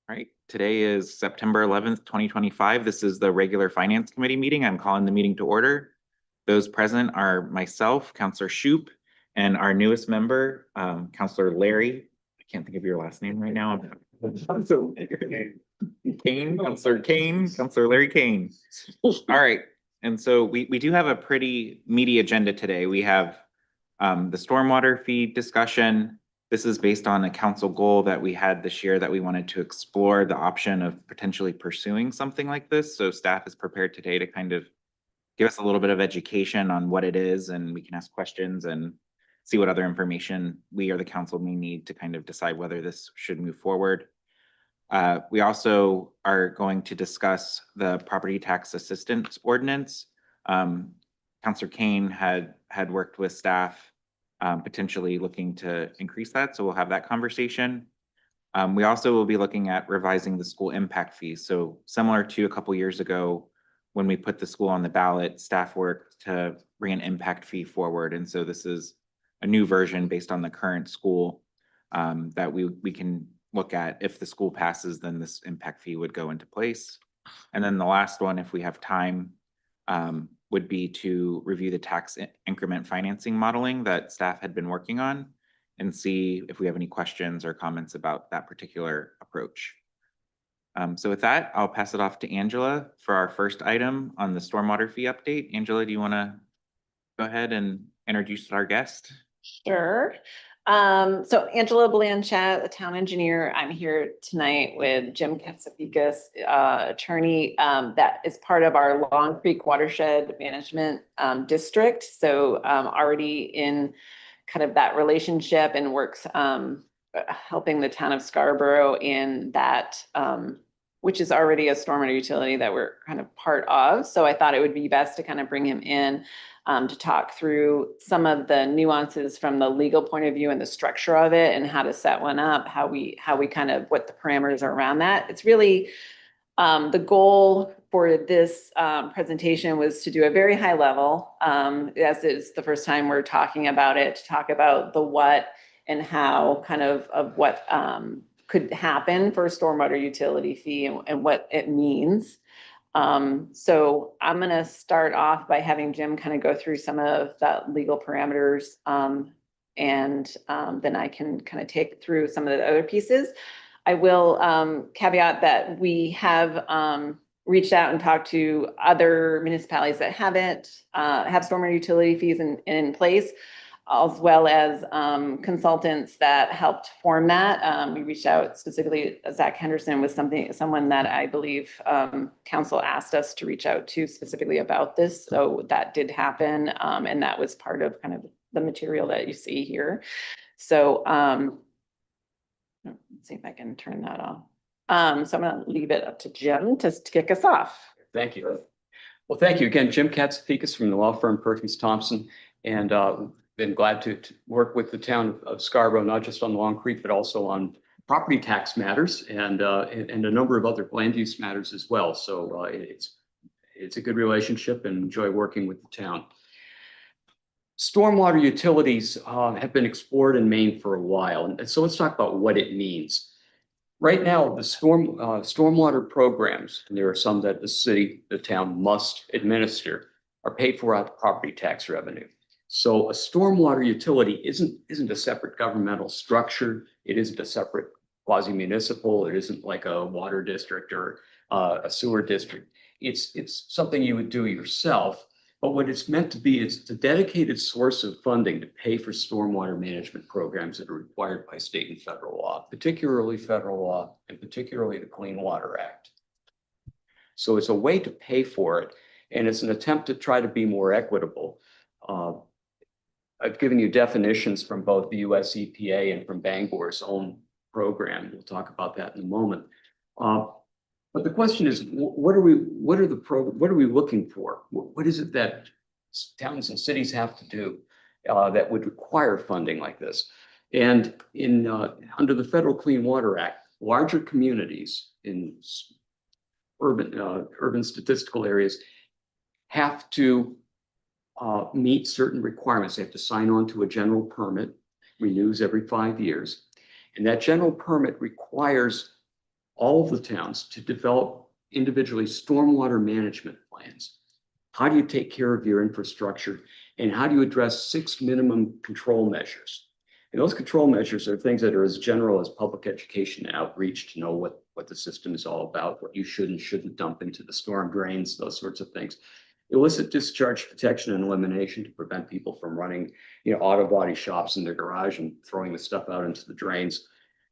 All right, today is September 11th, 2025. This is the regular Finance Committee meeting. I'm calling the meeting to order. Those present are myself, Councilor Shoup, and our newest member, Councilor Larry. I can't think of your last name right now. Kane, Councilor Larry Kane. All right, and so we do have a pretty meaty agenda today. We have the stormwater fee discussion. This is based on a council goal that we had this year that we wanted to explore the option of potentially pursuing something like this. So staff is prepared today to kind of give us a little bit of education on what it is, and we can ask questions and see what other information we or the council may need to kind of decide whether this should move forward. We also are going to discuss the property tax assistance ordinance. Councilor Kane had worked with staff potentially looking to increase that. So we'll have that conversation. We also will be looking at revising the school impact fees. So similar to a couple years ago, when we put the school on the ballot, staff worked to bring an impact fee forward. And so this is a new version based on the current school that we can look at. If the school passes, then this impact fee would go into place. And then the last one, if we have time, would be to review the tax increment financing modeling that staff had been working on and see if we have any questions or comments about that particular approach. So with that, I'll pass it off to Angela for our first item on the stormwater fee update. Angela, do you want to go ahead and introduce our guest? Sure. So Angela Blanchett, the town engineer. I'm here tonight with Jim Katsifikas, attorney, that is part of our Long Creek Watershed Management District. So already in kind of that relationship and works helping the town of Scarborough in that, which is already a stormwater utility that we're kind of part of. So I thought it would be best to kind of bring him in to talk through some of the nuances from the legal point of view and the structure of it and how to set one up, how we kind of, what the parameters are around that. It's really, the goal for this presentation was to do a very high level, as is the first time we're talking about it, to talk about the what and how kind of what could happen for a stormwater utility fee and what it means. So I'm going to start off by having Jim kind of go through some of that legal parameters, and then I can kind of take through some of the other pieces. I will caveat that we have reached out and talked to other municipalities that have stormwater utility fees in place, as well as consultants that helped form that. We reached out specifically, Zach Henderson was someone that I believe council asked us to reach out to specifically about this. So that did happen. And that was part of kind of the material that you see here. So let's see if I can turn that off. So I'm going to leave it up to Jim to kick us off. Thank you. Well, thank you again, Jim Katsifikas from the law firm Perkins Thompson, and been glad to work with the town of Scarborough, not just on Long Creek, but also on property tax matters and a number of other land use matters as well. So it's a good relationship and enjoy working with the town. Stormwater utilities have been explored in Maine for a while, and so let's talk about what it means. Right now, the stormwater programs, and there are some that the town must administer, are paid for out of property tax revenue. So a stormwater utility isn't a separate governmental structure. It isn't a separate quasi-municipal. It isn't like a water district or a sewer district. It's something you would do yourself. But what it's meant to be is a dedicated source of funding to pay for stormwater management programs that are required by state and federal law, particularly federal law, and particularly the Clean Water Act. So it's a way to pay for it, and it's an attempt to try to be more equitable. I've given you definitions from both the US EPA and from Bangor's own program. We'll talk about that in a moment. But the question is, what are we looking for? What is it that towns and cities have to do that would require funding like this? And under the Federal Clean Water Act, larger communities in urban statistical areas have to meet certain requirements. They have to sign on to a general permit, renews every 5 years. And that general permit requires all of the towns to develop individually stormwater management plans. How do you take care of your infrastructure? And how do you address 6 minimum control measures? And those control measures are things that are as general as public education and outreach to know what the system is all about, what you should and shouldn't dump into the storm drains, those sorts of things. Illicit discharge detection and elimination to prevent people from running, auto body shops in their garage and throwing the stuff out into the drains.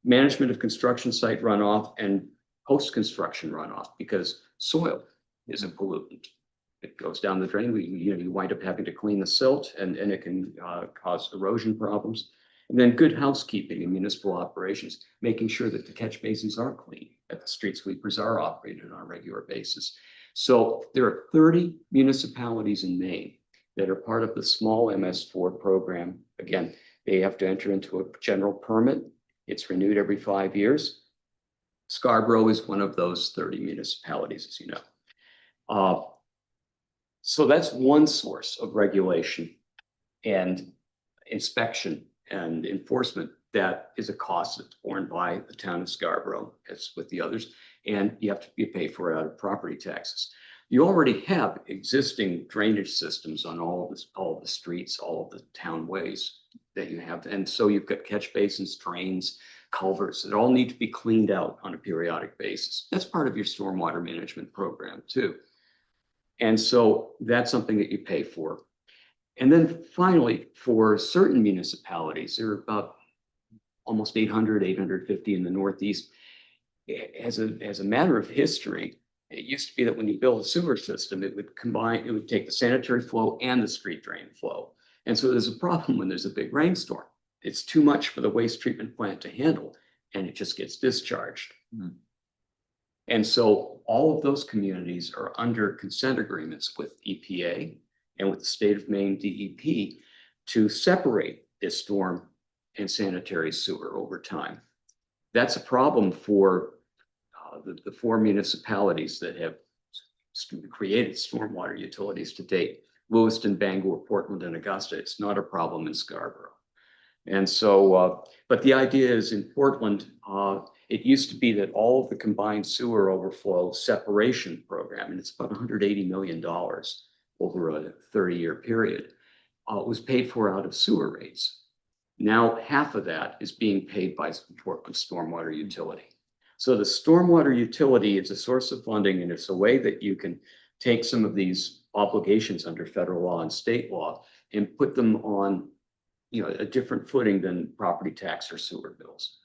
Management of construction site runoff and post-construction runoff, because soil is a pollutant. It goes down the drain. You wind up having to clean the silt, and it can cause erosion problems. And then good housekeeping in municipal operations, making sure that the catch basins are clean, that the street sweepers are operated on a regular basis. So there are 30 municipalities in Maine that are part of the small MS4 program. Again, they have to enter into a general permit. It's renewed every 5 years. Scarborough is one of those 30 municipalities, as you know. So that's one source of regulation and inspection and enforcement that is a cost that's borne by the town of Scarborough, as with the others, and you pay for it out of property taxes. You already have existing drainage systems on all of the streets, all of the town ways that you have, and so you've got catch basins, drains, culverts that all need to be cleaned out on a periodic basis. That's part of your stormwater management program too. And so that's something that you pay for. And then finally, for certain municipalities, there are about almost 800, 850 in the Northeast. As a matter of history, it used to be that when you build a sewer system, it would take the sanitary flow and the street drain flow. And so there's a problem when there's a big rainstorm. It's too much for the waste treatment plant to handle, and it just gets discharged. Mm-hmm. And so all of those communities are under consent agreements with EPA and with the state of Maine DEP to separate this storm and sanitary sewer over time. That's a problem for the 4 municipalities that have created stormwater utilities to date: Lewiston, Bangor, Portland, and Augusta. It's not a problem in Scarborough. And so, but the idea is in Portland, it used to be that all of the combined sewer overflow separation program, and it's about $180 million over a 30-year period, was paid for out of sewer rates. Now half of that is being paid by Portland Stormwater Utility. So the stormwater utility is a source of funding, and it's a way that you can take some of these obligations under federal law and state law and put them on, a different footing than property tax or sewer bills.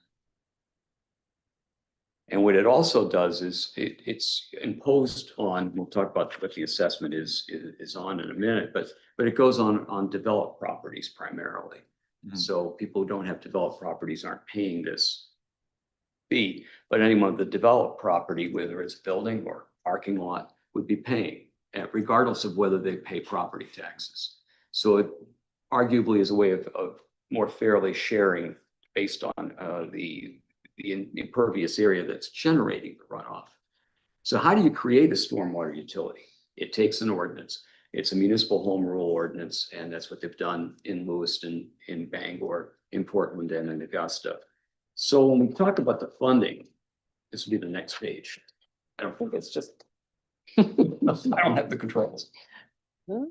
And what it also does is it's imposed on, we'll talk about what the assessment is on in a minute, but it goes on developed properties primarily. Mm-hmm. So people who don't have developed properties aren't paying this fee, but anyone with a developed property, whether it's a building or parking lot, would be paying, regardless of whether they pay property taxes. So it arguably is a way of more fairly sharing based on the impervious area that's generating the runoff. So how do you create a stormwater utility? It takes an ordinance. It's a municipal home rule ordinance, and that's what they've done in Lewiston, in Bangor, in Portland, and in Augusta. So when we talk about the funding, this will be the next page. I don't think it's just, I don't have the controls. Hmm?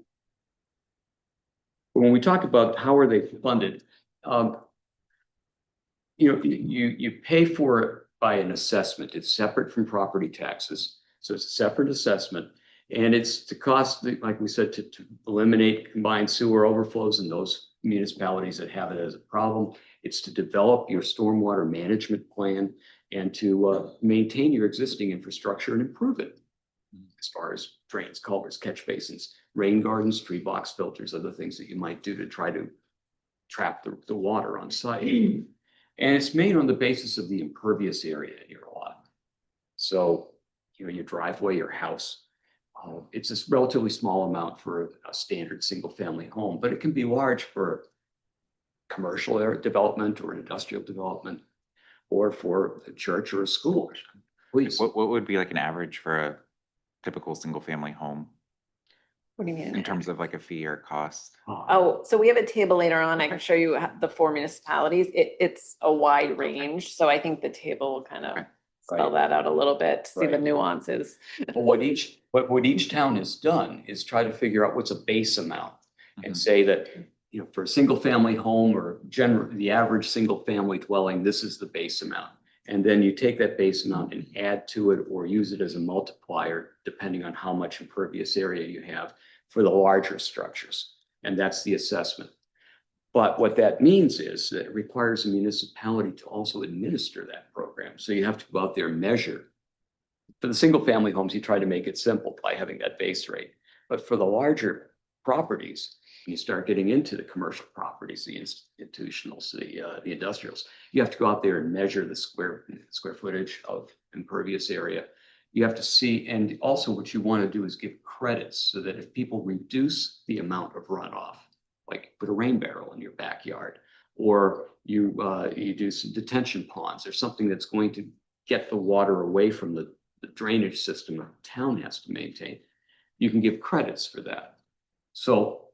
When we talk about how are they funded, you pay for it by an assessment. It's separate from property taxes. So it's a separate assessment. And it's to cost, like we said, to eliminate combined sewer overflows in those municipalities that have it as a problem. It's to develop your stormwater management plan and to maintain your existing infrastructure and improve it as far as drains, culverts, catch basins, rain gardens, tree box filters, other things that you might do to try to trap the water on site. And it's made on the basis of the impervious area in your lot. So, your driveway, your house, it's a relatively small amount for a standard single family home, but it can be large for commercial development or industrial development, or for a church or a school. Please. What would be like an average for a typical single family home? What do you mean? In terms of like a fee or cost? Oh, so we have a table later on. I can show you the 4 municipalities. It's a wide range. So I think the table will kind of spell Right. that out a little bit, to see the Right. nuances. But what each town has done is try to figure out what's a base amount and Mhm. say that, for a single family home or the average single family dwelling, this is the base amount. And then you take that base amount and add to it or use it as a multiplier, depending on how much impervious area you have for the larger structures. And that's the assessment. But what that means is that it requires a municipality to also administer that program. So you have to go out there and measure. For the single family homes, you try to make it simple by having that base rate. But for the larger properties, when you start getting into the commercial properties, the institutionals, the industrials, you have to go out there and measure the square footage of impervious area. You have to see, and also what you want to do is give credits so that if people reduce the amount of runoff, like put a rain barrel in your backyard, or you do some detention ponds or something that's going to get the water away from the drainage system the town has to maintain, you can give credits for that. So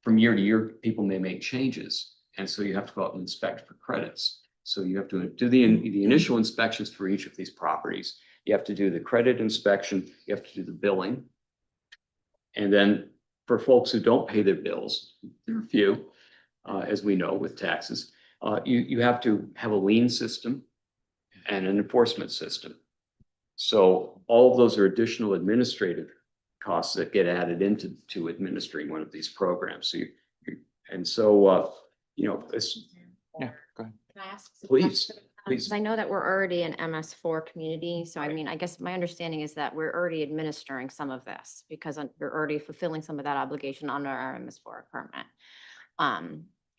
from year to year, people may make changes. And so you have to go out and inspect for credits. So you have to do the initial inspections for each of these properties. You have to do the credit inspection, you have to do the billing. And then for folks who don't pay their bills, there are a few, as we know with taxes, you have to have a lien system and an enforcement system. So all of those are additional administrative costs that get added into administering one of these programs. So it's, Yeah, go ahead. Can I ask? some Please, questions? please. 'Cause I know that we're already an MS4 community, so I Right. mean, I guess my understanding is that we're already administering some of this because we're already fulfilling some of that obligation under our MS4 permit.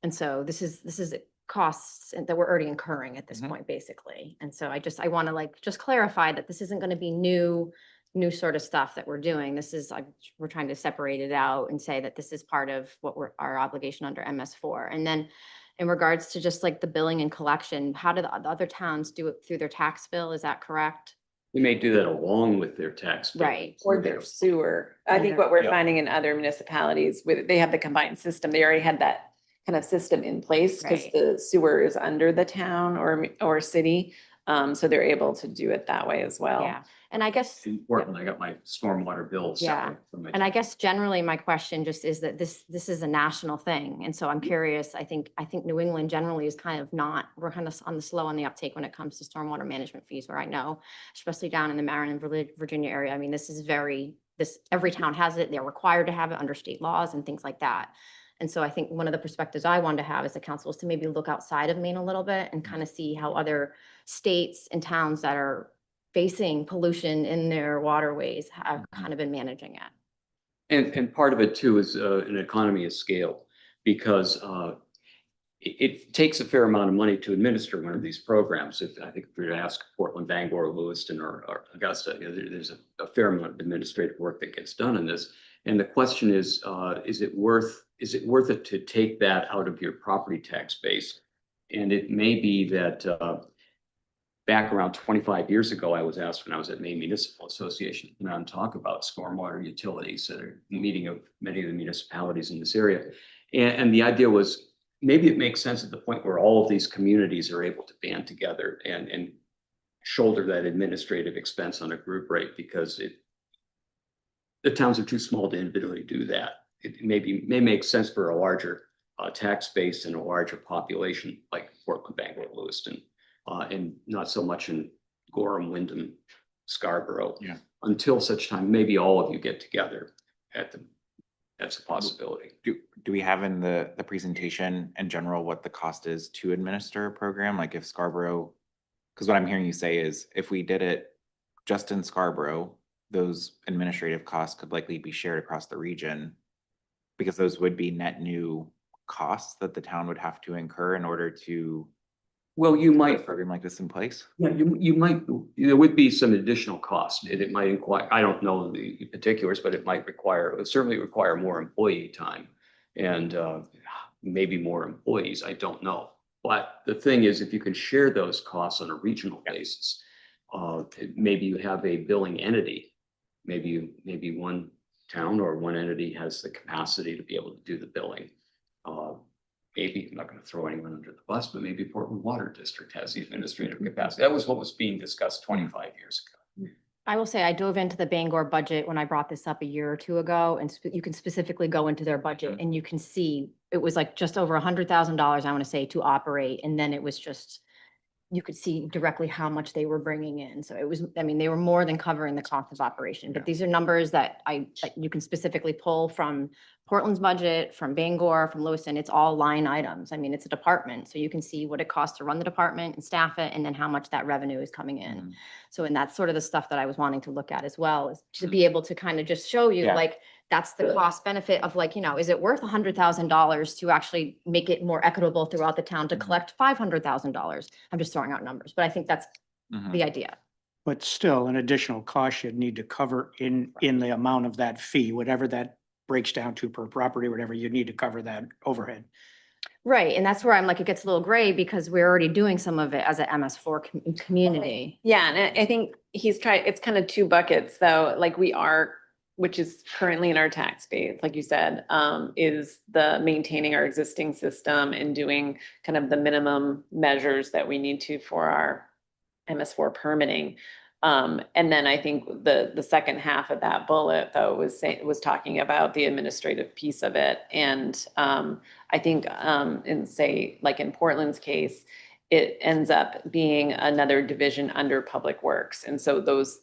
And so this is costs that we're already incurring at this Mhm. point, basically. And so I want to like just clarify that this isn't going to be new sort of stuff that we're doing. This is we're trying to separate it out and say that this is part of what our obligation under MS4. And then in regards to just like the billing and collection, how do the other towns do it through their tax bill? Is that correct? We may do that along with their tax bill. Right. Or their sewer. I Or think their- what we're Yeah. finding in other municipalities, they have the combined system, they already had that kind of system in place because Right. the sewer is under the town or city. So they're able to do it that way as well. Yeah. And I guess. In Portland, I got my stormwater bill Yeah. separate from my. And I guess generally my question just is that this is a national thing. And so I'm curious, I think New England generally is kind of not, we're kind of on the uptake when it comes to stormwater management fees, where I know, especially down in the Maryland, Virginia area. I mean, every town has it. They're required to have it under state laws and things like that. And so I think one of the perspectives I wanted to have as a council is to maybe look outside of Maine a little bit and kind of see how other states and towns that are facing pollution in their waterways have kind of been managing it. And part of it too is an economy of scale, because it takes a fair amount of money to administer one of these programs. I think if we were to ask Portland, Bangor, Lewiston, or Augusta, there's a fair amount of administrative work that gets done in this. And the question is it worth it to take that out of your property tax base? And it may be that back around 25 years ago, I was asked when I was at Maine Municipal Association to come out and talk about stormwater utilities at a meeting of many of the municipalities in this area. And the idea was maybe it makes sense at the point where all of these communities are able to band together and shoulder that administrative expense on a group rate, because the towns are too small to individually do that. It may make sense for a larger tax base and a larger population like Portland, Bangor, Lewiston, and not so much in Gorham, Wyndham, Scarborough. Yeah. Until such time, maybe all of you get together that's a possibility. Do we have in the presentation in general what the cost is to administer a program? Like if Scarborough, because what I'm hearing you say is if we did it just in Scarborough, those administrative costs could likely be shared across the region, because those would be net new costs that the town would have to incur in order to Well, you put a might, program like this in place. yeah, you might, there would be some additional cost. It might require, I don't know the particulars, but it would certainly require more employee time and maybe more employees. I don't know. But the thing is, if you can share those costs on a regional basis, maybe you have a billing entity. Maybe one town or one entity has the capacity to be able to do the billing. maybe, I'm not gonna throw anyone under the bus, but maybe Portland Water District has the administrative capacity. That was what was being discussed 25 years ago. I will say I dove into the Bangor budget when I brought this up a year or two ago, and you can specifically go into their budget and you can see it was like just over $100,000, I want to say, to operate. And then it was just, you could see directly how much they were bringing in. So it was, I mean, they were more than covering the cost of operation. But Yeah. these are numbers that that you can specifically pull from Portland's budget, from Bangor, from Lewiston. It's all line items. I mean, it's a department. So you can see what it costs to run the department and staff it, and then how much that revenue is coming in. Mhm. So, and that's sort of the stuff that I was wanting to look at as well, is to be able to kind of just show you, Yeah. like, that's the cost benefit of, like, is it worth $100,000 to actually make it more equitable throughout the town to Mhm. collect $500,000? I'm just throwing out numbers, but I think that's Mhm. the idea. But still, an additional cost you'd need to cover in the amount of that fee, whatever that breaks down to per property, whatever, you need to cover that overhead. Right, and that's where I'm like, it gets a little gray because we're already doing some of it as a MS4 community. Yeah, and I think he's tried, it's kind of two buckets though, like we are, which is currently in our tax base, like you said, is the maintaining our existing system and doing kind of the minimum measures that we need to for our MS4 permitting. And then I think the second half of that bullet though was talking about the administrative piece of it. And I think in say, like in Portland's case, it ends up being another division under Public Works. And so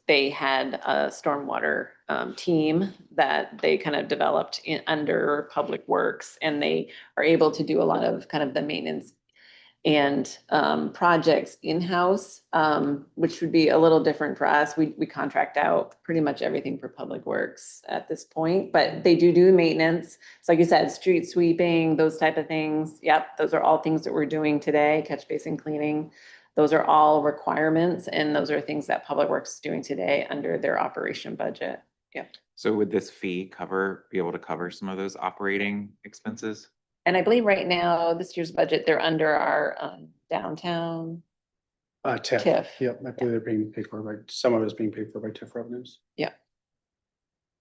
they had a stormwater team that they kind of developed under Public Works, and they are able to do a lot of kind of the maintenance and projects in-house, which would be a little different for us. We contract out pretty much everything for Public Works at this point, but they do maintenance. So like you said, street sweeping, those type of things. Yep, those are all things that we're doing today, catch basin cleaning. Those are all requirements, and those are things that Public Works is doing today under their operation budget. Yep. So would this fee be able to cover some of those operating expenses? And I believe right now, this year's budget, they're under our downtown. TIF. TIF. Yep, I believe they're being paid for by, some of it is being paid for by TIF revenues. And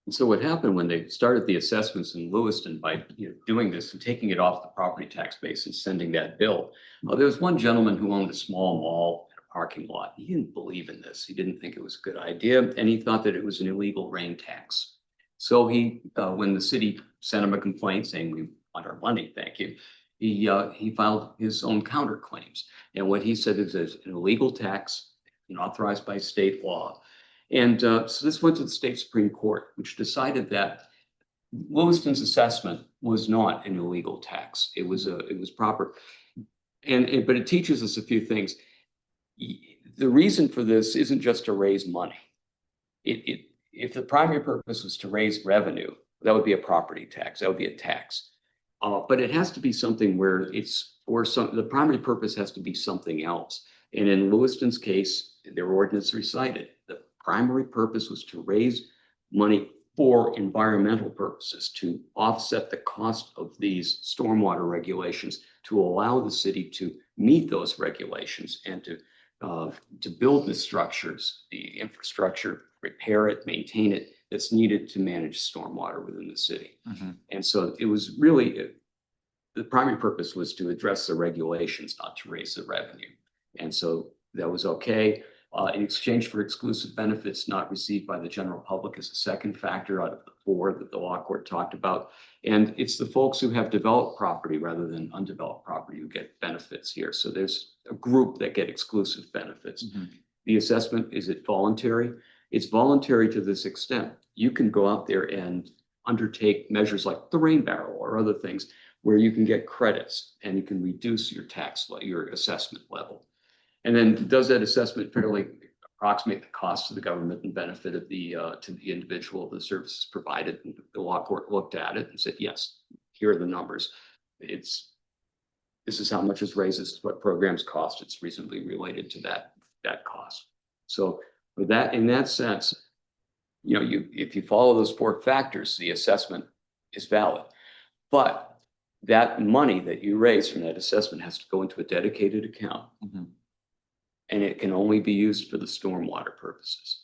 so what happened when they started the assessments in Lewiston by doing this and taking it off the property tax base and sending that bill? There was one gentleman who owned a small mall and a parking lot. He didn't believe in this. He didn't think it was a good idea, and he thought that it was an illegal rain tax. So he, when the city sent him a complaint saying, "We want our money, thank you," he filed his own counterclaims. And what he said is it's an illegal tax authorized by state law. And so this went to the state Supreme Court, which decided that Lewiston's assessment was not an illegal tax. It was proper. But it teaches us a few things. The reason for this isn't just to raise money. If the primary purpose was to raise revenue, that would be a property tax. That would be a tax. But it has to be something where the primary purpose has to be something else. And in Lewiston's case, their ordinance recited the primary purpose was to raise money for environmental purposes, to offset the cost of these stormwater regulations, to allow the city to meet those regulations and to build the structures, the infrastructure, repair it, maintain it, that's needed to manage stormwater within the city. Mhm. And so it was really, the primary purpose was to address the regulations, not to raise the revenue. And so that was okay. In exchange for exclusive benefits not received by the general public is a second factor out of the four that the law court talked about. And it's the folks who have developed property rather than undeveloped property who get benefits here. So there's a group that get exclusive benefits. Mhm. The assessment, is it voluntary? It's voluntary to this extent. You can go out there and undertake measures like the rain barrel or other things where you can get credits and you can reduce your assessment level. And then does that assessment fairly approximate the cost to the government and benefit of to the individual, the services provided? And the law court looked at it and said, yes, here are the numbers. This is how much is raised, this is what programs cost. It's reasonably related to that cost. So for that, in that sense, if you follow those four factors, the assessment is valid. But that money that you raise from that assessment has to go into a dedicated account. Mhm. And it can only be used for the stormwater purposes.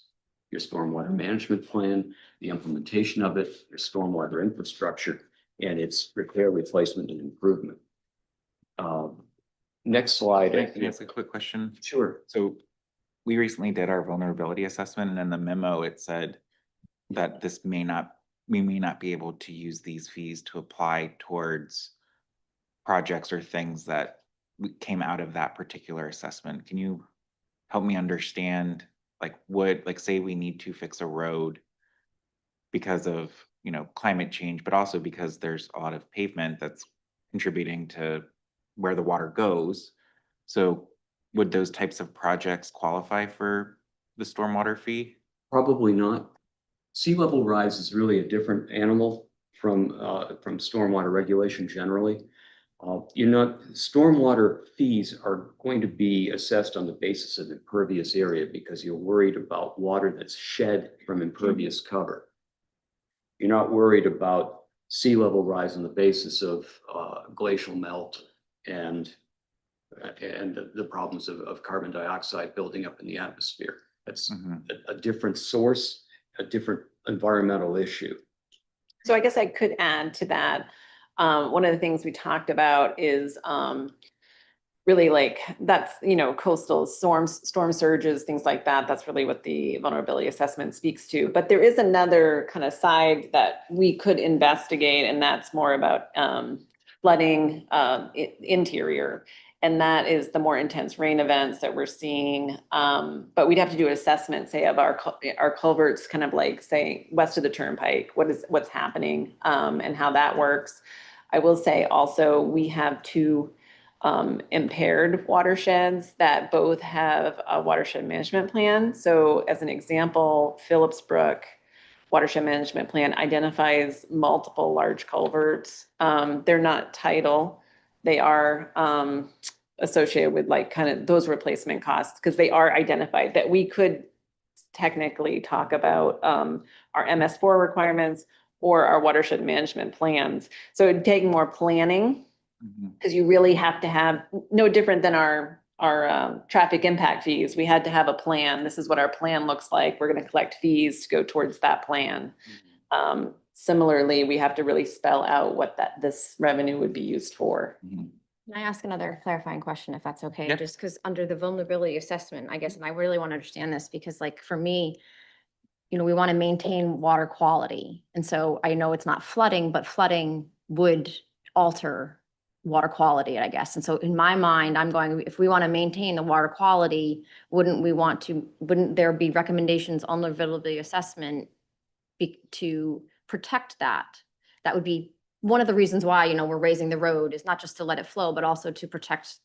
Your stormwater management plan, the implementation of it, your stormwater infrastructure, and its repair, replacement, and improvement. Next slide. Can I ask a quick question? Sure. So we recently did our vulnerability assessment, and in the memo, it said that we may not be able to use these fees to apply towards projects or things that came out of that particular assessment. Can you help me understand, like, say we need to fix a road because of, climate change, but also because there's a lot of pavement that's contributing to where the water goes. So would those types of projects qualify for the stormwater fee? Probably not. Sea level rise is really a different animal from stormwater regulation generally. Stormwater fees are going to be assessed on the basis of impervious area because you're worried about water that's shed from impervious cover. You're not worried about sea level rise on the basis of glacial melt and the problems of carbon dioxide building up in the atmosphere. That's Mhm. a different source, a different environmental issue. So I guess I could add to that. One of the things we talked about is really like that's, coastal storm surges, things like that. That's really what the vulnerability assessment speaks to. But there is another kind of side that we could investigate, and that's more about flooding interior. And that is the more intense rain events that we're seeing. But we'd have to do an assessment, say, of our culverts, kind of like, say, west of the turnpike, what's happening, and how that works. I will say also, we have two impaired watersheds that both have a watershed management plan. So as an example, Phillips Brook Watershed Management Plan identifies multiple large culverts. They're not tidal. They are associated with like kind of those replacement costs because they are identified that we could technically talk about our MS4 requirements or our watershed management plans. So it'd take more planning Mhm. because you really have to have, no different than our traffic impact fees. We had to have a plan. This is what our plan looks like. We're going to collect fees to go towards that plan. Similarly, we have to really spell out what this revenue would be used for. Mhm. Can I ask another clarifying question, if that's okay? Yep. Just because under the vulnerability assessment, I guess, and I really want to understand this because like for me, we want to maintain water quality. And so I know it's not flooding, but flooding would alter water quality, I guess. And so in my mind, I'm going, if we want to maintain the water quality, wouldn't there be recommendations on the vulnerability assessment to protect that? That would be one of the reasons why, we're raising the road is not just to let it flow, but also to protect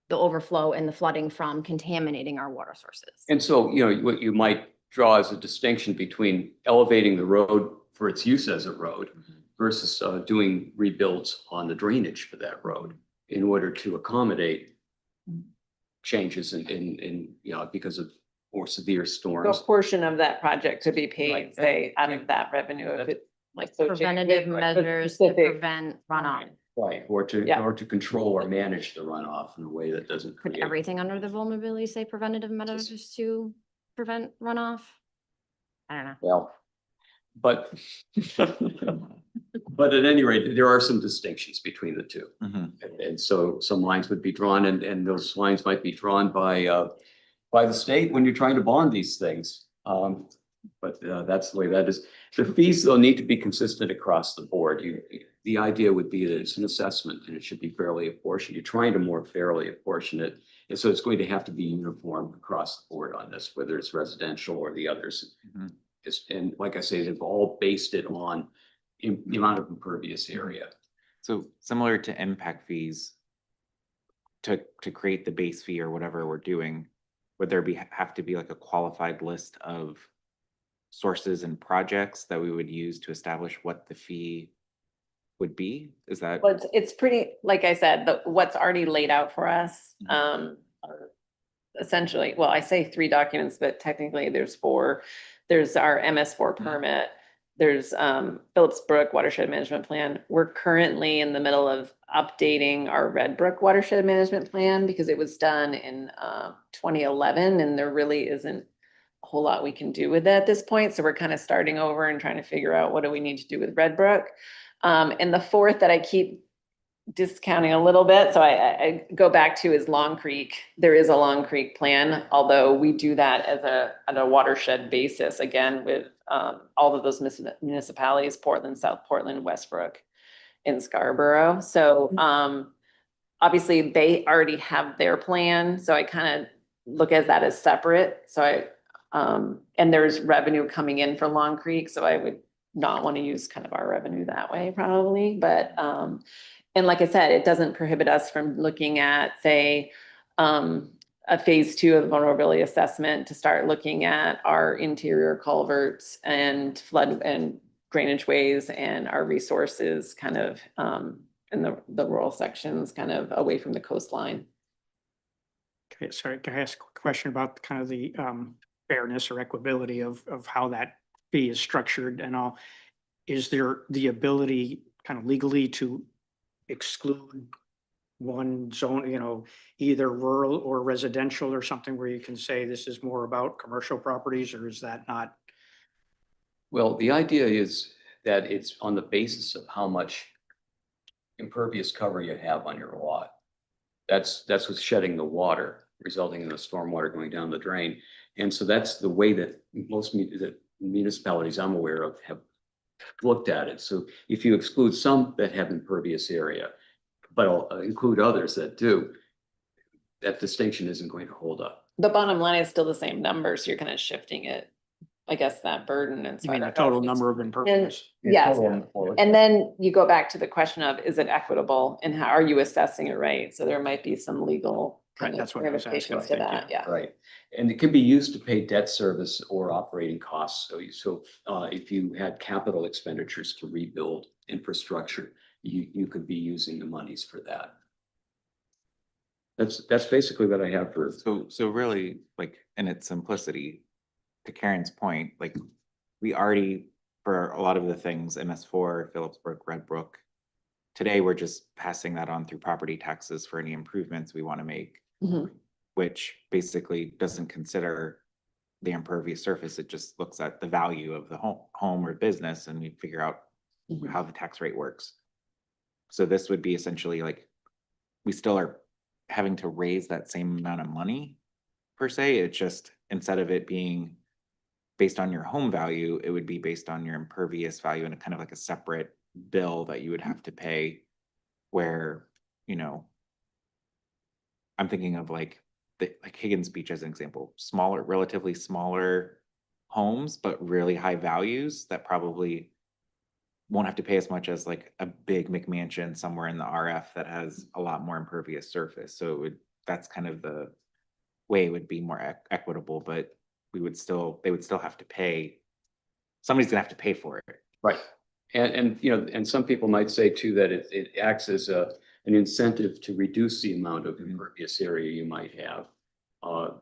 the overflow and the flooding from contaminating our water sources. And so, what you might draw as a distinction between elevating the road for its use as a road versus doing rebuilds on the drainage for that road in order to accommodate changes in because of more severe So a storms. portion of that project could be paid, Right. say, out of that revenue if it Like associated preventative with a measures to specific- prevent runoff. Right. Or Yeah. to control or manage the runoff in a way that doesn't Could create. everything under the vulnerability say preventative measures to prevent runoff? I don't know. Well, but but at any rate, there are some distinctions between the two. Mhm. And so some lines would be drawn and those lines might be drawn by the state when you're trying to bond these things. But that's the way that is. The fees, though, need to be consistent across the board. The idea would be that it's an assessment and it should be fairly apportioned. You're trying to more fairly apportion it. And so it's going to have to be uniform across the board on this, whether it's residential or the others. Mhm. And like I say, they've all based it on the amount of impervious area. So similar to impact fees, to create the base fee or whatever we're doing, would there have to be like a qualified list of sources and projects that we would use to establish what the fee would be? Is that? But it's pretty, like I said, what's already laid out for us, are essentially, well, I say 3 documents, but technically there's 4. There's our MS4 permit. There's Phillips Brook Watershed Management Plan. We're currently in the middle of updating our Red Brook Watershed Management Plan because it was done in 2011 and there really isn't a whole lot we can do with it at this point. So we're kind of starting over and trying to figure out what do we need to do with Red Brook. And the 4th that I keep discounting a little bit. So I go back to is Long Creek. There is a Long Creek plan, although we do that as on a watershed basis, again, with all of those municipalities, Portland, South Portland, Westbrook, and Scarborough. So obviously they already have their plan. So I kind of look at that as separate. So and there's revenue coming in for Long Creek. So I would not want to use kind of our revenue that way probably, but and like I said, it doesn't prohibit us from looking at, say, a phase 2 of the vulnerability assessment to start looking at our interior culverts and flood and drainage ways and our resources kind of in the rural sections, kind of away from the coastline. Okay, sorry, can I ask a question about kind of the fairness or equitability of how that fee is structured and all? Is there the ability kind of legally to exclude one zone, you know, either rural or residential or something where you can say this is more about commercial properties, or is that not? Well, the idea is that it's on the basis of how much impervious cover you have on your lot. That's what's shedding the water, resulting in the stormwater going down the drain. And so that's the way that most municipalities I'm aware of have looked at it. So if you exclude some that have impervious area, but include others that do, that distinction isn't going to hold up. The bottom line is still the same number, so you're kind of shifting it, I guess, that burden and so. You mean I the don't know total if it's- number of impervious? Yes, Total. and then you go back to the question of, is it equitable and how are you assessing it right? So there might be some legal Right, kind of that's what I was asking, I ramifications to think, that, yeah. Right, and it can be used to pay debt service or operating costs. So if you had capital expenditures to rebuild infrastructure, you could be using the monies for that. That's basically what I have for. So really, like, in its simplicity, to Karen's point, like, we already, for a lot of the things, MS4, Phillipsburg, Red Brook, today we're just passing that on through property taxes for any improvements we want to make, Mhm. which basically doesn't consider the impervious surface. It just looks at the value of the home or business, and we figure out Mhm. how the tax rate works. So this would be essentially like, we still are having to raise that same amount of money per se. It's just, instead of it being based on your home value, it would be based on your impervious value and a kind of like a separate bill that you would have to pay, where, you know, I'm thinking of like Higgins Beach as an example, smaller, relatively smaller homes, but really high values that probably won't have to pay as much as like a big McMansion somewhere in the RF that has a lot more impervious surface. So it would, that's kind of the way it would be more equitable, but they would still have to pay. Somebody's gonna have to pay for it. Right. And you know, and some people might say too that it acts as an incentive to reduce the amount of impervious area you might have.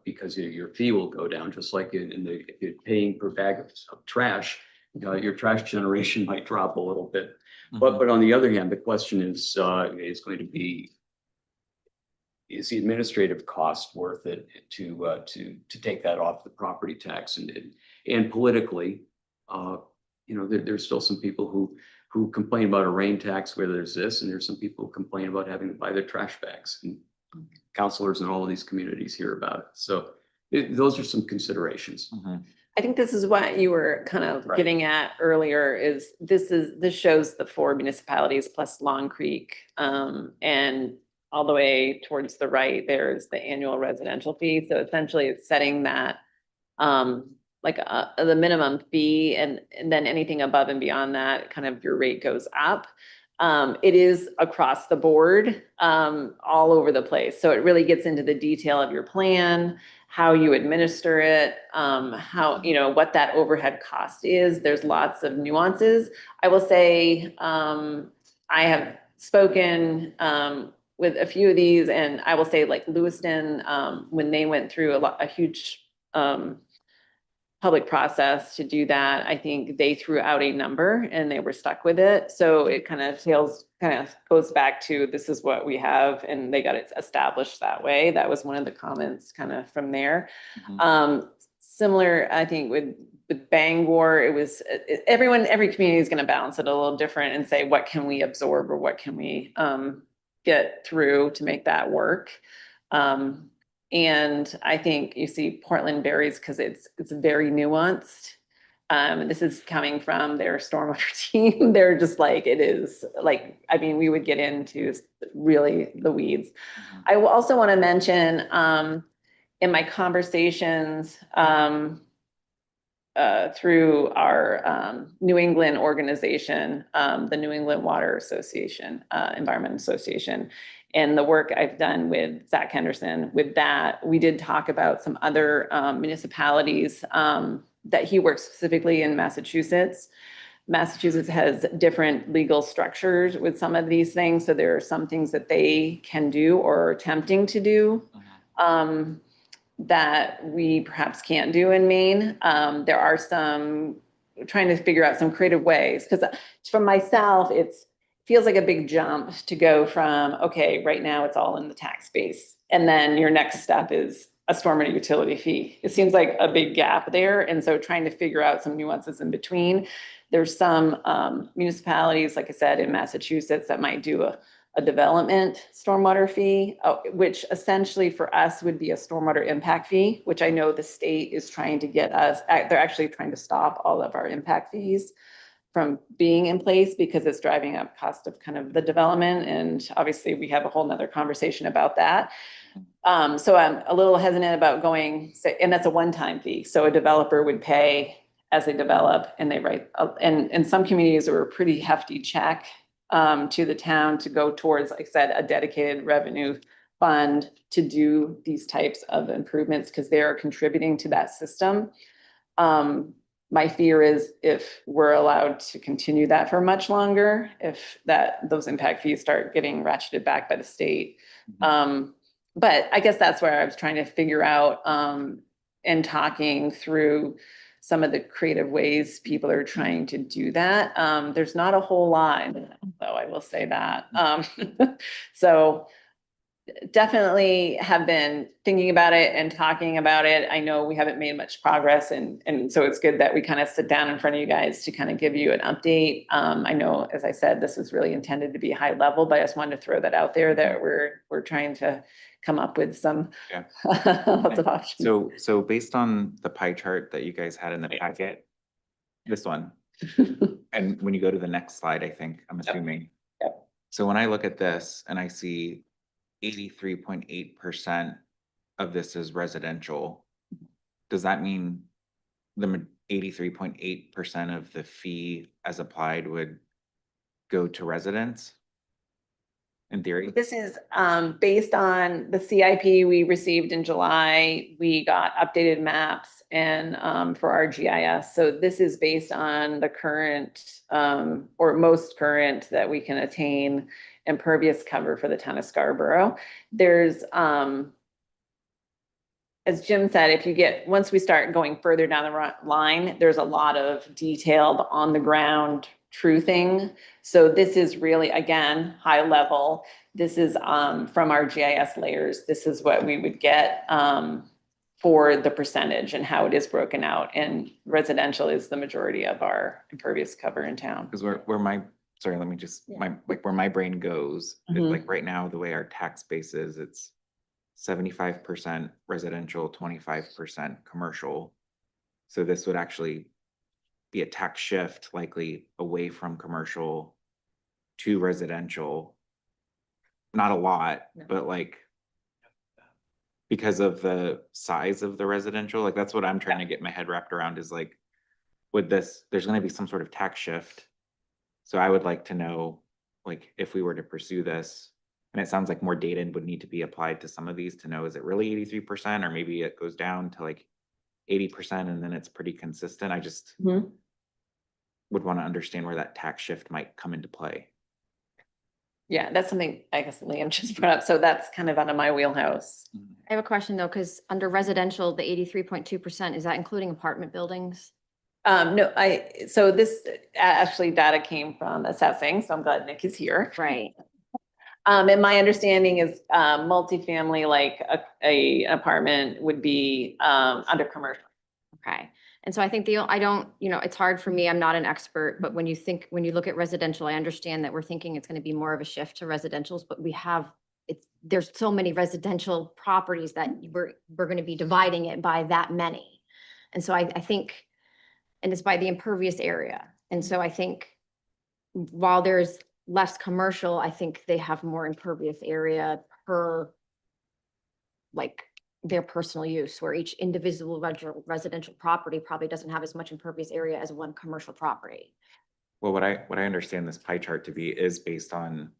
Because your fee will go down, just like if you're paying per bag of trash, your trash generation might drop a little bit. But on the other hand, the question is going to be, is the administrative cost worth it to take that off the property tax? And politically, you know, there's still some people who complain about a rain tax where there's this, and there's some people who complain about having to buy their trash bags. And counselors in all of these communities hear about it. So those are some considerations. I think this is what you were kind of Right. getting at earlier, is this shows the 4 municipalities plus Long Creek. And all the way towards the right, there's the annual residential fee. So essentially it's setting that like the minimum fee, and then anything above and beyond that, kind of your rate goes up. It is across the board, all over the place. So it really gets into the detail of your plan, how you administer it, how, you know, what that overhead cost is. There's lots of nuances. I will say, I have spoken, with a few of these, and I will say like Lewiston, when they went through a huge, public process to do that, I think they threw out a number and they were stuck with it. So it kind of goes back to, this is what we have, and they got it established that way. That was one of the comments kind of from there. Similar, I think with Bangor, it was every community is going to balance it a little different and say, what can we absorb or what can we get through to make that work. And I think you see Portland varies because it's very nuanced. This is coming from their stormwater team. They're just like, it is like, I mean, we would get into really the weeds. I will also want to mention, in my conversations, through our New England organization, the New England Water Association, Environment Association, and the work I've done with Zach Henderson with that, we did talk about some other municipalities that he works specifically in Massachusetts. Massachusetts has different legal structures with some of these things, so there are some things that they can do or are attempting to do that we perhaps can't do in Maine. There are some trying to figure out some creative ways, because for myself, it's feels like a big jump to go from, okay, right now it's all in the tax base. And then your next step is a stormwater utility fee. It seems like a big gap there. And so trying to figure out some nuances in between. There's some municipalities, like I said, in Massachusetts that might do a development stormwater fee, which essentially for us would be a stormwater impact fee, which I know the state is trying to get us, they're actually trying to stop all of our impact fees from being in place because it's driving up cost of kind of the development. And obviously we have a whole nother conversation about that. So I'm a little hesitant about going, and that's a one-time fee. So a developer would pay as they develop and they write, and in some communities there were a pretty hefty check to the town to go towards, like I said, a dedicated revenue fund to do these types of improvements because they are contributing to that system. My fear is if we're allowed to continue that for much longer, if those impact fees start getting ratcheted back by the state. But I guess that's where I was trying to figure out and talking through some of the creative ways people are trying to do that. There's not a whole lot, though, I will say that. So definitely have been thinking about it and talking about it. I know we haven't made much progress and so it's good that we kind of sit down in front of you guys to kind of give you an update. I know, as I said, this is really intended to be high level, but I just wanted to throw that out there that we're trying to come up with some lots of options. So based on the pie chart that you guys had in the packet, this one, and when you go to the next slide, I think, I'm assuming. Yep. So when I look at this and I see 83.8% of this is residential, does that mean the 83.8% of the fee as applied would go to residents? In theory? This is based on the CIP we received in July. We got updated maps and for our GIS. So this is based on the current or most current that we can attain impervious cover for the town of Scarborough. There's as Jim said, once we start going further down the line, there's a lot of detailed on the ground truthing. So this is really, again, high level. This is from our GIS layers. This is what we would get for the percentage and how it is broken out. And residential is the majority of our impervious cover in town. Because where my, sorry, let me just, where my brain goes, is like right now, the way our tax base is, it's 75% residential, 25% commercial. So this would actually be a tax shift likely away from commercial to residential. Not a lot, but like because of the size of the residential, like that's what I'm trying to get my head wrapped around is like, with this, there's going to be some sort of tax shift. So I would like to know, like, if we were to pursue this, and it sounds like more data would need to be applied to some of these to know, is it really 83% or maybe it goes down to like 80% and then it's pretty consistent. I just would want to understand where that tax shift might come into play. Yeah, that's something I guess Liam just brought up. So that's kind of out of my wheelhouse. I have a question though, because under residential, the 83.2%, is that including apartment buildings? No, so this actually data came from assessing, so I'm glad Nick is here. Right. And my understanding is multifamily, like a apartment would be under commercial. Okay. And so I think I don't, it's hard for me, I'm not an expert, but when you look at residential, I understand that we're thinking it's going to be more of a shift to residentials, but there's so many residential properties that we're going to be dividing it by that many. And so I think, and it's by the impervious area. And so I think while there's less commercial, I think they have more impervious area per like their personal use, where each individual residential property probably doesn't have as much impervious area as one commercial property. Well, what I understand this pie chart to be is based on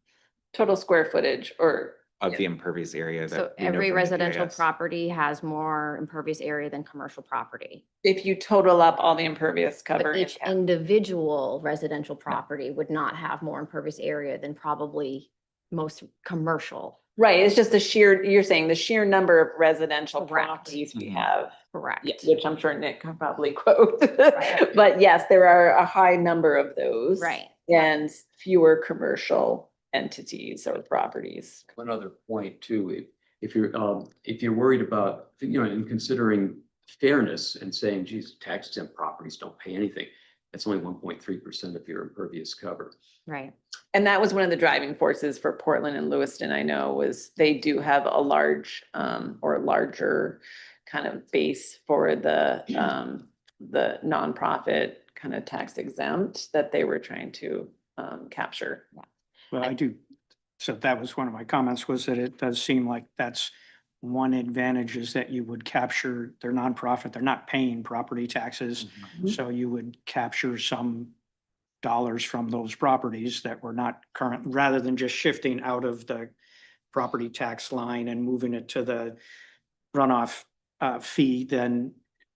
Total square footage or, of the impervious area So that we know every from the residential GIS. property has more impervious area than commercial property. if you total up all the impervious cover. But in each town. individual residential property would not have more impervious area than probably most commercial. Right, it's just you're saying the sheer number of residential Correct. properties we Mhm. have. Correct. Yeah, which I'm sure Nick can probably quote. Right. But yes, there are a high number of those. Right. And fewer commercial entities or properties. One other point too, if you're worried about, in considering fairness and saying, geez, tax exempt properties don't pay anything, that's only 1.3% of your impervious cover. Right. And that was one of the driving forces for Portland and Lewiston, I know, was they do have a large or larger kind of base for the nonprofit kind of tax exempt that they were trying to capture. Well, I do, so that was one of my comments, was that it does seem like that's one advantage, is that you would capture their nonprofit, they're not paying property taxes. Mhm. So you would capture some dollars from those properties that were not current, rather than just shifting out of the property tax line and moving it to the runoff fee, then,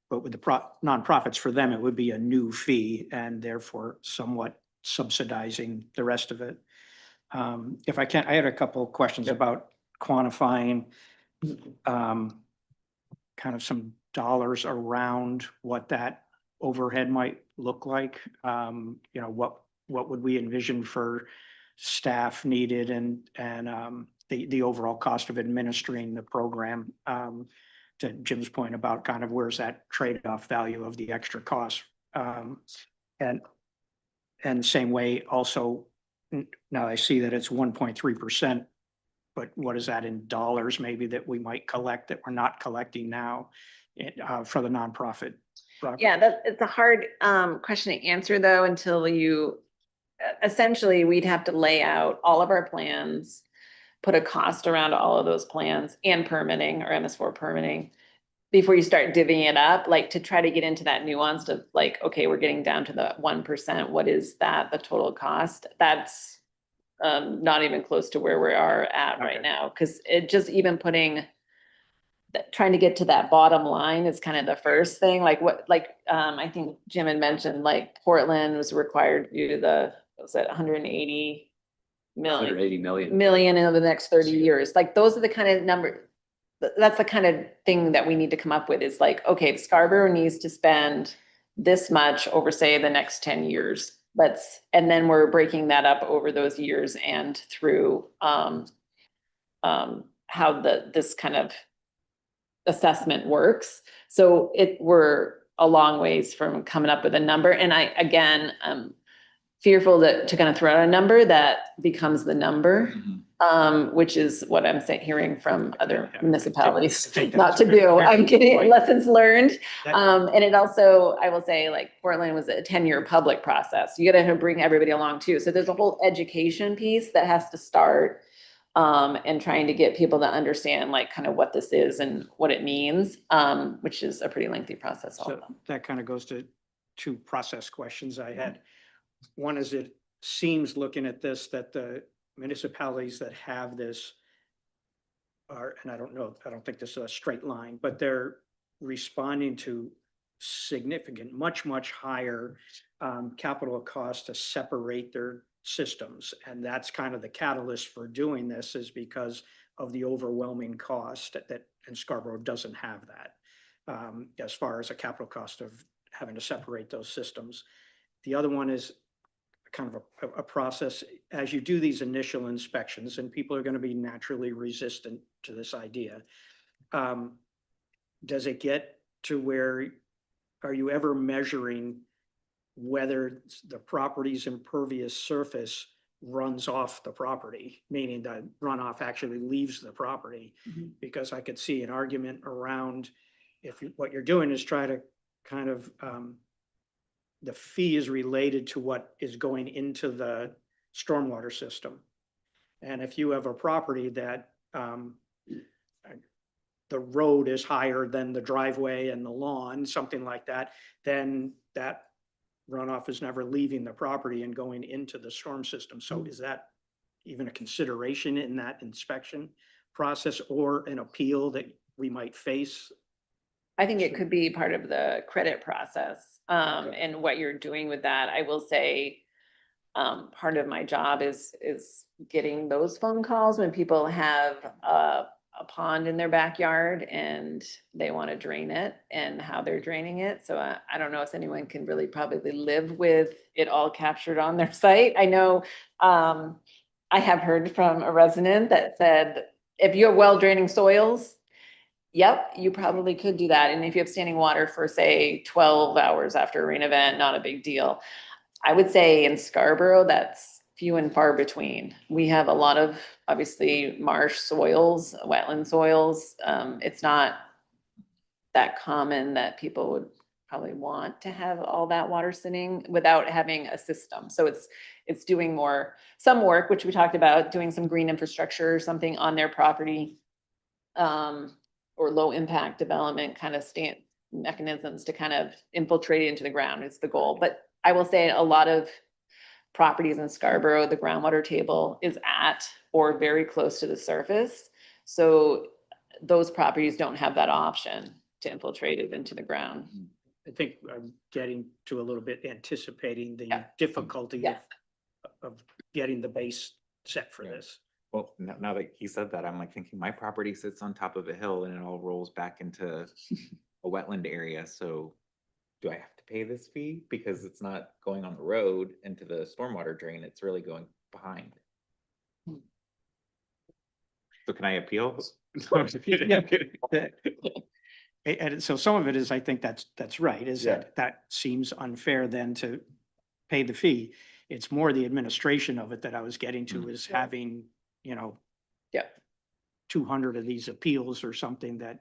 but with the nonprofits, for them, it would be a new fee and therefore somewhat subsidizing the rest of it. If I can, I had a couple of questions about quantifying kind of some dollars around what that overhead might look like. What would we envision for staff needed and the overall cost of administering the program? To Jim's point about kind of where's that trade-off value of the extra cost? And same way also, now I see that it's 1.3%, but what is that in dollars maybe that we might collect that we're not collecting now for the nonprofit? Yeah, it's a hard question to answer though, until you, essentially, we'd have to lay out all of our plans, put a cost around all of those plans and permitting or MS4 permitting before you start divvying it up, like to try to get into that nuance of like, okay, we're getting down to the 1%. What is that, the total cost? That's not even close to where we are at right Okay. now. Cause it just even trying to get to that bottom line is kind of the first thing, like I think Jim had mentioned, like Portland was required to do was it 180 million? 180 million. Million over the next 30 years. Like those are the kind of that's the kind of thing that we need to come up with, is like, okay, Scarborough needs to spend this much over, say, the next 10 years. And then we're breaking that up over those years and through how this kind of assessment works. So we're a long ways from coming up with a number. And again, fearful to kind of throw out a number that becomes the number, which is what I'm hearing from other municipalities not to do. I'm getting lessons learned. And it also, I will say, like Portland was a 10-year public process. You gotta bring everybody along too. So there's a whole education piece that has to start and trying to get people to understand like kind of what this is and what it means, which is a pretty lengthy process. So Also. that kind of goes to two process questions I had. One is, it seems, looking at this, that the municipalities that have this are, and I don't think this is a straight line, but they're responding to significant, much higher capital costs to separate their systems. And that's kind of the catalyst for doing this, is because of the overwhelming cost and Scarborough doesn't have that as far as a capital cost of having to separate those systems. The other one is kind of a process as you do these initial inspections, and people are going to be naturally resistant to this idea. Does it get to where are you ever measuring whether the property's impervious surface runs off the property, meaning that runoff actually leaves the property? Mhm. Because I could see an argument around what you're doing is try to kind of, the fee is related to what is going into the stormwater system. And if you have a property that, the road is higher than the driveway and the lawn, something like that, then that runoff is never leaving the property and going into the storm system. So is that even a consideration in that inspection process or an appeal that we might face? I think it could be part of the credit process, Okay. and what you're doing with that. I will say, part of my job is getting those phone calls when people have a pond in their backyard and they want to drain it and how they're draining it. So I don't know if anyone can really probably live with it all captured on their site. I know, I have heard from a resident that said, if you have well draining soils, yep, you probably could do that. And if you have standing water for, say, 12 hours after a rain event, not a big deal. I would say in Scarborough, that's few and far between. We have a lot of, obviously, marsh soils, wetland soils. It's not that common that people would probably want to have all that water sitting without having a system. So it's doing some work, which we talked about, doing some green infrastructure or something on their property. Or low impact development kind of mechanisms to kind of infiltrate it into the ground is the goal. But I will say a lot of properties in Scarborough, the groundwater table is at or very close to the surface. So those properties don't have that option to infiltrate it into the ground. I think I'm getting to a little bit anticipating the Yeah. difficulty Yes. of getting the base set for Yeah. this. Well, now that he said that, I'm like thinking my property sits on top of a hill and it all rolls back into a wetland area. So do I have to pay this fee? Because it's not going on the road into the stormwater drain, it's really going behind. So can I appeal? Yeah. And so some of it is, I think that's right, is Yeah. that seems unfair then to pay the fee. It's more the administration of it that I was getting to, is having, Yeah. 200 of these appeals or something that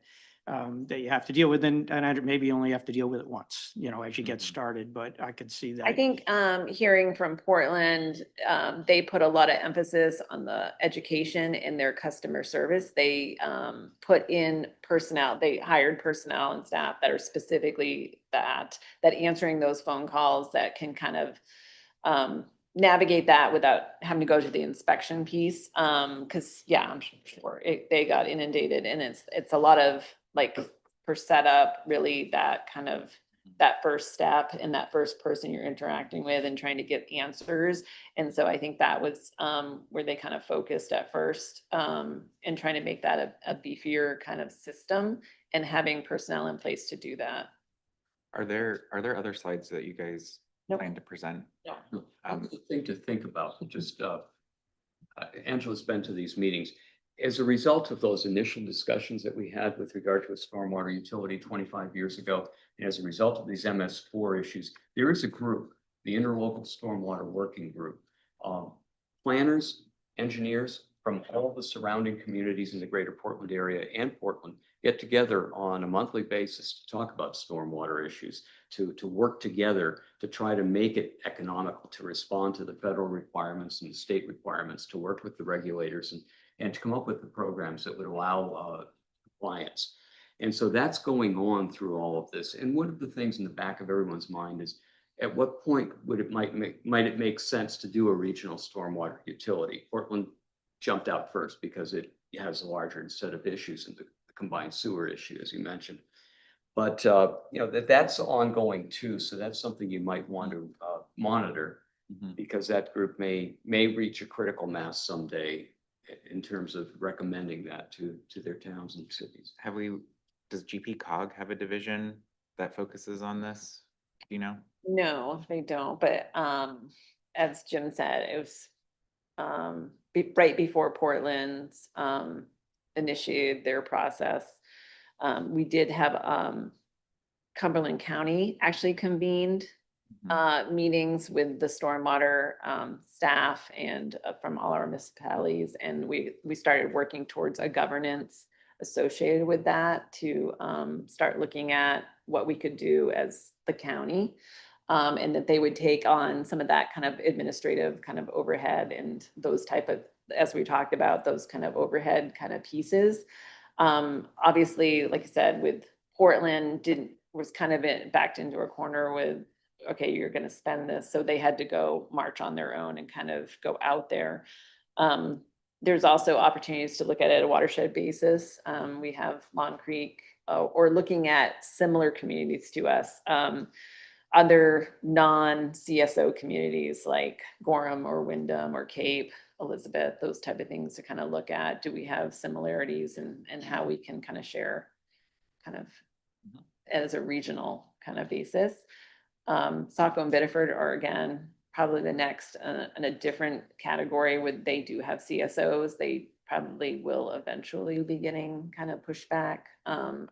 you have to deal with, and maybe you only have to deal with it once, as you get Mhm. started, but I could see that. I think hearing from Portland, they put a lot of emphasis on the education in their customer service. They put in personnel, they hired personnel and staff that are specifically that answering those phone calls that can kind of navigate that without having to go to the inspection piece. Cause yeah, I'm sure they got inundated, and it's a lot of like per setup, really that kind of that first step and that first person you're interacting with and trying to get answers. And so I think that was where they kind of focused at first, and trying to make that a beefier kind of system and having personnel in place to do that. Are there other slides that you guys Nope. plan to present? The thing to think about, just, Angela's been to these meetings. As a result of those initial discussions that we had with regard to a stormwater utility 25 years ago, and as a result of these MS4 issues, there is a group, the Interlocal Stormwater Working Group. Planners, engineers from all the surrounding communities in the greater Portland area and Portland get together on a monthly basis to talk about stormwater issues, to work together to try to make it economical, to respond to the federal requirements and the state requirements, to work with the regulators and to come up with the programs that would allow compliance. And so that's going on through all of this. And one of the things in the back of everyone's mind is, at what point might it make sense to do a regional stormwater utility? Portland jumped out first because it has a larger set of issues, and the combined sewer issue, as you mentioned. But that's ongoing too. So that's something you might want to monitor, Mhm. because that group may reach a critical mass someday in terms of recommending that to their towns and cities. Does GP Cog have a division that focuses on this? Do you know? No, they don't, but as Jim said, it was right before Portland's initiated their process. We did have Cumberland County actually convened meetings with the stormwater staff and from all our municipalities. And we started working towards a governance associated with that to start looking at what we could do as the county. And that they would take on some of that kind of administrative kind of overhead and those type of, as we talked about, those kind of overhead kind of pieces. Obviously, like I said, with Portland was kind of backed into a corner with, okay, you're gonna spend this, so they had to go march on their own and kind of go out there. There's also opportunities to look at it at a watershed basis. We have Long Creek, or looking at similar communities to us. Other non-CSO communities like Gorham or Wyndham or Cape, Elizabeth, those type of things to kind of look at. Do we have similarities and how we can kind of share kind of as a regional kind of basis. Saco and Biddeford are again, probably the next in a different category with, they do have CSOs. They probably will eventually be getting kind of pushback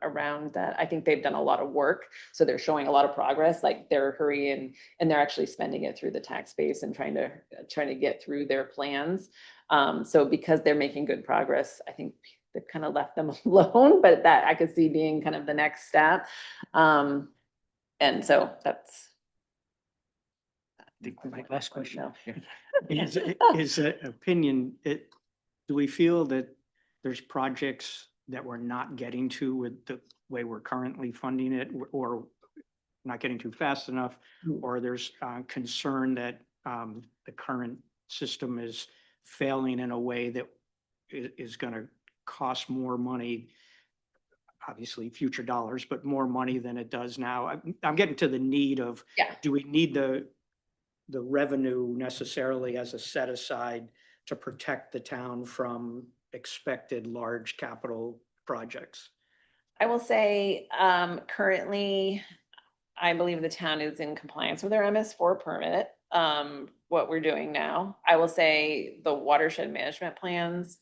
around that. I think they've done a lot of work, so they're showing a lot of progress, like they're hurrying and they're actually spending it through the tax base and trying to get through their plans. So because they're making good progress, I think they've kind of left them alone, but that I could see being kind of the next step. And so that's. My last question No. is opinion, do we feel that there's projects that we're not getting to with the way we're currently funding it, or not getting to fast enough, or there's concern that the current system is failing in a way that is going to cost more money, obviously future dollars, but more money than it does now? I'm getting to the need of, do we need the revenue necessarily as a set aside to protect the town from expected large capital projects? I will say, currently, I believe the town is in compliance with their MS4 permit, what we're doing now. I will say the watershed management plans,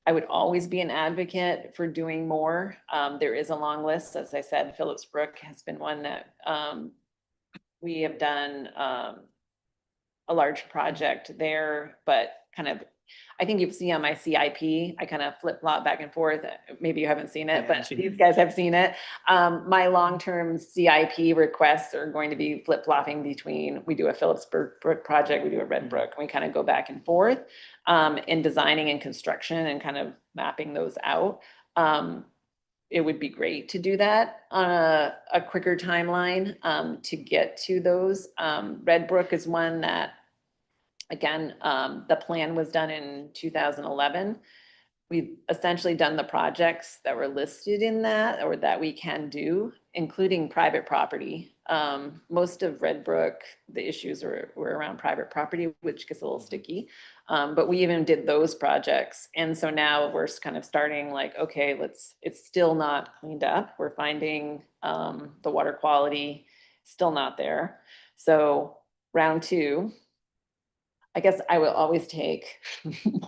I would always be an advocate for doing more. There is a long list. As I said, Phillips Brook has been one that we have done a large project there, but kind of, I think you've seen on my CIP, I kind of flip flop back and forth. Maybe you haven't seen I it, haven't but seen these it. guys have seen it. My long-term CIP requests are going to be flip flopping between, we do a Phillips Brook project, we do a Red Brook, and we kind of go back and forth in designing and construction and kind of mapping those out. It would be great to do that on a quicker timeline to get to those. Red Brook is one that, again, the plan was done in 2011. We've essentially done the projects that were listed in that, or that we can do, including private property. Most of Red Brook, the issues were around private property, which gets a little sticky. But we even did those projects. And so now we're kind of starting like, okay, it's still not cleaned up. We're finding the water quality still not there. So round two, I guess I will always take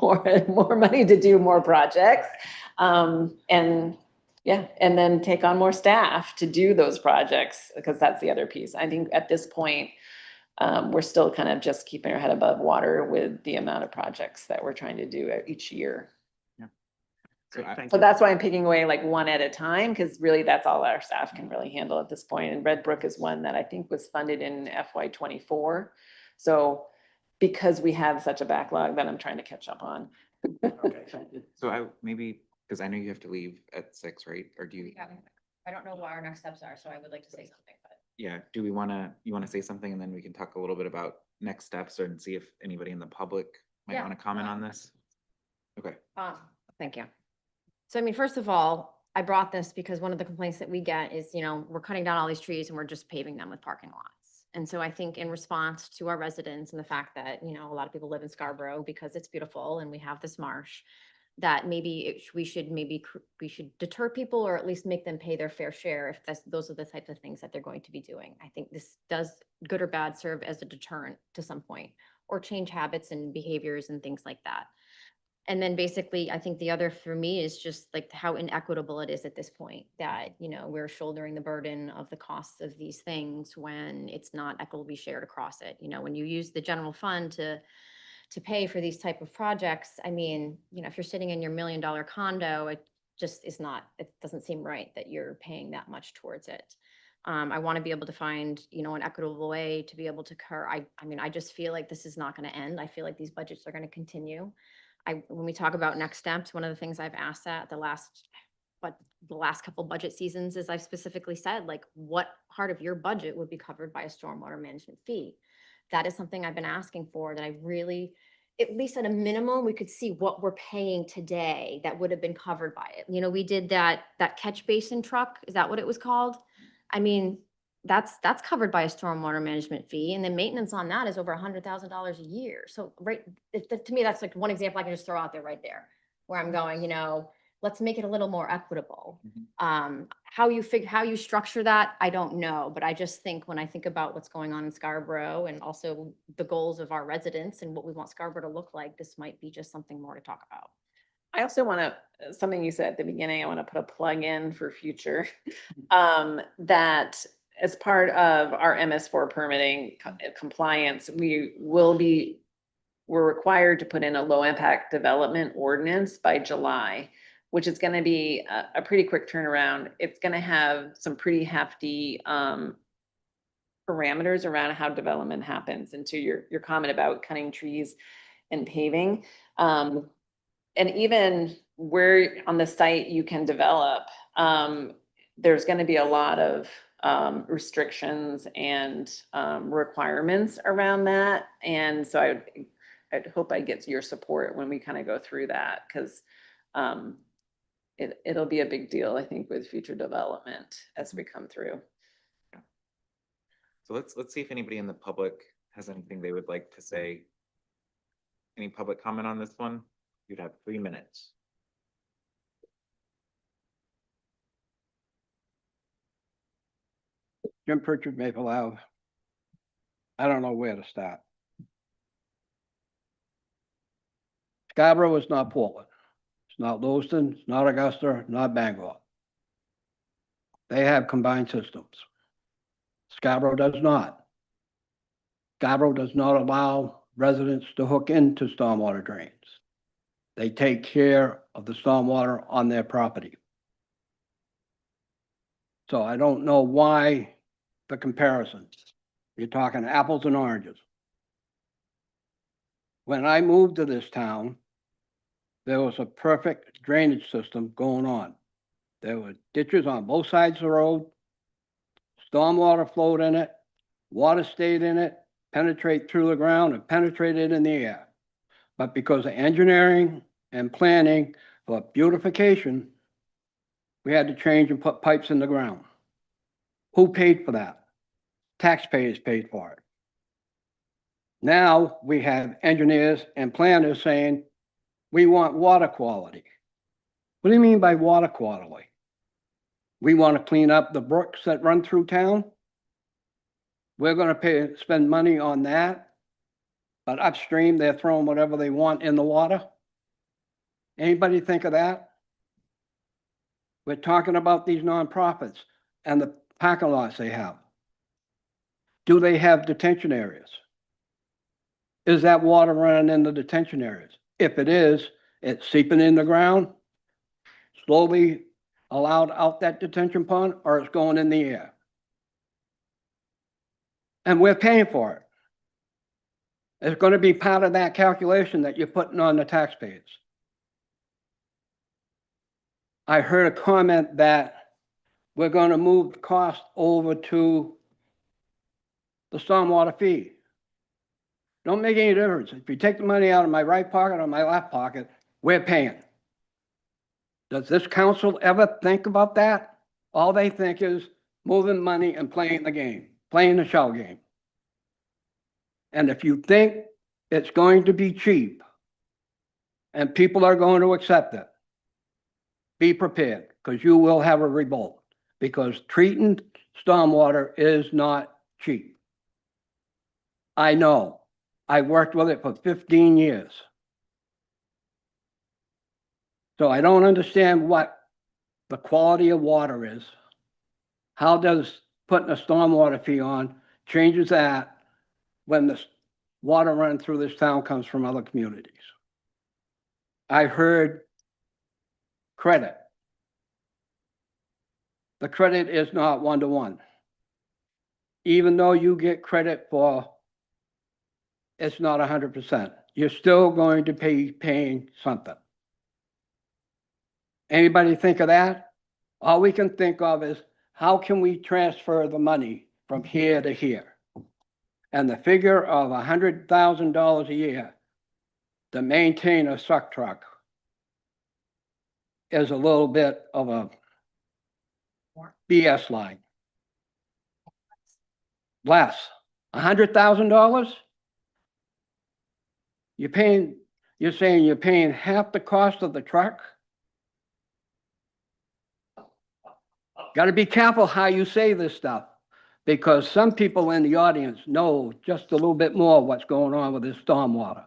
more money to do more projects. And yeah, and then take on more staff to do those projects, because that's the other piece. I think at this point, we're still kind of just keeping our head above water with the amount of projects that we're trying to do each year. Great, thank So you. that's why I'm picking away like one at a time, because really that's all our staff can really handle at this point. And Red Brook is one that I think was funded in FY24. So because we have such a backlog that I'm trying to catch up on. Okay, thank you. So maybe, because I know you have to leave at 6, right? Or do you? I don't know what our next steps are, so I would like to say something, but. Yeah, do we you want to say something and then we can talk a little bit about next steps and see if anybody in the public might Yeah, want to comment on this? Okay. Thank you. So I mean, first of all, I brought this because one of the complaints that we get is, we're cutting down all these trees and we're just paving them with parking lots. And so I think in response to our residents and the fact that, a lot of people live in Scarborough because it's beautiful and we have this marsh, that maybe we should deter people, or at least make them pay their fair share if those are the types of things that they're going to be doing. I think this does, good or bad, serve as a deterrent to some point, or change habits and behaviors and things like that. And then basically, I think the other for me is just like how inequitable it is at this point that, you know, we're shouldering the burden of the costs of these things when it's not equitably shared across it. You know, when you use the general fund to pay for these type of projects, I mean, you know, if you're sitting in your $1 million condo, it just is not, it doesn't seem right that you're paying that much towards it. I want to be able to find, you know, an equitable way to be able to I mean, I just feel like this is not going to end. I feel like these budgets are going to continue. When we talk about next steps, one of the things I've asked at the last couple budget seasons is I've specifically said, like, what part of your budget would be covered by a stormwater management fee? That is something I've been asking for, that I really, at least at a minimum, we could see what we're paying today that would have been covered by it. You know, we did that catch basin truck. Is that what it was called? I mean, that's covered by a stormwater management fee, and then maintenance on that is over $100,000 a year. So, right, to me, that's like one example I can just throw out there right there, where I'm going, you know, let's make it a little more equitable. How you structure that, I don't know, but I just think when I think about what's going on in Scarborough and also the goals of our residents and what we want Scarborough to look like, this might be just something more to talk about. I also want to, something you said at the beginning, I want to put a plug in for future. That as part of our MS4 permitting compliance, we're required to put in a low impact development ordinance by July, which is going to be a pretty quick turnaround. It's going to have some pretty hefty parameters around how development happens. And to your comment about cutting trees and paving, and even where on the site you can develop, there's going to be a lot of restrictions and requirements around that. And so I'd hope I get your support when we kind of go through that, because it'll be a big deal, I think, with future development as we come through. So let's see if anybody in the public has anything they would like to say. Any public comment on this one? You'd have 3 minutes. Jim Pritchard, Maple Ave. I don't know where to start. Scarborough is not Portland. It's not Lewiston, it's not Augusta, not Bangor. They have combined systems. Scarborough does not. Scarborough does not allow residents to hook into stormwater drains. They take care of the stormwater on their property. So I don't know why the comparison. You're talking apples and oranges. When I moved to this town, there was a perfect drainage system going on. There were ditches on both sides of the road. Stormwater flowed in it, water stayed in it, penetrate through the ground and penetrated in the air. But because of engineering and planning for beautification, we had to change and put pipes in the ground. Who paid for that? Taxpayers paid for it. Now we have engineers and planners saying, we want water quality. What do you mean by water quality? We want to clean up the brooks that run through town. We're going to spend money on that. But upstream, they're throwing whatever they want in the water. Anybody think of that? We're talking about these nonprofits and the parking lots they have. Do they have detention areas? Is that water running in the detention areas? If it is, it's seeping in the ground, slowly allowed out that detention pond, or it's going in the air. And we're paying for it. It's going to be part of that calculation that you're putting on the taxpayers. I heard a comment that we're going to move the cost over to the stormwater fee. Don't make any difference. If you take the money out of my right pocket or my left pocket, we're paying. Does this council ever think about that? All they think is moving money and playing the game, playing the shell game. And if you think it's going to be cheap and people are going to accept it, be prepared, because you will have a revolt, because treating stormwater is not cheap. I know. I worked with it for 15 years. So I don't understand what the quality of water is. How does putting a stormwater fee on changes that when the water running through this town comes from other communities? I heard credit. The credit is not one-to-one. Even though you get credit for, it's not 100%. You're still going to be paying something. Anybody think of that? All we can think of is, how can we transfer the money from here to here? And the figure of $100,000 a year to maintain a suck truck is a little bit of a BS line. Less, $100,000? You're saying you're paying half the cost of the truck? Got to be careful how you say this stuff, because some people in the audience know just a little bit more what's going on with this stormwater.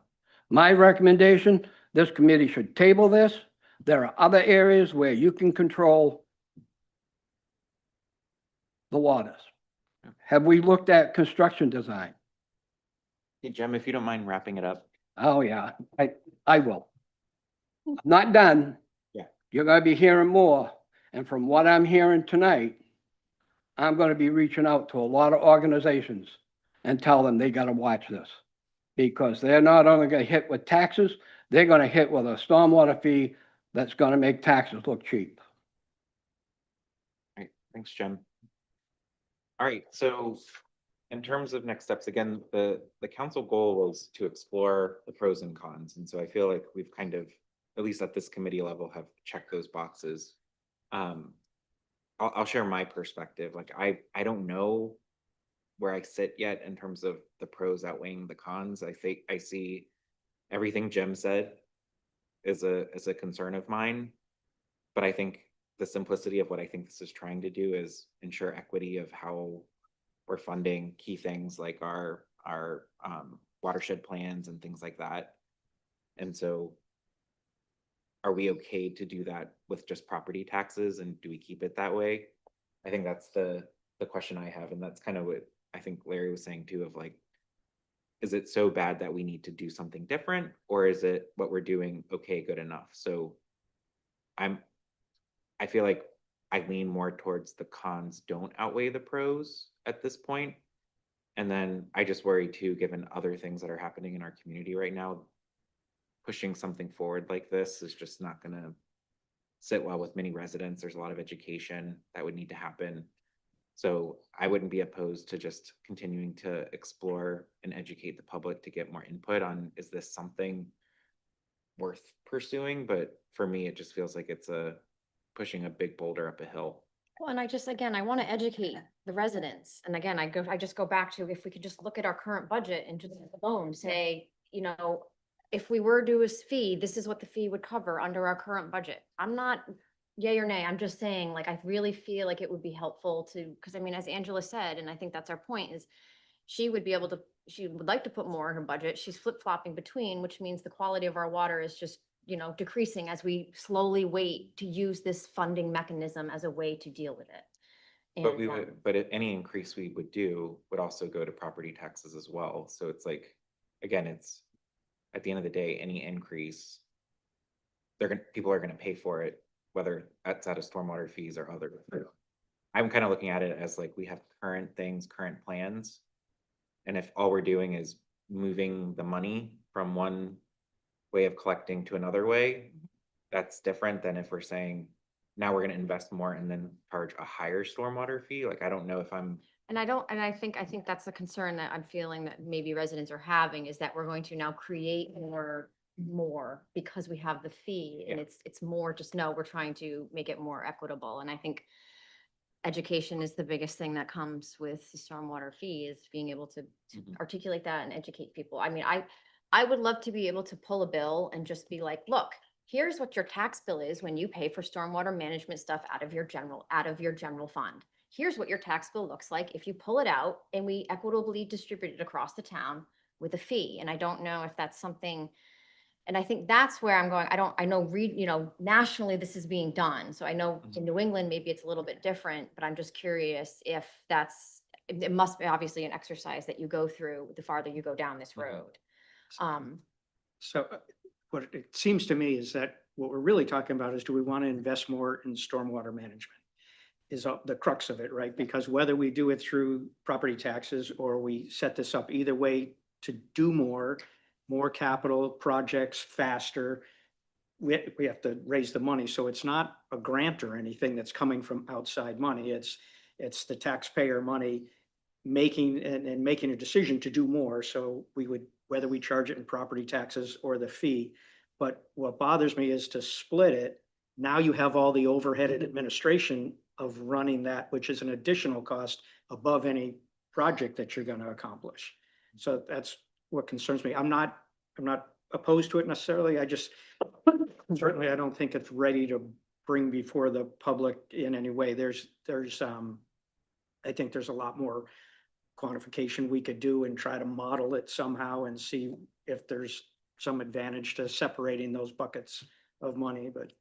My recommendation, this committee should table this. There are other areas where you can control the waters. Have we looked at construction design? Hey, Jim, if you don't mind wrapping it up. Oh, yeah, I will. I'm not done. Yeah. You're gonna be hearing more, and from what I'm hearing tonight, I'm gonna be reaching out to a lot of organizations and tell them they gotta watch this. Because they're not only gonna hit with taxes, they're gonna hit with a stormwater fee that's gonna make taxes look cheap. Right, thanks, Jim. All right, so in terms of next steps, again, the council goal was to explore the pros and cons. And so I feel like we've kind of, at least at this committee level, have checked those boxes. I'll share my perspective. Like, I don't know where I sit yet in terms of the pros outweighing the cons. I think I see everything Jim said is a concern of mine. But I think the simplicity of what I think this is trying to do is ensure equity of how we're funding key things like our watershed plans and things like that. And so are we okay to do that with just property taxes, and do we keep it that way? I think that's the question I have, and that's kind of what I think Larry was saying too, of like, is it so bad that we need to do something different, or is it what we're doing okay, good enough? So I feel like I lean more towards the cons don't outweigh the pros at this point. And then I just worry too, given other things that are happening in our community right now, pushing something forward like this is just not gonna sit well with many residents. There's a lot of education that would need to happen. So I wouldn't be opposed to just continuing to explore and educate the public to get more input on, is this something worth pursuing? But for me, it just feels like it's pushing a big boulder up a hill. Well, and again, I want to educate the residents. And again, I just go back to, if we could just look at our current budget and just alone say, if we were to do a fee, this is what the fee would cover under our current budget. I'm not yay or nay. I'm just saying, like, I really feel like it would be helpful to, because I mean, as Angela said, and I think that's our point, is she would like to put more in her budget. She's flip-flopping between, which means the quality of our water is just decreasing as we slowly wait to use this funding mechanism as a way to deal with it. But any increase we would do would also go to property taxes as well. So it's like, again, it's at the end of the day, any increase, people are gonna pay for it, whether that's out of stormwater fees or other. I'm kind of looking at it as like, we have current things, current plans. And if all we're doing is moving the money from one way of collecting to another way, that's different than if we're saying, now we're going to invest more and then charge a higher stormwater fee. Like, I don't know if I'm. And I think that's the concern that I'm feeling that maybe residents are having, is that we're going to now create more because we have the fee, and it's more just, no, we're trying to make it more equitable. And I think education is the biggest thing that comes with the stormwater fee, is being able to articulate that and educate people. I mean, I would love to be able to pull a bill and just be like, look, here's what your tax bill is when you pay for stormwater management stuff out of your general fund. Here's what your tax bill looks like if you pull it out and we equitably distribute it across the town with a fee. And I don't know if that's something, And I think that's where I'm going. I know, nationally this is being done. So I know in New England, maybe it's a little bit different, but I'm just curious if it must be obviously an exercise that you go through the farther you go down this road. So what it seems to me is that what we're really talking about is, do we want to invest more in stormwater management? Is the crux of it, right? Because whether we do it through property taxes or we set this up either way to do more capital projects faster, we have to raise the money. So it's not a grant or anything that's coming from outside money. It's the taxpayer money making a decision to do more. So we would, whether we charge it in property taxes or the fee. But what bothers me is to split it. Now you have all the overhead and administration of running that, which is an additional cost above any project that you're going to accomplish. So that's what concerns me. I'm not opposed to it necessarily. Certainly I don't think it's ready to bring before the public in any way. I think there's a lot more quantification we could do and try to model it somehow and see if there's some advantage to separating those buckets of money, but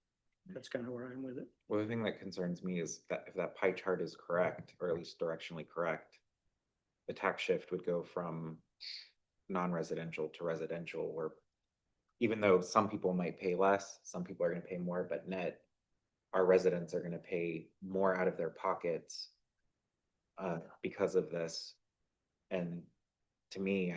that's kind of where I'm with it. Well, the thing that concerns me is that if that pie chart is correct, or at least directionally correct, the tax shift would go from non-residential to residential, where even though some people might pay less, some people are going to pay more, but net, our residents are going to pay more out of their pockets because of this. And to me,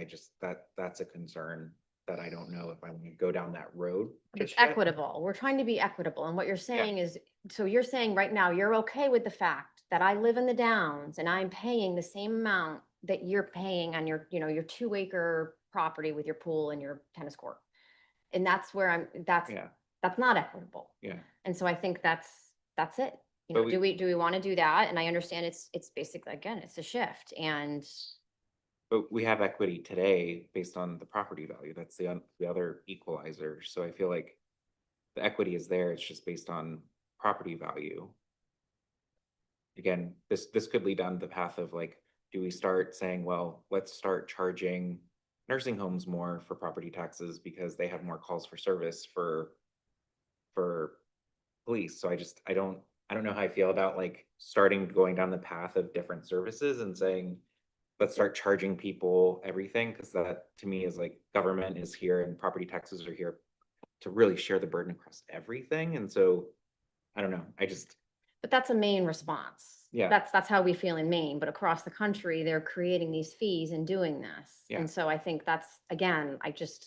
that's a concern that I don't know if I'm going to go down that road. It's just yet. equitable. We're trying to be equitable. And what you're saying is, so you're saying right now, you're okay with the fact that I live in the Downs and I'm paying the same amount that you're paying on your 2-acre property with your pool and your tennis court. And that's where that's not equitable. Yeah. And so I think that's it. But Do we want to do that? And I understand it's basically, again, it's a shift But we have equity today based on the property value. That's the other equalizer. So I feel like the equity is there. It's just based on property value. Again, this could lead down the path of like, do we start saying, well, let's start charging nursing homes more for property taxes because they have more calls for service for police. So I don't know how I feel about like starting going down the path of different services and saying, let's start charging people everything, because that to me is like government is here and property taxes are here to really share the burden across everything. And so I don't know. but that's a Maine response. Yeah. That's how we feel in Maine, but across the country, they're creating these fees and doing this. Yeah. And so I think that's, again,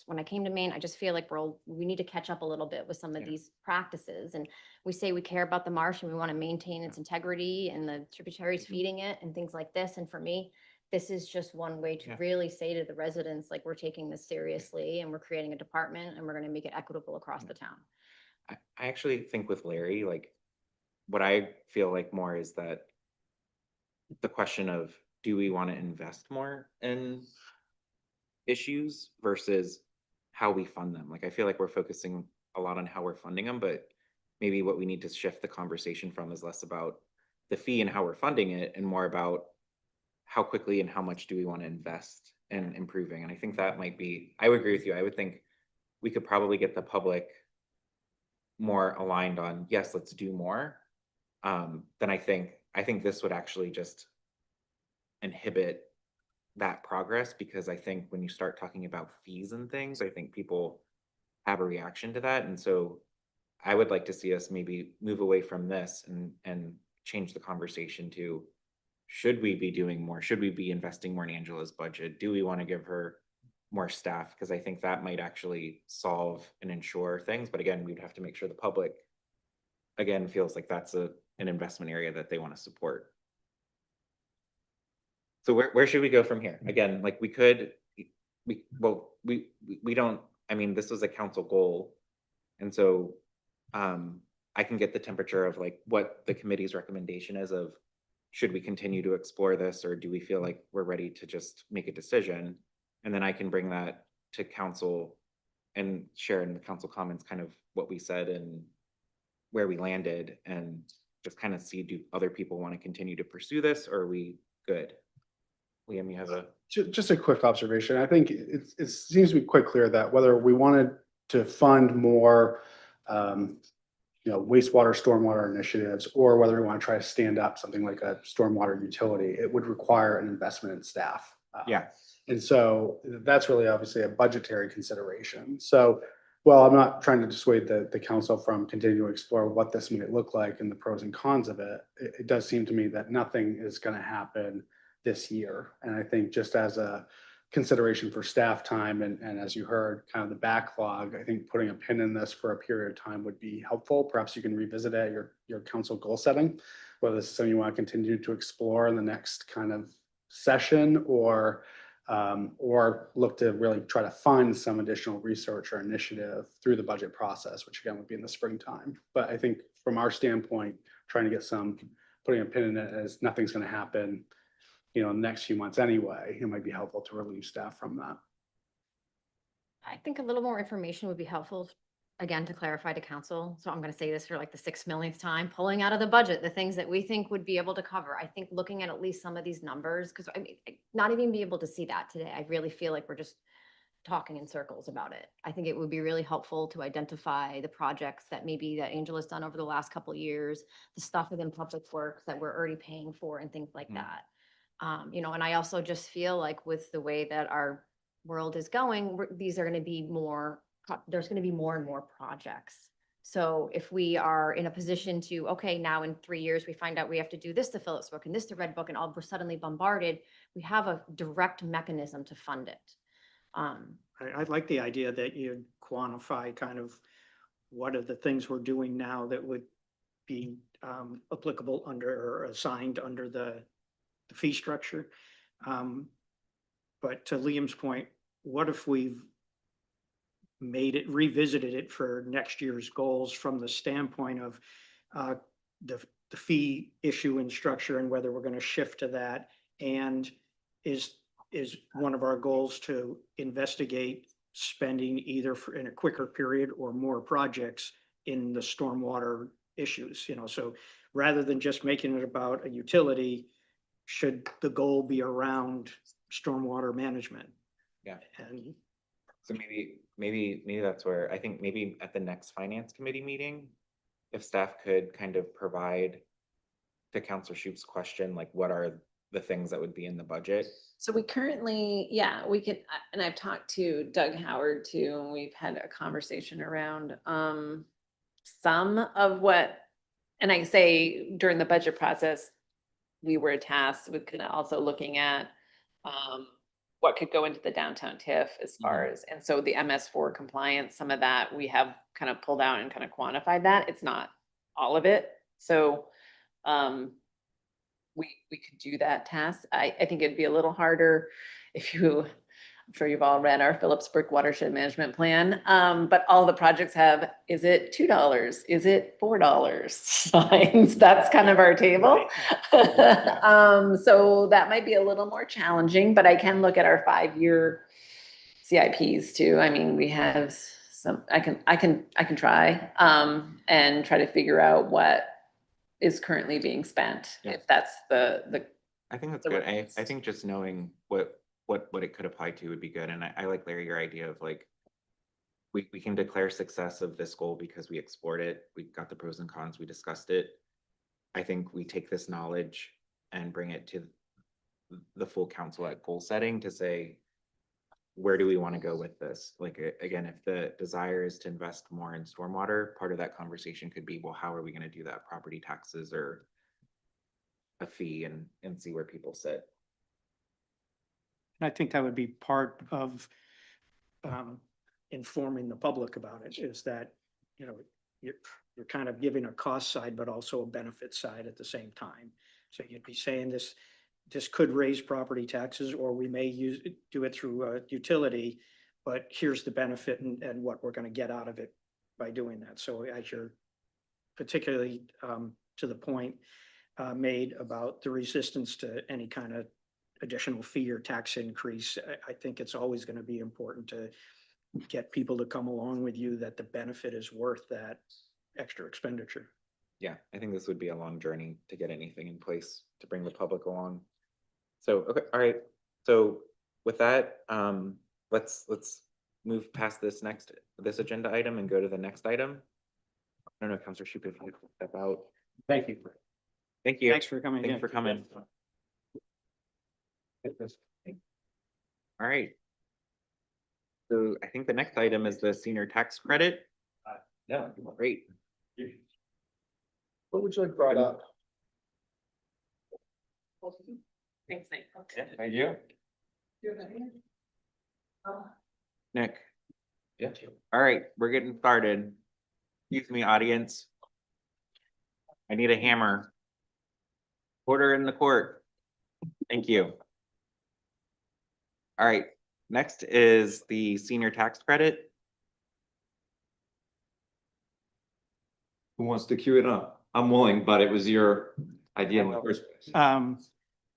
when I came to Maine, I just feel like we need to catch up a little bit with some of these practices. And we say we care about the marsh and we want to maintain its integrity and the tributaries feeding it and things like this. And for me, this is just one way to really say to the residents, like, we're taking this seriously and we're creating a department and we're going to make it equitable across the town. I actually think with Larry, like what I feel like more is that the question of, do we want to invest more in issues versus how we fund them? Like, I feel like we're focusing a lot on how we're funding them, but maybe what we need to shift the conversation from is less about the fee and how we're funding it and more about how quickly and how much do we want to invest in improving. And I think that might be, I would agree with you. I would think we could probably get the public more aligned on, yes, let's do more. Then I think this would actually just inhibit that progress, because I think when you start talking about fees and things, I think people have a reaction to that. And so I would like to see us maybe move away from this and change the conversation to, should we be doing more? Should we be investing more in Angela's budget? Do we want to give her more staff? Because I think that might actually solve and ensure things. But again, we'd have to make sure the public, again, feels like that's an investment area that they want to support. So where should we go from here? Again, like we don't, I mean, this was a council goal. And so I can get the temperature of like what the committee's recommendation is of, should we continue to explore this, or do we feel like we're ready to just make a decision? And then I can bring that to council and share in the council comments kind of what we said and where we landed, and just kind of see, do other people want to continue to pursue this, or are we good? Liam, you have Just a quick observation. I think it seems to be quite clear that whether we wanted to fund more, wastewater, stormwater initiatives, or whether we want to try to stand up something like a stormwater utility, it would require an investment in staff. Yeah. And so that's really obviously a budgetary consideration. So, well, I'm not trying to dissuade the council from continuing to explore what this might look like and the pros and cons of it. It does seem to me that nothing is going to happen this year. And I think just as a consideration for staff time and as you heard, kind of the backlog, I think putting a pin in this for a period of time would be helpful. Perhaps you can revisit it at your council goal setting, whether this is something you want to continue to explore in the next kind of session or look to really try to fund some additional research or initiative through the budget process, which again would be in the springtime. But I think from our standpoint, trying to get putting a pin in it as nothing's going to happen, in the next few months anyway, it might be helpful to relieve staff from that. I think a little more information would be helpful, again, to clarify to council. So I'm gonna say this for like the 6 millionth time, pulling out of the budget, the things that we think would be able to cover. I think looking at least some of these numbers, because I mean, not even be able to see that today. I really feel like we're just talking in circles about it. I think it would be really helpful to identify the projects that maybe that Angela's done over the last couple of years, the stuff within public works that we're already paying for and things like that. And I also just feel like with the way that our world is going, these are going to be there's going to be more and more projects. So if we are in a position to, okay, now in 3 years, we find out we have to do this to Phillips Book and this to Red Book, and all we're suddenly bombarded, we have a direct mechanism to fund it. I like the idea that you quantify kind of what are the things we're doing now that would be applicable under or assigned under the fee structure. But to Liam's point, what if we've revisited it for next year's goals from the standpoint of the fee issue and structure and whether we're going to shift to that? And is one of our goals to investigate spending either in a quicker period or more projects in the stormwater issues, so rather than just making it about a utility, should the goal be around stormwater management? Yeah. And So maybe that's where I think maybe at the next finance committee meeting, if staff could kind of provide to Counselor Shoup's question, like what are the things that would be in the budget? So we currently, we can, and I've talked to Doug Howard too, and we've had a conversation around some of what, and I say during the budget process, we were tasked with kind of also looking at what could go into the downtown TIF as far as, and so the MS4 compliance, some of that we have kind of pulled out and kind of quantified that. It's not all of it. So we could do that task. I think it'd be a little harder if I'm sure you've all read our Phillipsburg Watershed Management Plan, but all the projects have, is it $2? Is it $4 signs? That's kind of our table. So that might be a little more challenging, but I can look at our 5-year CIPs too. I mean, we have some, I can try and try to figure out what is currently being spent, Yeah. if that's the I think that's the good. I request. think just knowing what it could apply to would be good. And I like, Larry, your idea of like, we can declare success of this goal because we explored it. We got the pros and cons, we discussed it. I think we take this knowledge and bring it to the full council at goal setting to say, where do we want to go with this? Like, again, if the desire is to invest more in stormwater, part of that conversation could be, well, how are we going to do that? Property taxes or a fee, and see where people sit. I think that would be part of informing the public about it, is that, you're kind of giving a cost side, but also a benefit side at the same time. So you'd be saying this could raise property taxes, or we may do it through a utility, but here's the benefit and what we're going to get out of it by doing that. So as you're particularly to the point made about the resistance to any kind of additional fee or tax increase, I think it's always going to be important to get people to come along with you that the benefit is worth that extra expenditure. Yeah, I think this would be a long journey to get anything in place to bring the public along. So, okay, all right. So with that, let's move past this agenda item and go to the next item? I don't know, Counselor Shoup, if you could step out. Thank you. Thank you. Thanks for coming Thanks in. for coming. All right. So I think the next item is the senior tax credit. Yeah, great. What would you like brought up? Thanks, Nate. Thank you. Nick. Yeah. All right, we're getting started. Excuse me, audience. I need a hammer. Order in the court. Thank you. All right, next is the senior tax credit. Who wants to queue it up? I'm willing, but it was your idea in the first place.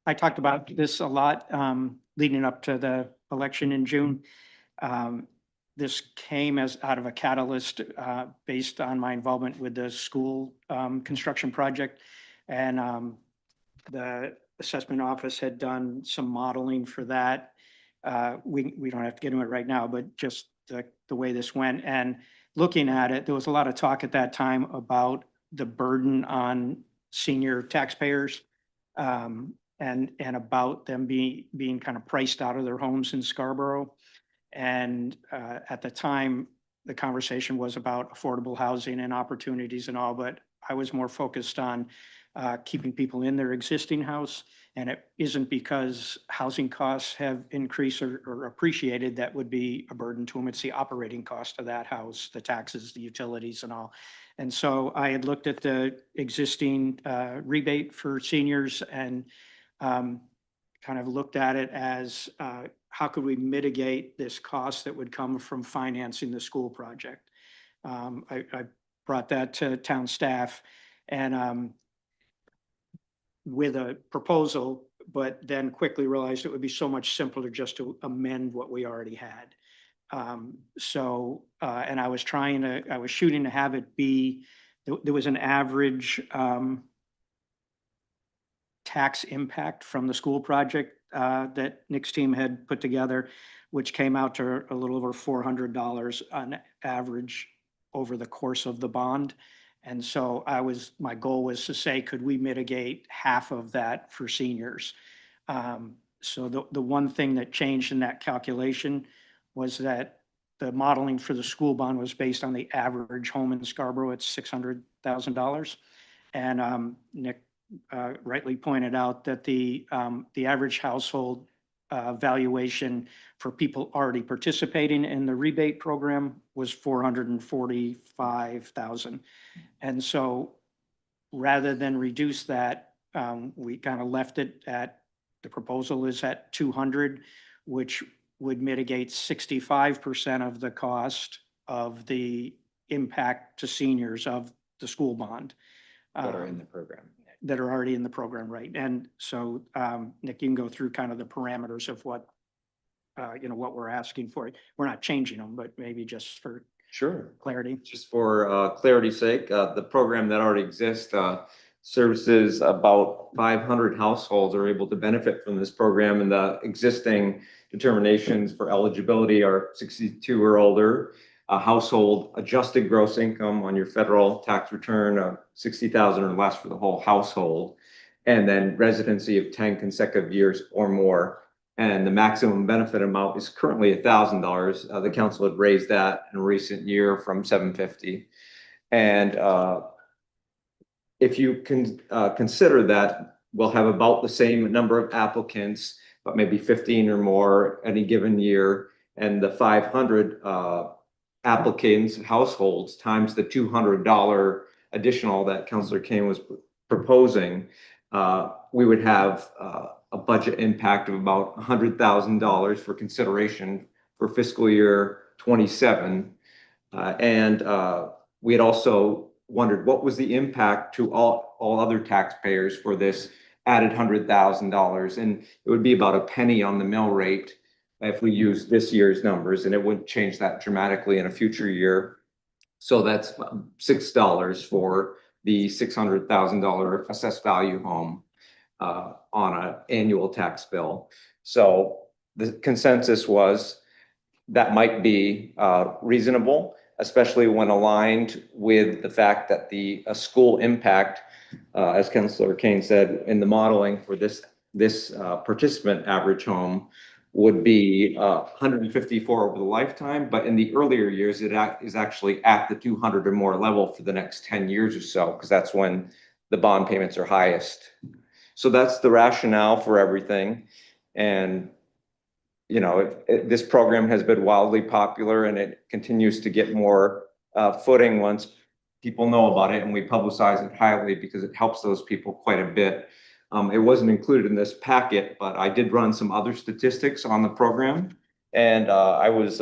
I talked about this a lot, leading up to the election in June. This came as out of a catalyst, based on my involvement with the school, construction project. And, the assessment office had done some modeling for that. We don't have to get into it right now, but just the way this went and looking at it, there was a lot of talk at that time about the burden on senior taxpayers. And about them being kind of priced out of their homes in Scarborough. And at the time, the conversation was about affordable housing and opportunities and all, but I was more focused on keeping people in their existing house. And it isn't because housing costs have increased or appreciated that would be a burden to them. It's the operating cost of that house, the taxes, the utilities and all. And so I had looked at the existing rebate for seniors and kind of looked at it as how could we mitigate this cost that would come from financing the school project. I brought that to town staff and with a proposal, but then quickly realized it would be so much simpler just to amend what we already had. And I was shooting to have it be, there was an average tax impact from the school project that Nick's team had put together, which came out to a little over $400 on average over the course of the bond. And so my goal was to say, could we mitigate half of that for seniors? So the one thing that changed in that calculation was that the modeling for the school bond was based on the average home in Scarborough at $600,000. And Nick rightly pointed out that the average household valuation for people already participating in the rebate program was $445,000. And so rather than reduce that, we kind of left it at, the proposal is at 200, which would mitigate 65% of the cost of the impact to seniors of the school bond. That are in the program. That are already in the program, right? And so, Nick, you can go through kind of the parameters of what, what we're asking for. We're not changing them, but maybe just for Sure. clarity. Just for clarity's sake, the program that already exists services about 500 households are able to benefit from this program, and the existing determinations for eligibility are 62 or older. A household adjusted gross income on your federal tax return of 60,000 or less for the whole household, and then residency of 10 consecutive years or more. And the maximum benefit amount is currently $1,000. The council had raised that in a recent year from $750. And if you can consider that we'll have about the same number of applicants, but maybe 15 or more any given year, and the 500 applicants, households, times the $200 additional that Councilor Kane was proposing, we would have a budget impact of about $100,000 for consideration for fiscal year 27. And we had also wondered what was the impact to all other taxpayers for this added $100,000. And it would be about a penny on the mill rate if we use this year's numbers, and it wouldn't change that dramatically in a future year. So that's $6 for the $600,000 assessed value home on an annual tax bill. So the consensus was that might be reasonable, especially when aligned with the fact that the school impact, as Councilor Kane said, in the modeling for this participant average home would be 154 over the lifetime, but in the earlier years, is actually at the 200 or more level for the next 10 years or so, because that's when the bond payments are highest. So that's the rationale for everything. And this program has been wildly popular and it continues to get more footing once people know about it, and we publicize it highly because it helps those people quite a bit. It wasn't included in this packet, but I did run some other statistics on the program, and I was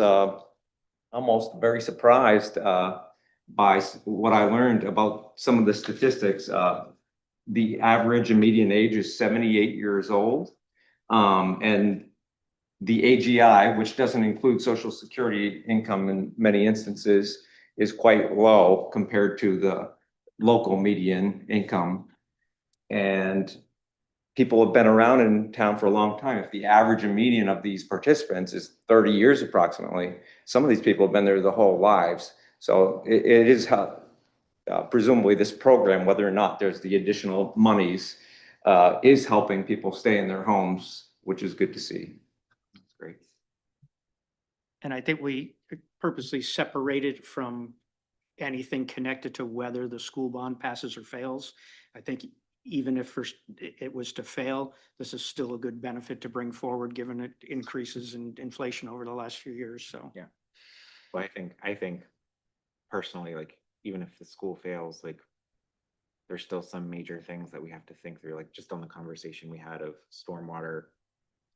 almost very surprised by what I learned about some of the statistics. The average and median age is 78 years old. And the AGI, which doesn't include Social Security income in many instances, is quite low compared to the local median income. And people have been around in town for a long time. If the average and median of these participants is 30 years approximately, some of these people have been there their whole lives. So it is presumably this program, whether or not there's the additional monies, is helping people stay in their homes, which is good to see. That's great. And I think we purposely separated from anything connected to whether the school bond passes or fails. I think even if first it was to fail, this is still a good benefit to bring forward, given it increases in inflation over the last few years, so. Yeah. Well, I think personally, like, even if the school fails, like, there's still some major things that we have to think through, like just on the conversation we had of stormwater.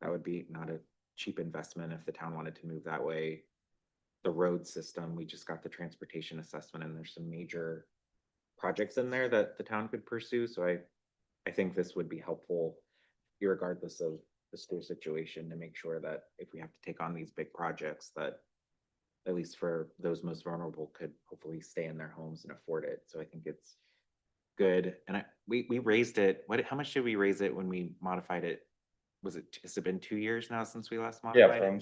That would be not a cheap investment if the town wanted to move that way. The road system, we just got the transportation assessment, and there's some major projects in there that the town could pursue. So I think this would be helpful, regardless of the school situation, to make sure that if we have to take on these big projects, that at least for those most vulnerable could hopefully stay in their homes and afford it. So I think it's good. And we raised it. How much did we raise it when we modified it? Has it been 2 years now since we last Yeah, modified it? from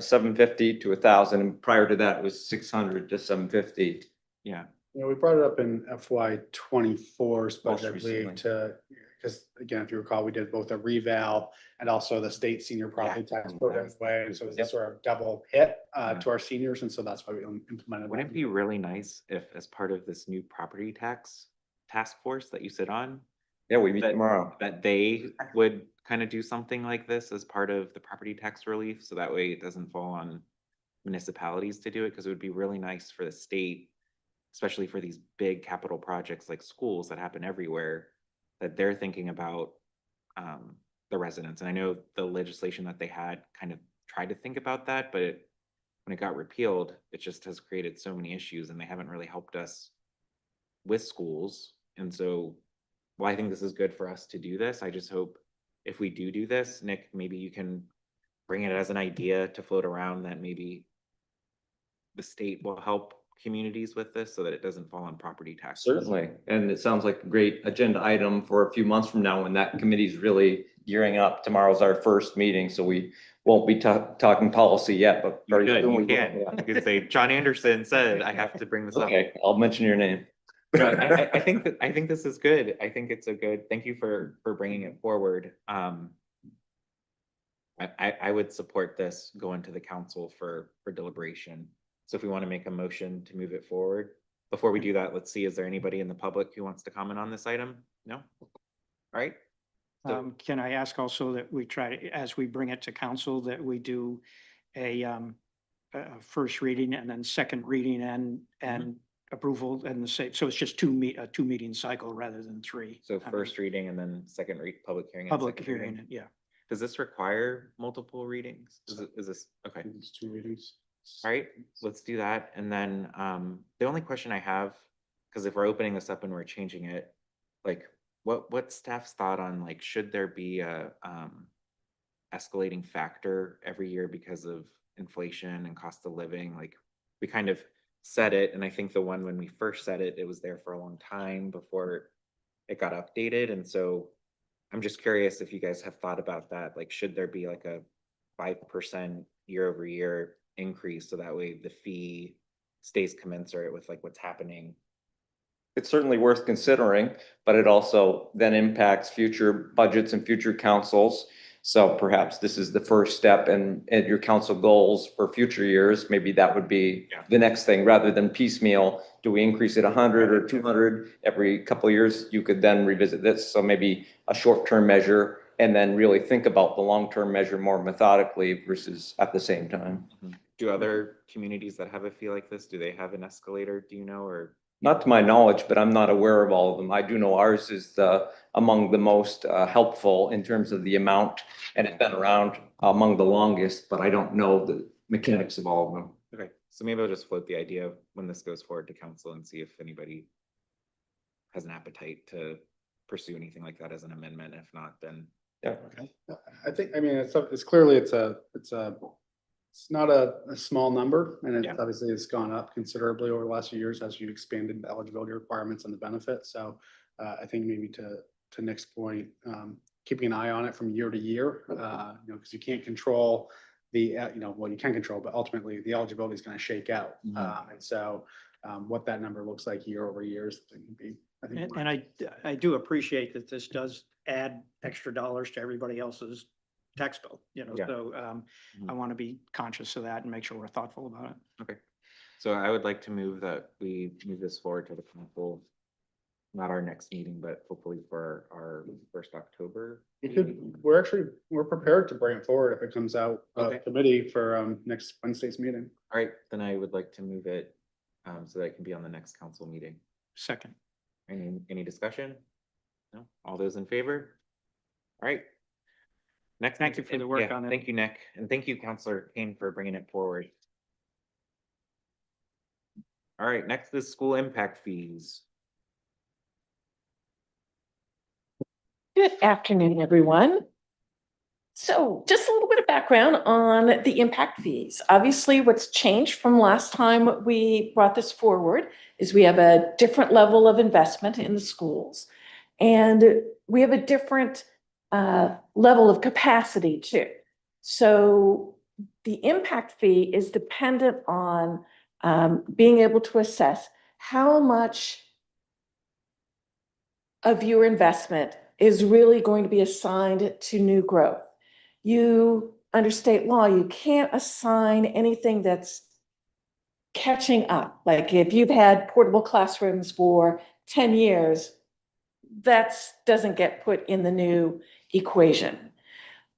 750 to 1,000, and prior to that it was 600 to 750. Yeah. We brought it up in FY 24's Most budget, I recently. believe, because again, if you recall, we did both a reval and also the state senior property tax Yeah. program way. And so it was a Yep. sort of double hit Yeah. to our seniors. And so that's why we implemented. Wouldn't it that. be really nice if, as part of this new property tax task force that you sit on, Yeah, we meet that tomorrow. that they would kind of do something like this as part of the property tax relief, so that way it doesn't fall on municipalities to do it, because it would be really nice for the state, especially for these big capital projects like schools that happen everywhere, that they're thinking about the residents. And I know the legislation that they had kind of tried to think about that, but when it got repealed, it just has created so many issues, and they haven't really helped us with schools. And so, well, I think this is good for us to do this. I just hope if we do this, Nick, maybe you can bring it as an idea to float around, that maybe the state will help communities with this so that it doesn't fall on property taxes. Certainly, and it sounds like a great agenda item for a few months from now when that committee's really gearing up. Tomorrow's our first meeting, so we won't be talking policy yet, but You very could, soon we you will. can. Yeah. You could say, John Anderson said, I have to bring this up. Okay, I'll mention your name. No, I think this is good. I think it's a good, thank you for bringing it forward. I would support this going to the council for deliberation. So if we want to make a motion to move it forward, before we do that, let's see, is there anybody in the public who wants to comment on this item? No? All right. So- Can I ask also that we try to, as we bring it to council, that we do a first reading and then second reading and approval and the same, so it's just a 2 meeting cycle rather than 3. So I mean, first reading and then second public hearing. and Public second reading. hearing, yeah. Does this require multiple readings? Is this, okay, It's 2 readings. all right, let's do that. And then the only question I have, because if we're opening this up and we're changing it, like what staff's thought on, like, should there be a escalating factor every year because of inflation and cost of living? Like, we kind of set it, and I think the one when we first set it, it was there for a long time before it got updated. And so I'm just curious if you guys have thought about that. Like, should there be like a 5% year over year increase so that way the fee stays commensurate with like what's happening? It's certainly worth considering, but it also then impacts future budgets and future councils. So perhaps this is the first step in your council goals for future years. Maybe that would be Yeah. the next thing, rather than piecemeal. Do we increase it 100 or 200 every couple of years? You could then revisit this. So maybe a short-term measure and then really think about the long-term measure more methodically versus at the same time. Do other communities that have a fee like this, do they have an escalator, do you know, or? Not to my knowledge, but I'm not aware of all of them. I do know ours is among the most helpful in terms of the amount, and it's been around among the longest, but I don't know the mechanics of all of them. Okay, so maybe I'll just float the idea of when this goes forward to council and see if anybody has an appetite to pursue anything like that as an amendment. If not, then. Yeah. I think, I mean, it's clearly, it's not a small number, and Yeah. obviously it's gone up considerably over the last few years as you expanded the eligibility requirements and the benefits. So I think maybe to Nick's point, keeping an eye on it from year to year, because you can't control well, you can control, but ultimately the eligibility is going to shake out. And so what that number looks like year over year is, I think. And I do appreciate that this does add extra dollars to everybody else's tax bill, Yeah. so I want to be conscious of that and make sure we're thoughtful about it. Okay, so I would like to move that we move this forward to the council, not our next meeting, but hopefully for our first October. We're prepared to bring it forward if it comes out of Okay. committee for next Wednesday's meeting. All right, then I would like to move it so that it can be on the next council meeting. Second. Any discussion? No, all those in favor? All right. Next. Thank you for the work yeah, on it. Thank you, Nick, and thank you, Counselor Kane, for bringing it forward. All right, next is school impact fees. Good afternoon, everyone. So just a little bit of background on the impact fees. Obviously, what's changed from last time we brought this forward is we have a different level of investment in the schools. And we have a different level of capacity too. So the impact fee is dependent on being able to assess how much of your investment is really going to be assigned to new growth. You, under state law, you can't assign anything that's catching up. Like if you've had portable classrooms for 10 years, that doesn't get put in the new equation.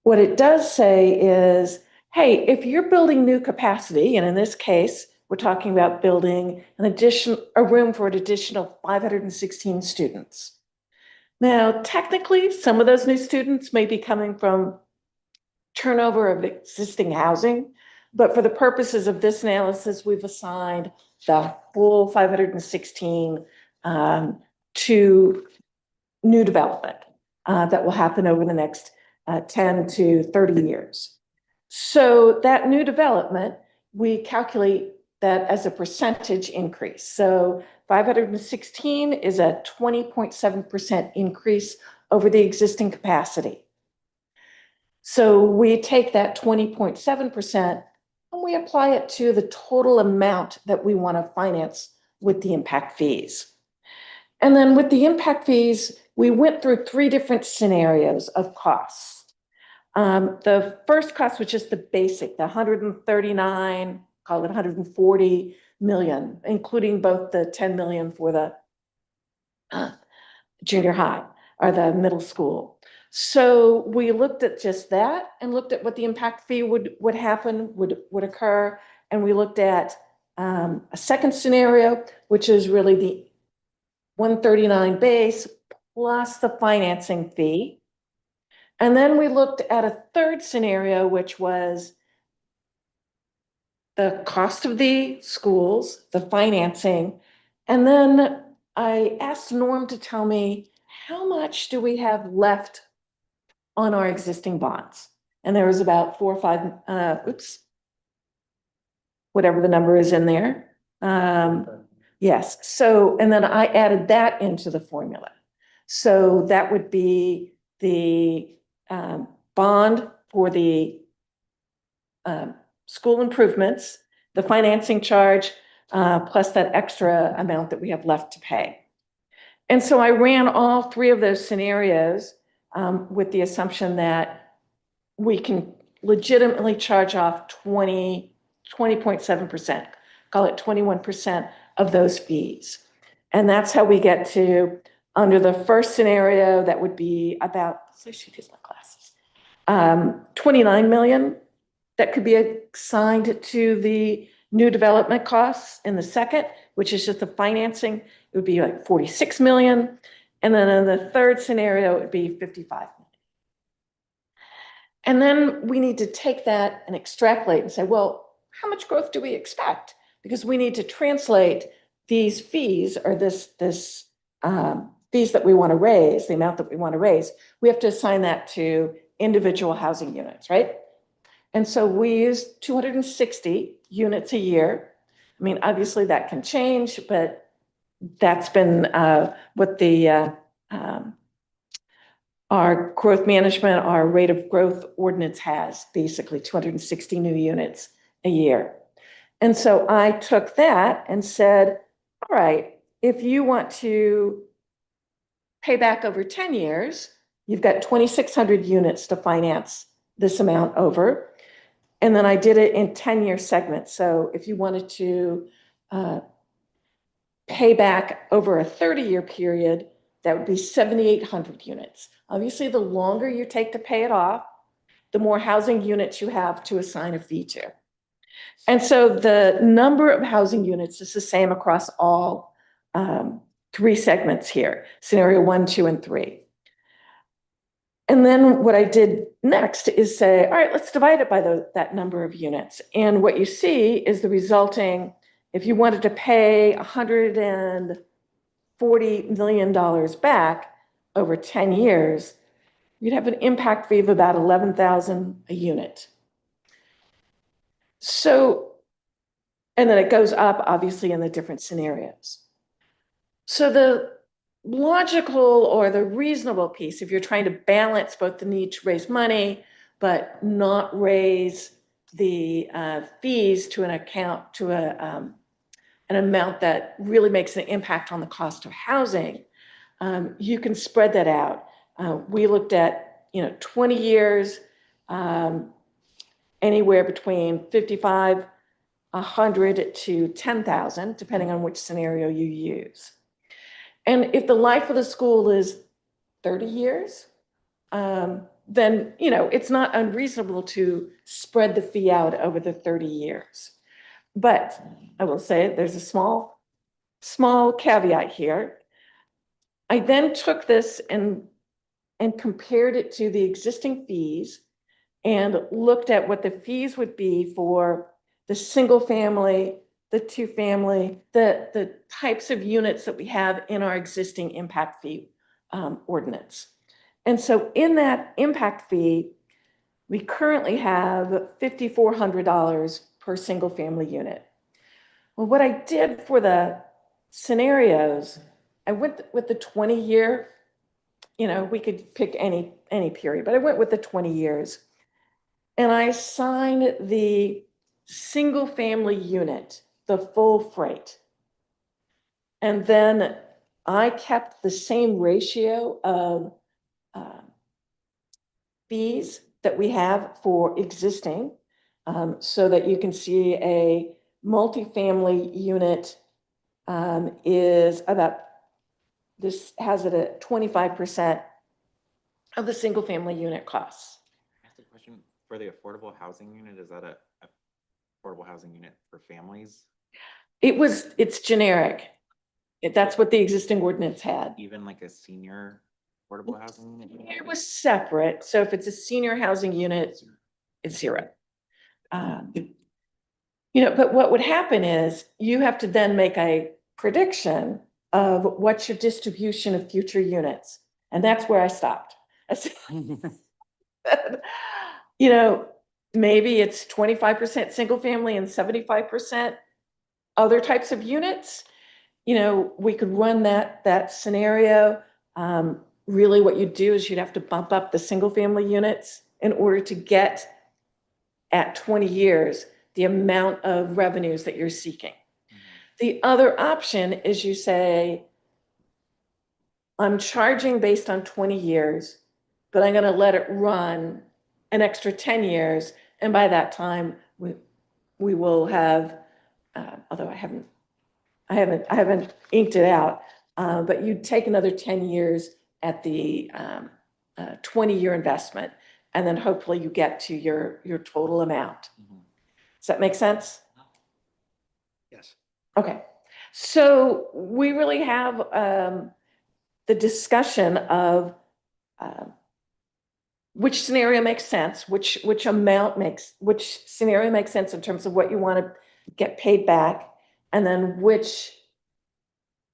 What it does say is, hey, if you're building new capacity, and in this case, we're talking about building a room for an additional 516 students. Now, technically, some of those new students may be coming from turnover of existing housing, but for the purposes of this analysis, we've assigned the full 516 to new development that will happen over the next 10 to 30 years. So that new development, we calculate that as a percentage increase. So 516 is a 20.7% increase over the existing capacity. So we take that 20.7% and we apply it to the total amount that we want to finance with the impact fees. And then with the impact fees, we went through 3 different scenarios of costs. The first cost was just the basic, the 139, call it 140 million, including both the 10 million for the junior high or the middle school. So we looked at just that and looked at what the impact fee would occur. And we looked at a second scenario, which is really the 139 base plus the financing fee. And then we looked at a third scenario, which was the cost of the schools, the financing. And then I asked Norm to tell me, how much do we have left on our existing bonds? And there was about 4 or 5, whatever the number is in there. Yes, so, and then I added that into the formula. So that would be the bond for the school improvements, the financing charge, plus that extra amount that we have left to pay. And so I ran all three of those scenarios with the assumption that we can legitimately charge off 20.7%, call it 21% of those fees. And that's how we get to, under the first scenario, that would be about, so she does my glasses, 29 million that could be assigned to the new development costs. In the second, which is just the financing, it would be like 46 million. And then in the third scenario, it would be 55 million. And then we need to take that and extrapolate and say, well, how much growth do we expect? Because we need to translate these fees, or this fees that we want to raise, the amount that we want to raise, we have to assign that to individual housing units, right? And so we use 260 units a year. I mean, obviously that can change, but that's been what the our growth management, our rate of growth ordinance has, basically 260 new units a year. And so I took that and said, all right, if you want to pay back over 10 years, you've got 2,600 units to finance this amount over. And then I did it in 10-year segments. So if you wanted to pay back over a 30-year period, that would be 7,800 units. Obviously, the longer you take to pay it off, the more housing units you have to assign a fee to. And so the number of housing units is the same across all three segments here, scenario 1, 2, and 3. And then what I did next is say, all right, let's divide it by that number of units. And what you see is the resulting, if you wanted to pay $140 million back over 10 years, you'd have an impact fee of about $11,000 a unit. So, and then it goes up, obviously, in the different scenarios. So the logical or the reasonable piece, if you're trying to balance both the need to raise money, but not raise the fees to an account, to an amount that really makes an impact on the cost of housing, you can spread that out. We looked at, 20 years, anywhere between 5,500 to 10,000, depending on which scenario you use. And if the life of the school is 30 years, then, it's not unreasonable to spread the fee out over the 30 years. But I will say there's a small caveat here. I then took this and compared it to the existing fees and looked at what the fees would be for the single family, the two family, the types of units that we have in our existing impact fee ordinance. And so in that impact fee, we currently have $5,400 per single family unit. Well, what I did for the scenarios, I went with the 20-year, we could pick any period, but I went with the 20 years. And I assigned the single family unit the full freight. And then I kept the same ratio of fees that we have for existing, so that you can see a multifamily unit is about, this has it at 25% of the single family unit costs. Ask a question for the affordable housing unit. Is that a affordable housing unit for families? It's generic. That's what the existing ordinance had. Even like a senior affordable housing unit? It was separate. So if it's a senior housing unit, it's zero. But what would happen is you have to then make a prediction of what's your distribution of future units. And that's where I stopped. I said, maybe it's 25% single family and 75% other types of units. We could run that scenario. Really what you'd do is you'd have to bump up the single family units in order to get at 20 years the amount of revenues that you're seeking. Mhm. The other option is you say, I'm charging based on 20 years, but I'm gonna let it run an extra 10 years. And by that time, we will have, although I haven't inked it out, but you'd take another 10 years at the 20-year investment, and then hopefully you get to your total amount. Mhm. Does that make sense? Yes. Okay, so we really have the discussion of which scenario makes sense, which scenario makes sense in terms of what you want to get paid back, and then which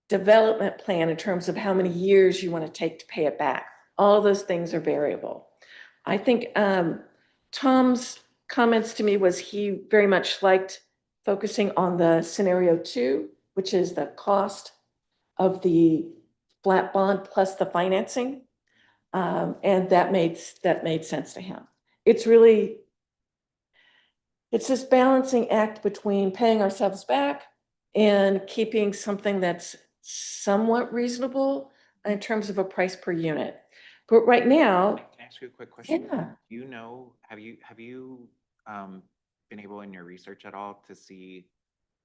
development plan in terms of how many years you want to take to pay it back. All of those things are variable. I think Tom's comments to me was he very much liked focusing on the scenario 2, which is the cost of the flat bond plus the financing. And that made sense to him. It's this balancing act between paying ourselves back and keeping something that's somewhat reasonable in terms of a price per unit. But right now, Can I ask you a quick question? yeah, Do you know, have you been able in your research at all to see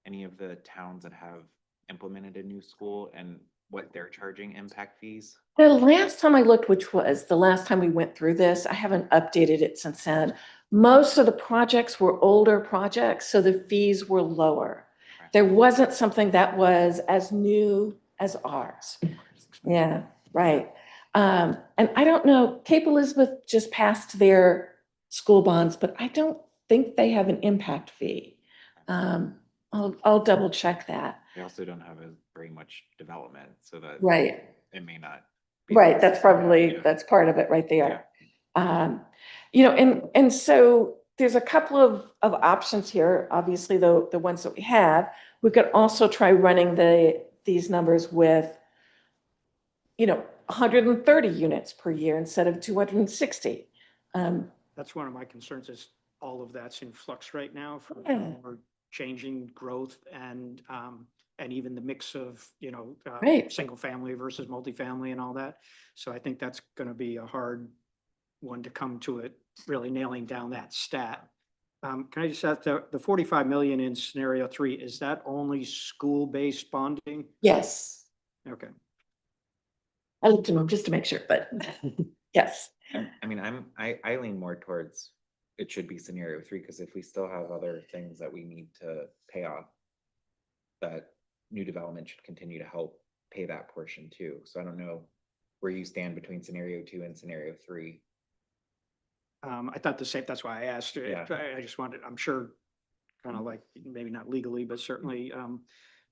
any of the towns that have implemented a new school and what they're charging impact fees? the last time I looked, which was the last time we went through this, I haven't updated it since then. Most of the projects were older projects, so the fees were lower. Okay. There wasn't something that was as new as ours. Yeah, right. And I don't know, Cape Elizabeth just passed their school bonds, but I don't think they have an impact fee. I'll double check that. They also don't have very much development, so that Right. it may not. be Right, the that's same. probably, Yeah. that's part of it right there. You know, and so there's a couple of options here, obviously, the ones that we have. We could also try running these numbers with, 130 units per year instead of 260. That's one of my concerns is all of that's in flux right now for Yeah. for changing growth and even the mix of, Right. single family versus multifamily and all that. So I think that's going to be a hard one to come to it, really nailing down that stat. Can I just ask, the 45 million in scenario 3, is that only school-based bonding? Yes, Okay. I looked at them just to make sure, but yes. I mean, I lean more towards it should be scenario 3, because if we still have other things that we need to pay off, that new development should continue to help pay that portion too. So I don't know where you stand between scenario 2 and scenario 3. I thought the same, that's why I asked. Yeah. I just wanted, I'm sure, kind of like, maybe not legally, but certainly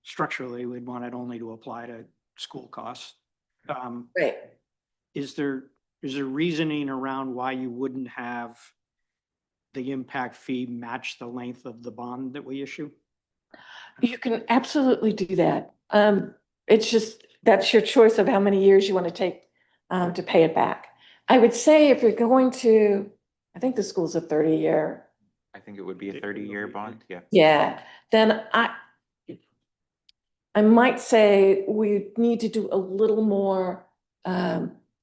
structurally, we'd want it only to apply to school costs. Right. Is there reasoning around why you wouldn't have the impact fee match the length of the bond that we issue? You can absolutely do that. It's just, that's your choice of how many years you want to take to pay it back. I would say if you're going to, I think the school's a 30-year. I think it would be a 30-year bond, yeah. Yeah, then I might say we need to do a little more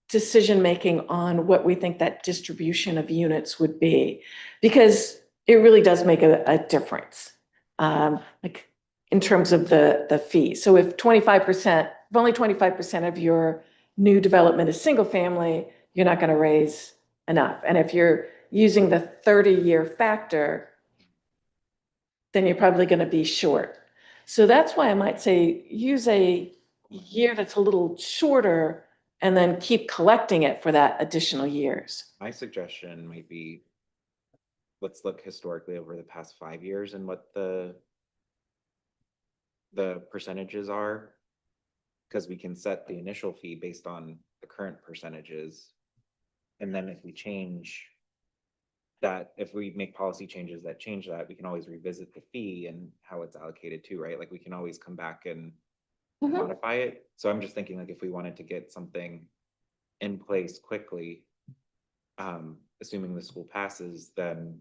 decision-making on what we think that distribution of units would be, because it really does make a difference, like in terms of the fee. So if 25%, if only 25% of your new development is single family, you're not going to raise enough. And if you're using the 30-year factor, then you're probably going to be short. So that's why I might say use a year that's a little shorter and then keep collecting it for that additional years. My suggestion might be, let's look historically over the past 5 years and what the percentages are. Because we can set the initial fee based on the current percentages. And then if we change that, if we make policy changes that change that, we can always revisit the fee and how it's allocated to, right? Like we can always come back and modify it. So I'm just thinking like if we wanted to get something in place quickly, assuming the school passes, then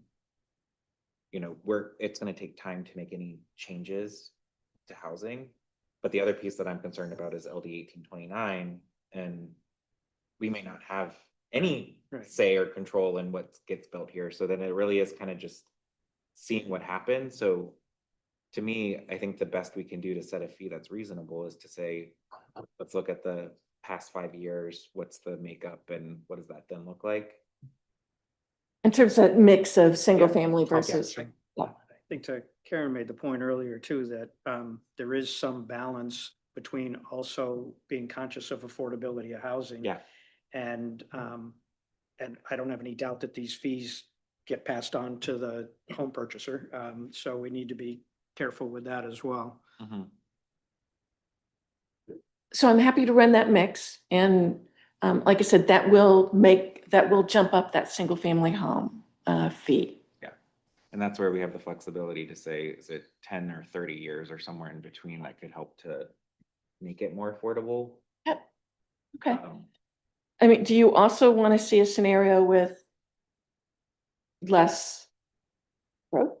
you know, it's gonna take time to make any changes to housing. But the other piece that I'm concerned about is LD 1829, and we may not have any Right. say or control in what gets built here. So then it really is kind of just seeing what happens. So to me, I think the best we can do to set a fee that's reasonable is to say, let's look at the past 5 years, what's the makeup and what does that then look like? In terms of mix of single Yeah. family Okay. versus, I think Karen made the point earlier too, that there is some balance between also being conscious of affordability of housing. Yeah. And I don't have any doubt that these fees get passed on to the home purchaser. So we need to be careful with that as well. Mhm. so I'm happy to run that mix. And like I said, that will jump up that single family home fee. And that's where we have the flexibility to say, is it 10 or 30 years or somewhere in between that could help to make it more affordable? Okay. Um, I mean, do you also want to see a scenario with less growth?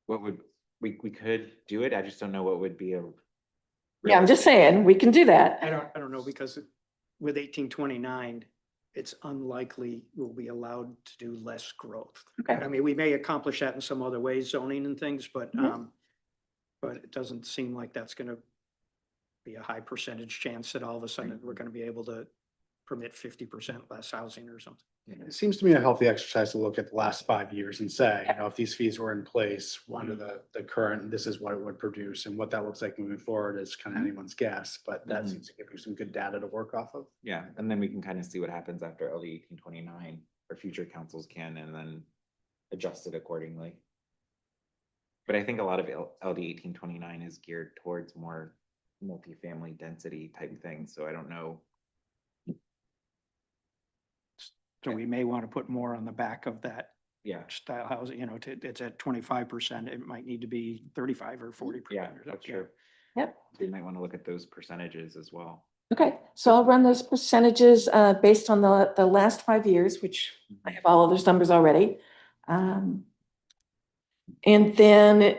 What would, we could do it, I just don't know what would be a. Yeah, I'm just saying, we can do that. I don't know, because with 1829, it's unlikely we'll be allowed to do less growth. Okay. I mean, we may accomplish that in some other ways, zoning and things, but Mhm. but it doesn't seem like that's gonna be a high percentage chance that all of a sudden we're gonna be able to permit 50% less housing or something. It seems to me a healthy exercise to look at the last 5 years and say, you know, if these fees were in place under the current, this is what it would produce, and what that looks like moving forward is kind of anyone's guess, but that Mhm. seems to give you some good data to work off of. Yeah, and then we can kind of see what happens after LD 1829, or future councils can, and then adjust it accordingly. But I think a lot of LD 1829 is geared towards more multifamily density type things, so I don't know. So we may want to put more on the back of that Yeah, style housing, you know, it's at 25%, it might need to be 35 or 40%. yeah, or something. that's true. Yep. So you might want to look at those percentages as well. Okay, so I'll run those percentages based on the last 5 years, which I have all of those numbers already. And then,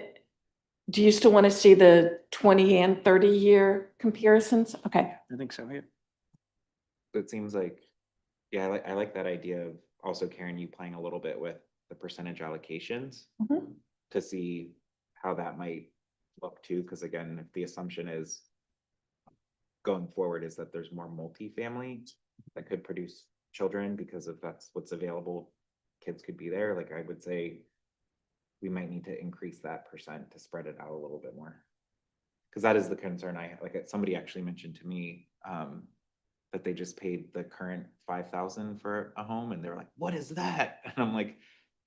do you still want to see the 20 and 30-year comparisons? Okay, I think so, yeah. So it seems like, yeah, I like that idea of also, Karen, you playing a little bit with the percentage allocations Mhm. to see how that might look too, because again, if the assumption is going forward is that there's more multifamily that could produce children because if that's what's available, kids could be there, like I would say we might need to increase that percent to spread it out a little bit more. Because that is the concern like somebody actually mentioned to me, that they just paid the current 5,000 for a home and they're like, what is that? And I'm like,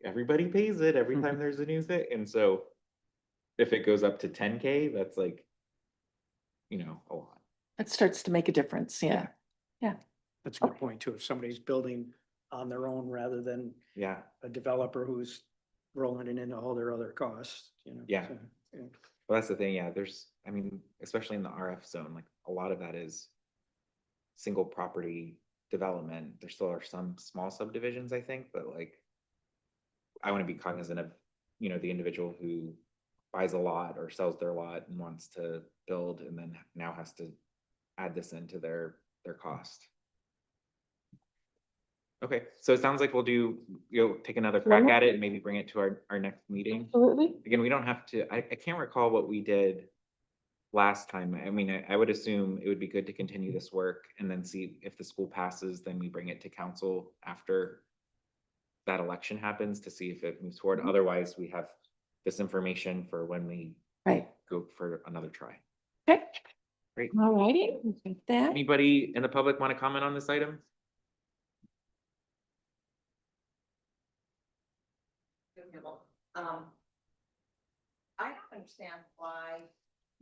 everybody pays it every time there's a new thing. And so if it goes up to 10K, that's like, you know, a lot. that starts to make a difference, yeah. That's a good point too. If somebody's building on their own rather than Yeah, a developer who's rolling it into all their other costs, you know. Yeah. so, yeah. well, that's the thing. Yeah, I mean, especially in the RF zone, like a lot of that is single property development. There still are some small subdivisions, I think, but like I want to be cognizant of, you know, the individual who buys a lot or sells their lot and wants to build and then now has to add this into their cost. Okay, so it sounds like we'll take another crack at it and maybe bring it to our next meeting. Absolutely. Again, we don't have to, I can't recall what we did last time. I mean, I would assume it would be good to continue this work and then see if the school passes, then we bring it to council after that election happens to see if it moves forward. Otherwise, we have this information for when we Right, go for another try. okay. Great. All righty, we'll take that. Anybody in the public want to comment on this item? I don't understand why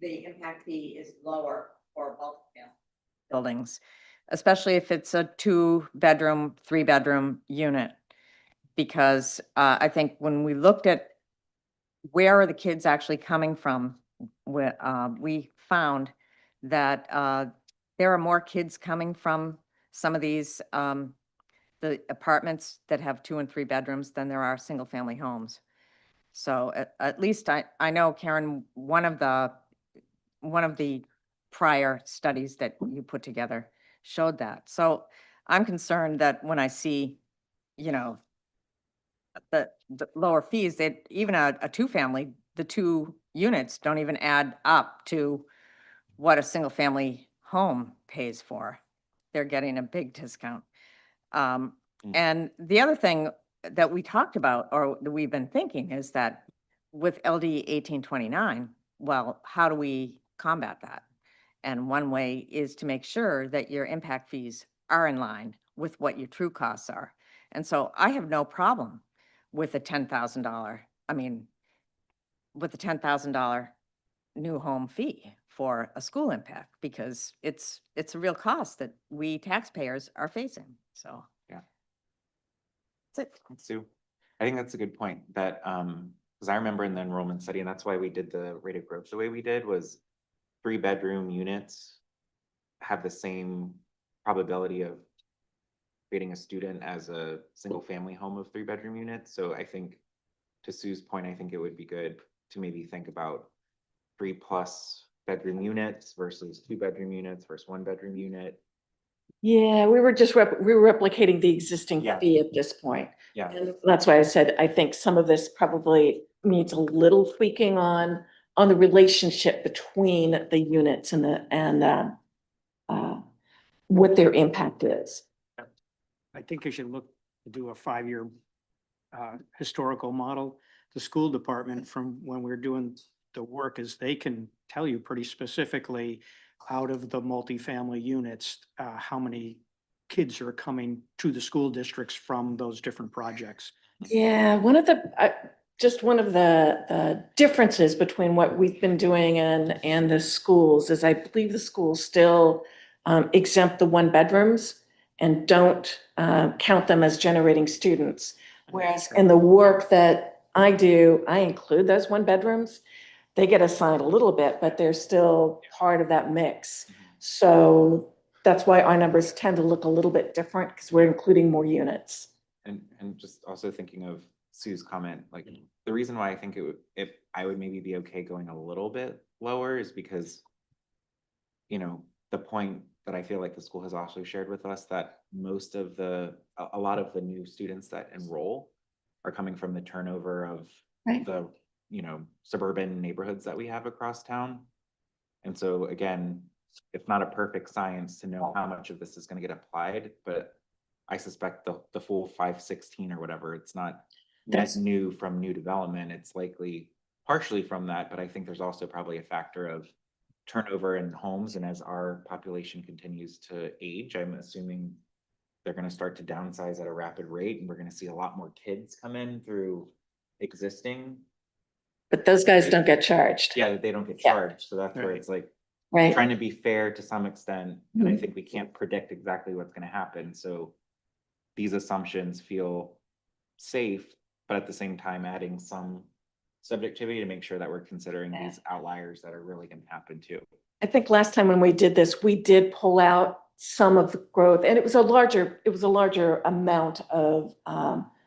the impact fee is lower for multifamily buildings, especially if it's a 2-bedroom, 3-bedroom unit. Because I think when we looked at where are the kids actually coming from, we found that there are more kids coming from some of these the apartments that have 2 and 3 bedrooms than there are single-family homes. So at least I know, Karen, one of the prior studies that you put together showed that. So I'm concerned that when I see, you know, the lower fees, that even a two-family, the two units don't even add up to what a single-family home pays for. They're getting a big discount. And the other thing that we talked about, or that we've been thinking, is that with LD 1829, well, how do we combat that? And one way is to make sure that your impact fees are in line with what your true costs are. And so I have no problem with a $10,000, with a $10,000 new home fee for a school impact, because it's a real cost that we taxpayers are facing, so. Yeah. That's it. Sue, I think that's a good point that, because I remember in the enrollment study, and that's why we did the rate of growth the way we did, was 3-bedroom units have the same probability of creating a student as a single family home of 3-bedroom units. So I think, to Sue's point, I think it would be good to maybe think about 3+ bedroom units versus 2-bedroom units versus 1-bedroom unit. Yeah, we were replicating the existing Yeah. fee at this point. Yeah. And that's why I said, I think some of this probably needs a little tweaking on the relationship between the units and what their impact is. I think you should look to do a 5-year historical model. The school department, from when we're doing the work, is they can tell you pretty specifically out of the multifamily units, how many kids are coming to the school districts from those different projects. Yeah, one of the differences between what we've been doing and the schools is, I believe the schools still exempt the 1-bedrooms and don't count them as generating students. Whereas in the work that I do, I include those 1-bedrooms. They get assigned a little bit, but they're still part of that mix. So that's why our numbers tend to look a little bit different, because we're including more units. And just also thinking of Sue's comment, like, the reason why I think I would maybe be okay going a little bit lower is because, the point that I feel like the school has also shared with us, that a lot of the new students that enroll are coming from the turnover of Right. the, suburban neighborhoods that we have across town. And so again, it's not a perfect science to know how much of this is going to get applied, but I suspect the full 516 or whatever, it's not net new from new development. It's likely partially from that, but I think there's also probably a factor of turnover in homes. And as our population continues to age, I'm assuming they're going to start to downsize at a rapid rate, and we're going to see a lot more kids come in through existing. But those guys don't get charged. Yeah, they don't get Yeah. charged. So that's where Right. it's like, Right. trying to be fair to some extent, and I Mhm. think we can't predict exactly what's gonna happen, so these assumptions feel safe, but at the same time adding some subjectivity to make sure that we're considering these outliers that are really gonna happen too. I think last time when we did this, we did pull out some of the growth, and it was a larger amount of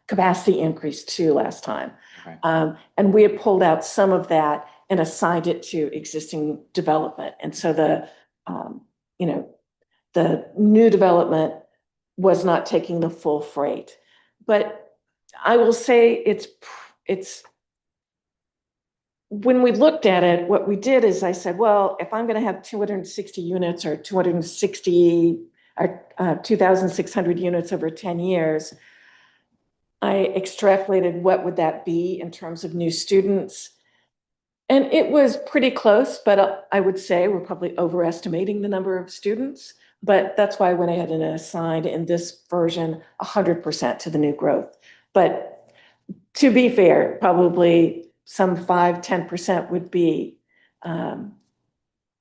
capacity increase too last time. Okay. And we had pulled out some of that and assigned it to existing development. And so the new development was not taking the full freight. But I will say it's when we looked at it, what we did is I said, well, if I'm going to have 260 units or 260 or 2,600 units over 10 years, I extrapolated what would that be in terms of new students. And it was pretty close, but I would say we're probably overestimating the number of students. But that's why I went ahead and assigned in this version 100% to the new growth. But to be fair, probably some 5-10% would be the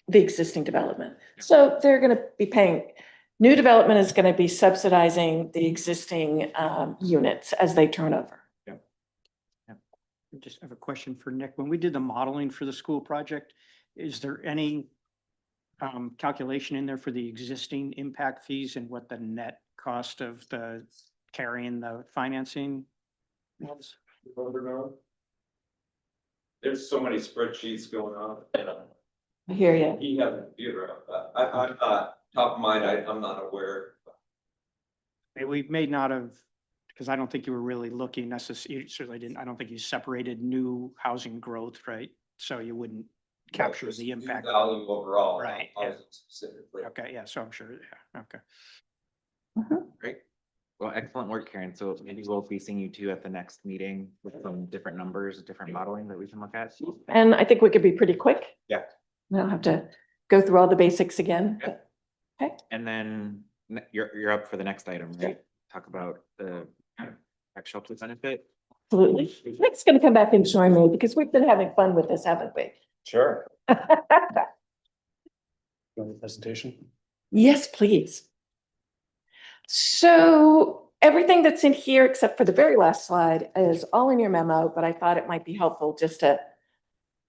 existing development. So they're going to be paying, new development is going to be subsidizing the existing units as they turn over. I just have a question for Nick. When we did the modeling for the school project, is there any calculation in there for the existing impact fees and what the net cost of the carrying the financing was? There's so many spreadsheets going on. I hear you. He has a computer up, but I'm not, top of mind, I'm not aware. We may not have, because I don't think you were really looking necessarily, I don't think you separated new housing growth, right? So you wouldn't capture Just the impact. Value overall. not Right, yeah. housing Specifically. Okay, yeah, so I'm sure, yeah, okay. Great. Well, excellent work, Karen. So maybe we'll be seeing you two at the next meeting with some different numbers, different modeling that we can look at. And I think we could be pretty quick. Yeah. We don't have to go through all the basics again. Yeah. Okay. And then you're up for the next item, right? Talk about the tax shelter benefit. Absolutely. Nick's gonna come back and join me because we've been having fun with this, haven't we? Sure. Presentation. Yes, please. So everything that's in here, except for the very last slide, is all in your memo, but I thought it might be helpful just to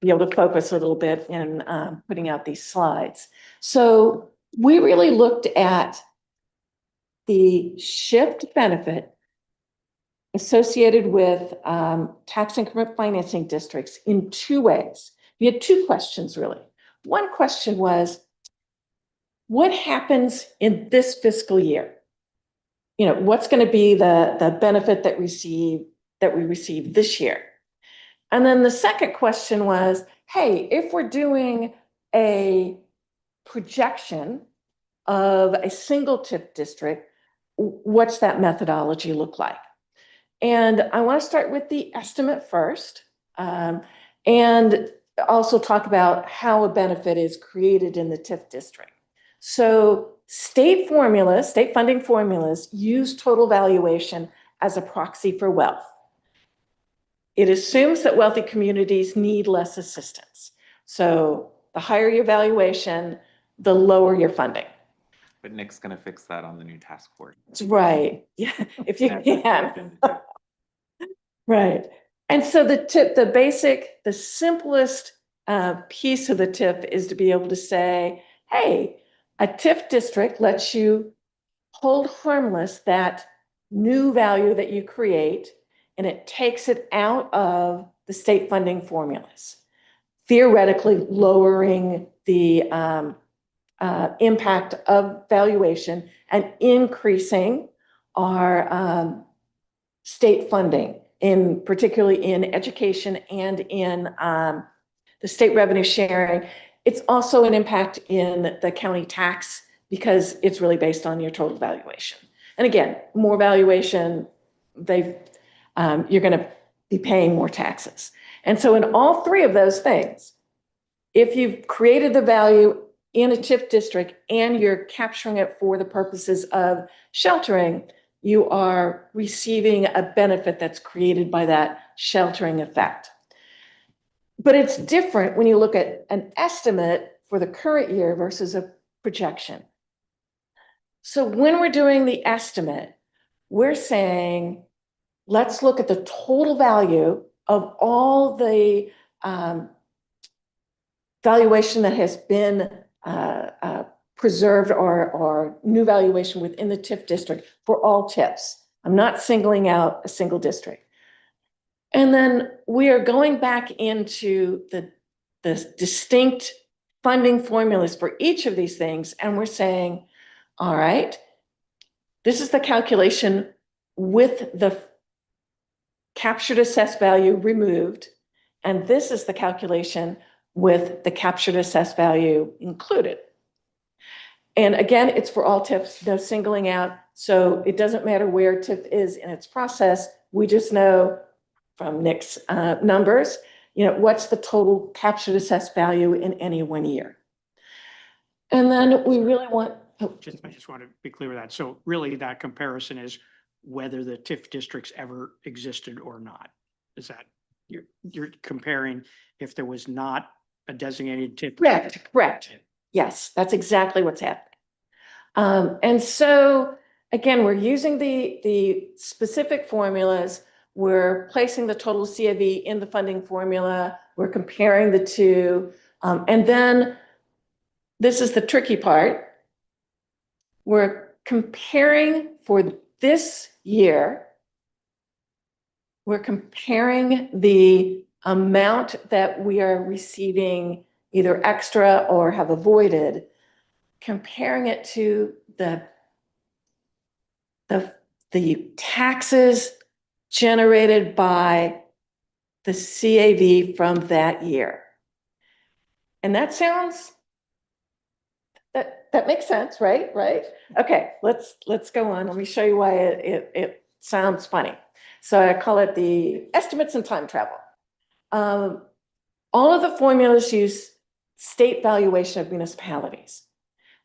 be able to focus a little bit in putting out these slides. So we really looked at the shift benefit associated with tax increment financing districts in two ways. We had two questions, really. One question was, what happens in this fiscal year? You know, what's going to be the benefit that we receive this year? And then the second question was, hey, if we're doing a projection of a single TIF district, what's that methodology look like? And I want to start with the estimate first, and also talk about how a benefit is created in the TIF district. So state funding formulas use total valuation as a proxy for wealth. It assumes that wealthy communities need less assistance. So the higher your valuation, the lower your funding. But Nick's gonna fix that on the new task force. That's right. Yeah, if you can. Right. And so the simplest piece of the TIF is to be able to say, hey, a TIF district lets you hold harmless that new value that you create, and it takes it out of the state funding formulas, theoretically lowering the impact of valuation and increasing our state funding, particularly in education and in the state revenue sharing. It's also an impact in the county tax because it's really based on your total valuation. And again, more valuation, you're going to be paying more taxes. And so in all three of those things, if you've created the value in a TIF district and you're capturing it for the purposes of sheltering, you are receiving a benefit that's created by that sheltering effect. But it's different when you look at an estimate for the current year versus a projection. So when we're doing the estimate, we're saying, let's look at the total value of all the valuation that has been preserved or new valuation within the TIF district for all TIFs. I'm not singling out a single district. And then we are going back into the distinct funding formulas for each of these things. And we're saying, all right, this is the calculation with the captured assessed value removed. And this is the calculation with the captured assessed value included. And again, it's for all TIFs, no singling out. So it doesn't matter where TIF is in its process. We just know from Nick's numbers, what's the total captured assessed value in any one year. And then we really want. I just want to be clear with that. So really that comparison is whether the TIF districts ever existed or not. Is that, you're comparing if there was not a designated TIF? Correct. Yes, that's exactly what's happening. And so again, we're using the specific formulas. We're placing the total CAV in the funding formula. We're comparing the two. And then this is the tricky part. We're comparing for this year. We're comparing the amount that we are receiving either extra or have avoided, comparing it to the taxes generated by the CAV from that year. And that sounds, that makes sense, right? Right? Okay, let's go on. Let me show you why it sounds funny. So I call it the estimates and time travel. All of the formulas use state valuation of municipalities.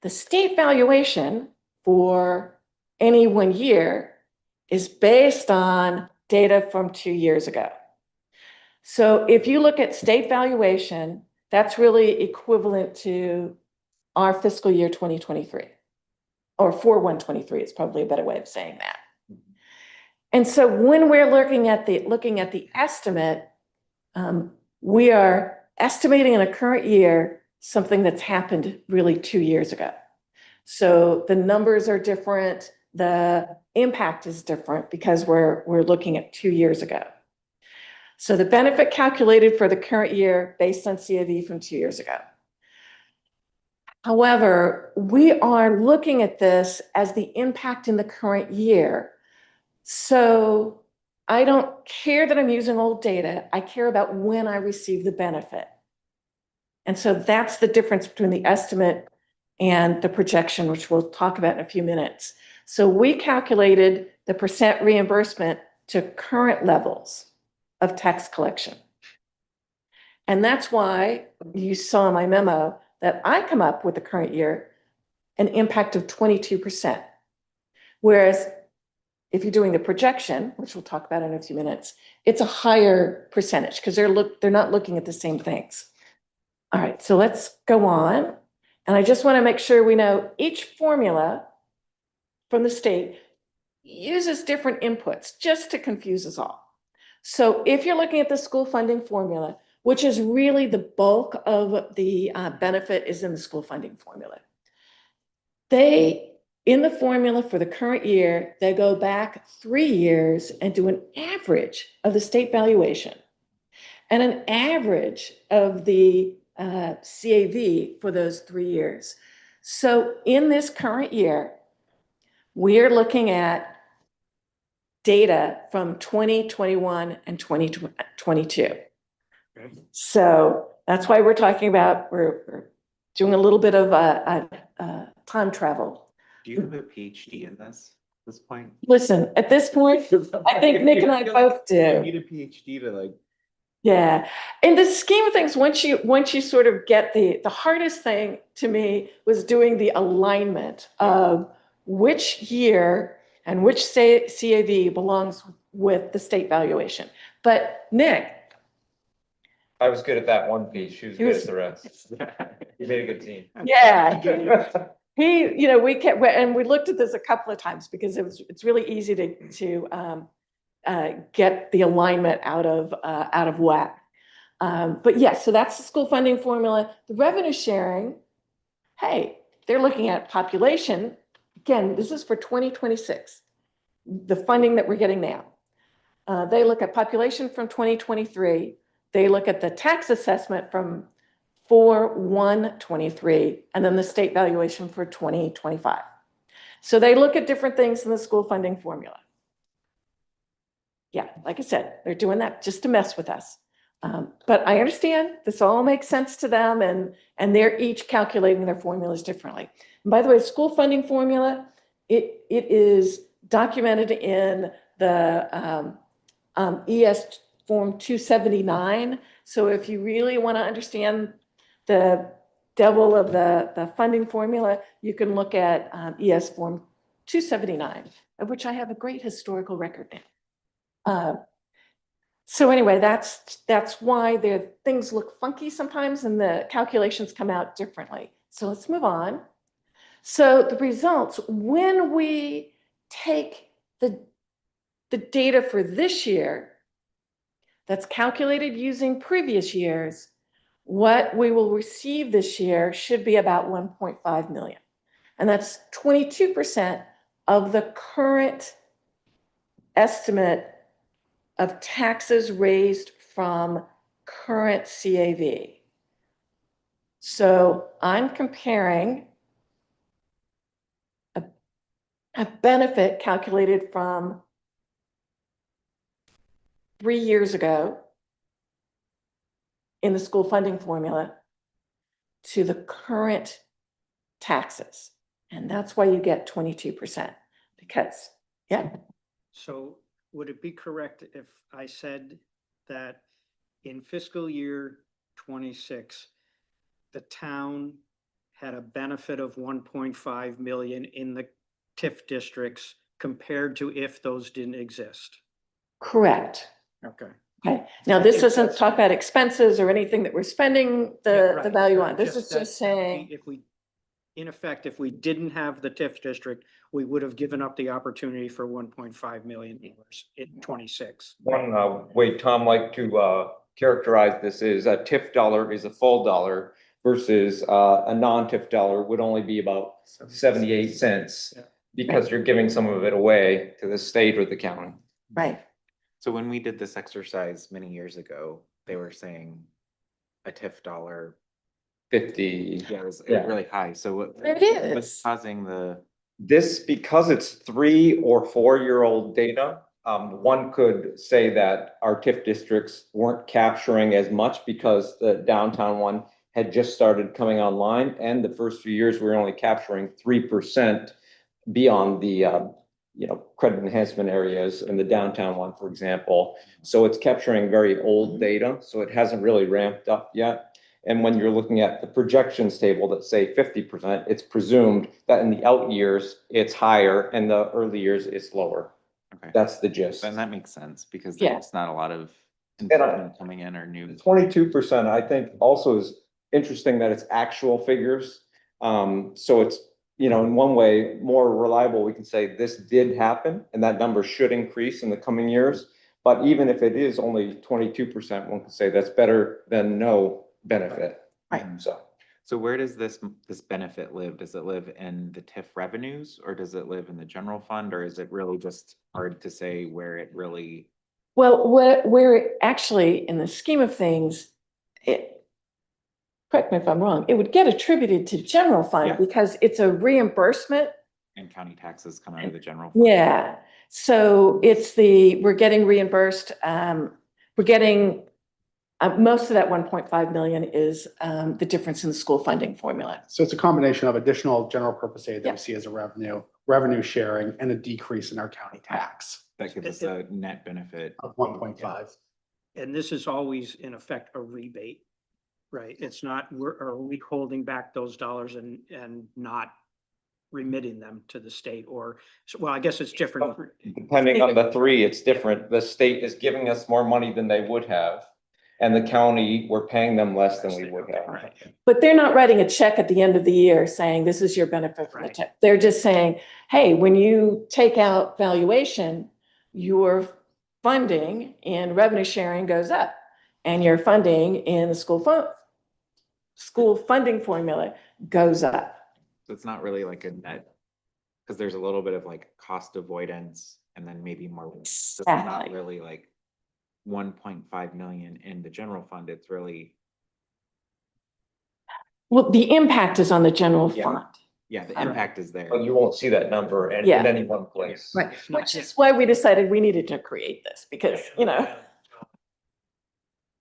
The state valuation for any 1 year is based on data from 2 years ago. So if you look at state valuation, that's really equivalent to our fiscal year 2023, or 4/1/23 is probably a better way of saying that. And so when we're looking at the estimate, we are estimating in a current year something that's happened really 2 years ago. So the numbers are different, the impact is different because we're looking at 2 years ago. So the benefit calculated for the current year based on CAV from 2 years ago. However, we are looking at this as the impact in the current year. So I don't care that I'm using old data. I care about when I receive the benefit. And so that's the difference between the estimate and the projection, which we'll talk about in a few minutes. So we calculated the percent reimbursement to current levels of tax collection. And that's why you saw in my memo that I come up with the current year an impact of 22%. Whereas if you're doing the projection, which we'll talk about in a few minutes, it's a higher percentage because they're not looking at the same things. All right, so let's go on. And I just want to make sure we know each formula from the state uses different inputs just to confuse us all. So if you're looking at the school funding formula, which is really the bulk of the benefit is in the school funding formula. In the formula for the current year, they go back 3 years and do an average of the state valuation and an average of the CAV for those 3 years. So in this current year, we're looking at data from 2021 and 2022. Okay. So that's why we're talking about, we're doing a little bit of time travel. Do you have a PhD in this at this point? Listen, at this point, I think Nick and I both You do. need a PhD to like. Yeah. In the scheme of things, once you sort of get the hardest thing to me was doing the alignment of which year and which CAV belongs with the state valuation. But Nick, I was good at that one piece. She was He good was- at the rest. You made a good team. yeah, we kept, and we looked at this a couple of times because it's really easy to get the alignment out of whack. But yes, so that's the school funding formula. The revenue sharing, hey, they're looking at population. Again, this is for 2026, the funding that we're getting now. They look at population from 2023. They look at the tax assessment from 4/1/23, and then the state valuation for 2025. So they look at different things in the school funding formula. Yeah, like I said, they're doing that just to mess with us. But I understand this all makes sense to them, and they're each calculating their formulas differently. And by the way, school funding formula, it is documented in the ES Form 279. So if you really want to understand the devil of the funding formula, you can look at ES Form 279, of which I have a great historical record now. So anyway, that's why things look funky sometimes and the calculations come out differently. So let's move on. So the results, when we take the data for this year, that's calculated using previous years, what we will receive this year should be about 1.5 million. And that's 22% of the current estimate of taxes raised from current CAV. So I'm comparing a benefit calculated from 3 years ago in the school funding formula to the current taxes. And that's why you get 22%, because, yeah, So would it be correct if I said that in fiscal year 26, the town had a benefit of 1.5 million in the TIF districts compared to if those didn't exist? correct. Okay. Okay, now this If doesn't that's- talk about expenses or anything that we're spending Yeah, the right, value right. on. This is that- just saying, If we, in effect, if we didn't have the TIF district, we would have given up the opportunity for $1.5 million in 26. One way Tom liked to characterize this is a TIF dollar is a full dollar versus a non-TIF dollar would only be about 78 cents Yeah. because you're giving some of it away to the state or the county. right, So when we did this exercise many years ago, they were saying a TIF dollar, 50. yeah, it was Yeah. really high. So There it what's is. causing the, This, because it's 3 or 4-year-old data, one could say that our TIF districts weren't capturing as much because the downtown one had just started coming online, and the first few years we were only capturing 3% beyond the, credit enhancement areas in the downtown one, for example. So it's capturing very old data, so it hasn't really ramped up yet. And when you're looking at the projections table that say 50%, it's presumed that in the out years, it's higher, and the early years, it's lower. okay, That's the gist. then that makes sense because Yeah. there's not a lot of And I- investment coming in or new. 22%, I think also is interesting that it's actual figures. So it's, in one way, more reliable. We can say this did happen and that number should increase in the coming years. But even if it is only 22%, one can say that's better than no benefit. Right. So where does this benefit live? Does it live in the TIF revenues or does it live in the general fund, or is it really just hard to say where it really? Well, where actually, in the scheme of things, correct me if I'm wrong, it would get attributed to general fund Yeah. because it's a reimbursement. And county taxes come out of the general fund? Yeah, so we're getting reimbursed, we're getting, most of that 1.5 million is the difference in the school funding formula. So it's a combination of additional general purpose aid that Yeah. we see as a revenue sharing, and a decrease in our county tax That gives us a net benefit. of 1.5. And this is always in effect a rebate, right? It's not, are we holding back those dollars and not remitting them to the state or, well, I guess it's different. Depending on the 3, it's different. The state is giving us more money than they would have. And the county, we're paying them less than we would have. Right. But they're not writing a check at the end of the year saying, this is your benefit from the Right. tip. They're just saying, hey, when you take out valuation, your funding in revenue sharing goes up. And your funding in the school funding formula goes up. So it's not really like a net, because there's a little bit of like cost avoidance and then maybe more. So it's not Exactly. really like 1.5 million in the general fund. It's really, Well, the impact is on the general Yeah. fund. yeah, the impact is there. But you won't see that number in Yeah. any one place. Right, It's not- which is why we decided we needed to create this, because,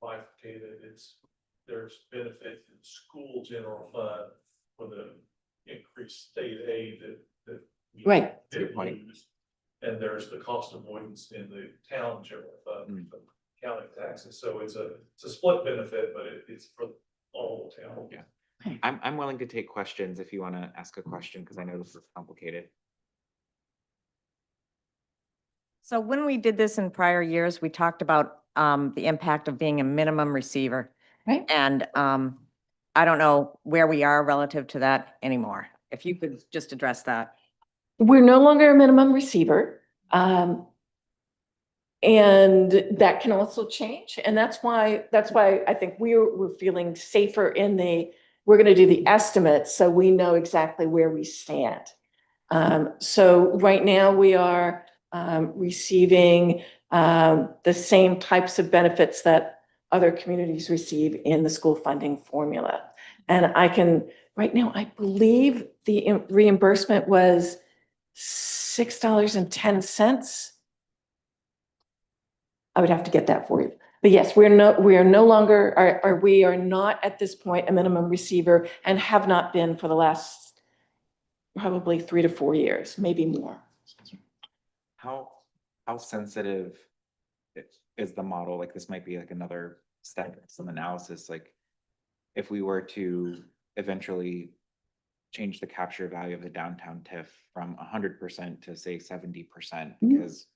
Bifurcated, there's benefit in school general fund for the increased state aid that we Right. didn't point. use. And there's the cost avoidance in the town general fund, for county taxes, so it's a split benefit, but it's for all the town. Yeah. I'm willing to take questions if you want to ask a question, because I know this is complicated. So when we did this in prior years, we talked about the impact of being a minimum receiver. Right. And I don't know where we are relative to that anymore. If you could just address that. We're no longer a minimum receiver. And that can also change. And that's why I think we're feeling safer we're going to do the estimates so we know exactly where we stand. So right now we are receiving the same types of benefits that other communities receive in the school funding formula. And right now, I believe the reimbursement was $6.10. I would have to get that for you. But yes, we are no longer, we are not at this point a minimum receiver and have not been for the last probably 3 to 4 years, maybe more. How sensitive is the model? Like, this might be like another step in some analysis, like if we were to eventually change the capture value of the downtown TIF from 100% to say 70%, because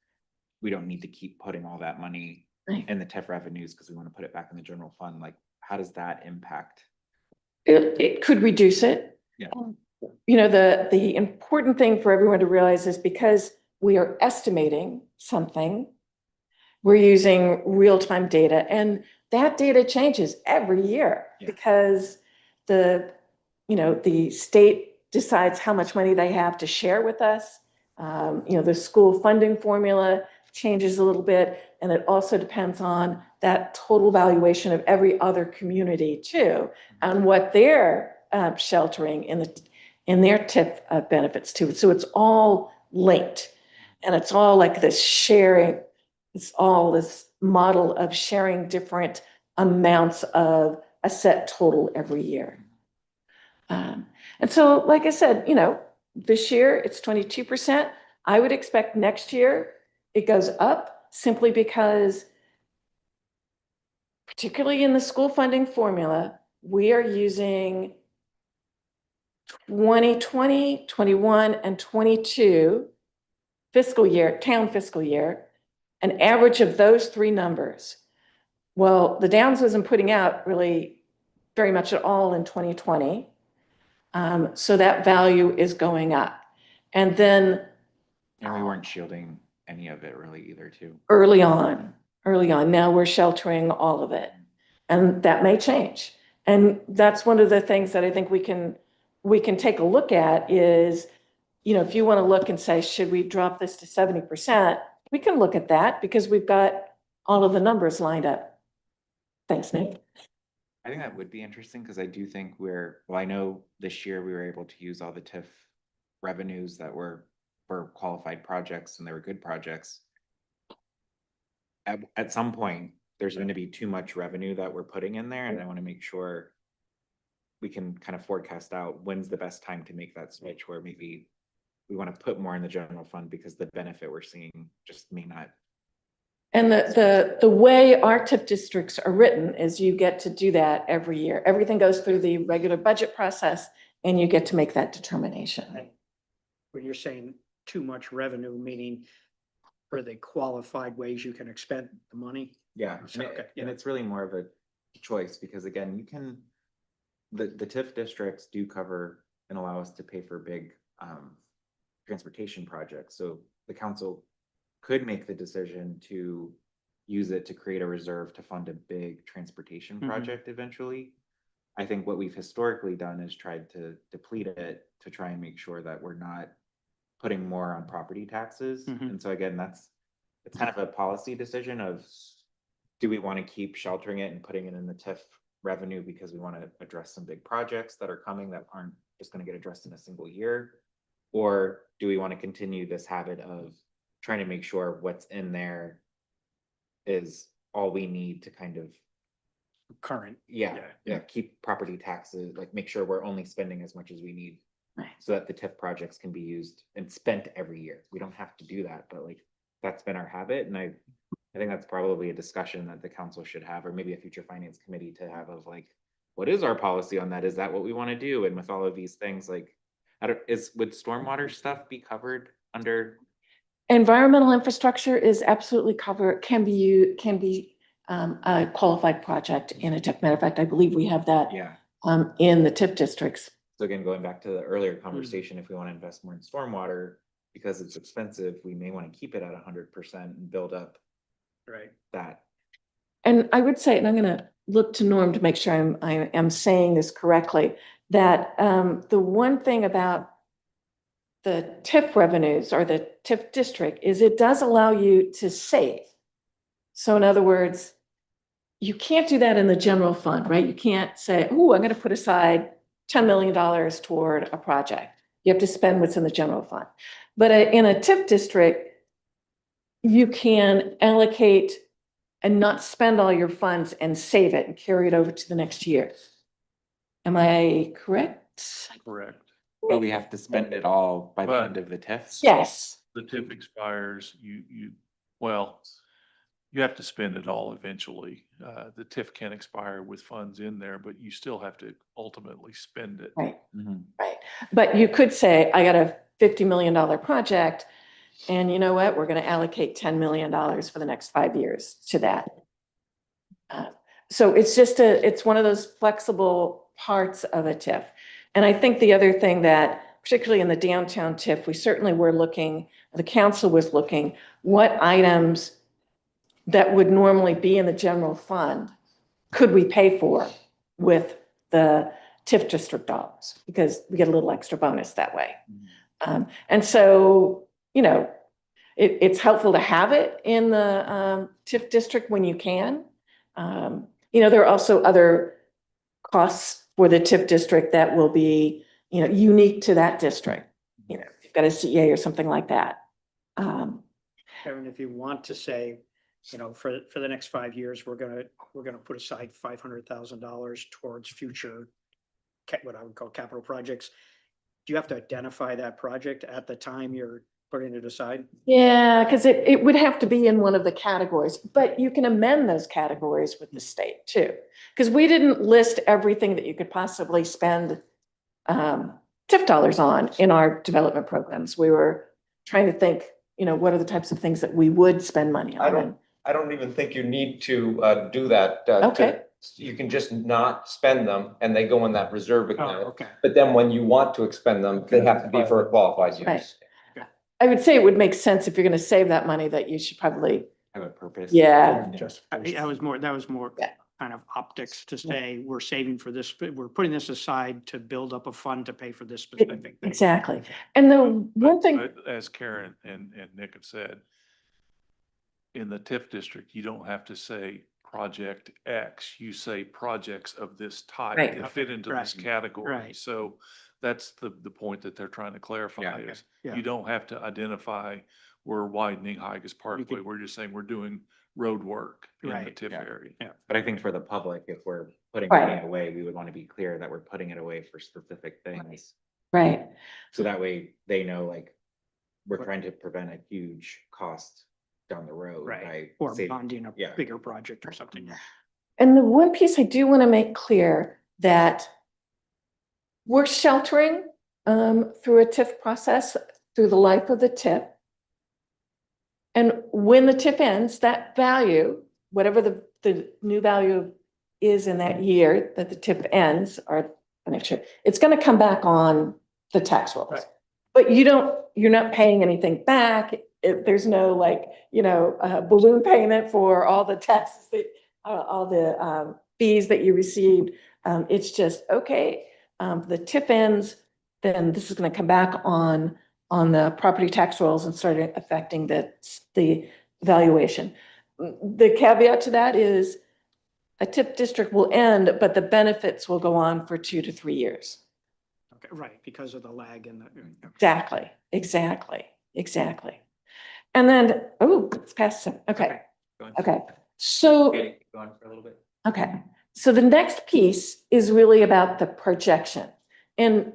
we don't need to keep putting all that money Right. in the TIF revenues because we want to put it back in the general fund. Like, how does that impact? It could reduce it. Yeah. You know, the important thing for everyone to realize is because we are estimating something, we're using real-time data, and that data changes every year because the state decides how much money they have to share with us. The school funding formula changes a little bit, and it also depends on that total valuation of every other community too, and what they're sheltering in their TIF benefits too. So it's all linked, and it's all like this sharing. It's all this model of sharing different amounts of a set total every year. And so, like I said, this year it's 22%. I would expect next year it goes up simply because, particularly in the school funding formula, we are using 2020, 21, and 22 town fiscal year, an average of those 3 numbers. Well, the Downs wasn't putting out really very much at all in 2020. So that value is going up. And then And we weren't shielding any of it really either too. early on, now we're sheltering all of it. And that may change. And that's one of the things that I think we can take a look at is, if you want to look and say, should we drop this to 70%? We can look at that because we've got all of the numbers lined up. Thanks, Nick. I think that would be interesting because I do think I know this year we were able to use all the TIF revenues that were for qualified projects, and they were good projects. At some point, there's going to be too much revenue that we're putting in there, and I want to make sure we can kind of forecast out when's the best time to make that switch, where maybe we want to put more in the general fund because the benefit we're seeing just may not. And the way our TIF districts are written is you get to do that every year. Everything goes through the regular budget process and you get to make that determination. When you're saying too much revenue, meaning for the qualified ways you can expend the money? Yeah, Okay, and it's really more of a choice because again, the TIF districts do cover and allow us to pay for big transportation projects. So the council could make the decision to use it to create a reserve to fund a big transportation project eventually. I think what we've historically done is tried to deplete it to try and make sure that we're not putting more on property taxes. And so again, it's kind of a policy decision of, do we want to keep sheltering it and putting it in the TIF revenue because we want to address some big projects that are coming that aren't just going to get addressed in a single year? Or do we want to continue this habit of trying to make sure what's in there is all we need to kind of Current. keep property taxes, like make sure we're only spending as much as we need, Right. so that the TIF projects can be used and spent every year. We don't have to do that, but like that's been our habit, and I think that's probably a discussion that the council should have, or maybe a future finance committee to have, of like, what is our policy on that? Is that what we want to do? And with all of these things, like, would stormwater stuff be covered under? Environmental infrastructure is absolutely covered, can be a qualified project in a TIF. Matter of fact, I believe we have that in the TIF districts. So again, going back to the earlier conversation, if we want to invest more in stormwater, because it's expensive, we may want to keep it at 100% and build up that. And I would say, and I'm going to look to Norm to make sure I am saying this correctly, that the one thing about the TIF revenues or the TIF district is it does allow you to save. So in other words, you can't do that in the general fund, right? You can't say, oh, I'm going to put aside $10 million toward a project. You have to spend what's in the general fund. But in a TIF district, you can allocate and not spend all your funds and save it and carry it over to the next year. Am I correct? Correct. But we have to spend it all by the But- end of the TIF. Yes. The TIF expires, well, you have to spend it all eventually. The TIF can expire with funds in there, but you still have to ultimately spend it. Right. Mhm. Right. But you could say, I got a $50 million project, and you know what? We're going to allocate $10 million for the next 5 years to that. So it's just it's one of those flexible parts of a TIF. And I think the other thing that, particularly in the downtown TIF, we certainly were looking, the council was looking, what items that would normally be in the general fund could we pay for with the TIF district dollars? Because we get a little extra bonus that way. And so, you know, it's helpful to have it in the TIF district when you can. You know, there are also other costs for the TIF district that will be, you know, unique to that district. You know, if you've got a CEA or something like that. Kevin, if you want to say, you know, for the next 5 years, we're gonna put aside $500,000 towards future what I would call capital projects. Do you have to identify that project at the time you're putting it aside? Yeah, because it would have to be in one of the categories, but you can amend those categories with the state too. Because we didn't list everything that you could possibly spend TIF dollars on in our development programs. We were trying to think, you know, what are the types of things that we would spend money on? I don't even think you need to do that. Okay. You can just not spend them and they go in that reserve Oh, account. okay. But then when you want to expend them, they have to be for a qualified use. Right. I would say it would make sense if you're going to save that money that you should probably, Have a purpose. yeah. That was more Yeah. kind of optics to say, we're saving for this, we're putting this aside to build up a fund to pay for this specific thing. Exactly. And the one thing, But as Karen and Nick have said, in the TIF district, you don't have to say project X, you say projects of this type Right. that fit into this Right. category. Right. So that's the point that they're trying to clarify Yeah. is Yeah. you don't have to identify we're widening Higas Parkway. could- We're just saying we're doing road work in the Right. TIF Yeah. area. Yeah. But I think for the public, if we're putting Right. money away, we would want to be clear that we're putting it away for specific things. right. So that way they know, like, we're trying to prevent a huge cost down the road. Right. by Or saving- bonding a Yeah. bigger project or something. And the one piece I do want to make clear that we're sheltering through a TIF process through the life of the TIF. And when the TIF ends, that value, whatever the new value is in that year that the TIF ends, or the next year, it's going to come back on the tax rolls. Right. But you're not paying anything back. There's no like, you know, balloon payment for all the taxes that, all the fees that you received. It's just, okay, the TIF ends, then this is going to come back on the property tax rolls and start affecting the valuation. The caveat to that is a TIF district will end, but the benefits will go on for 2 to 3 years. Okay, right, because of the lag in the. Exactly. And then, oh, it's past, okay, Go on. okay. So, Okay, go on for a little bit. okay, so the next piece is really about the projection. And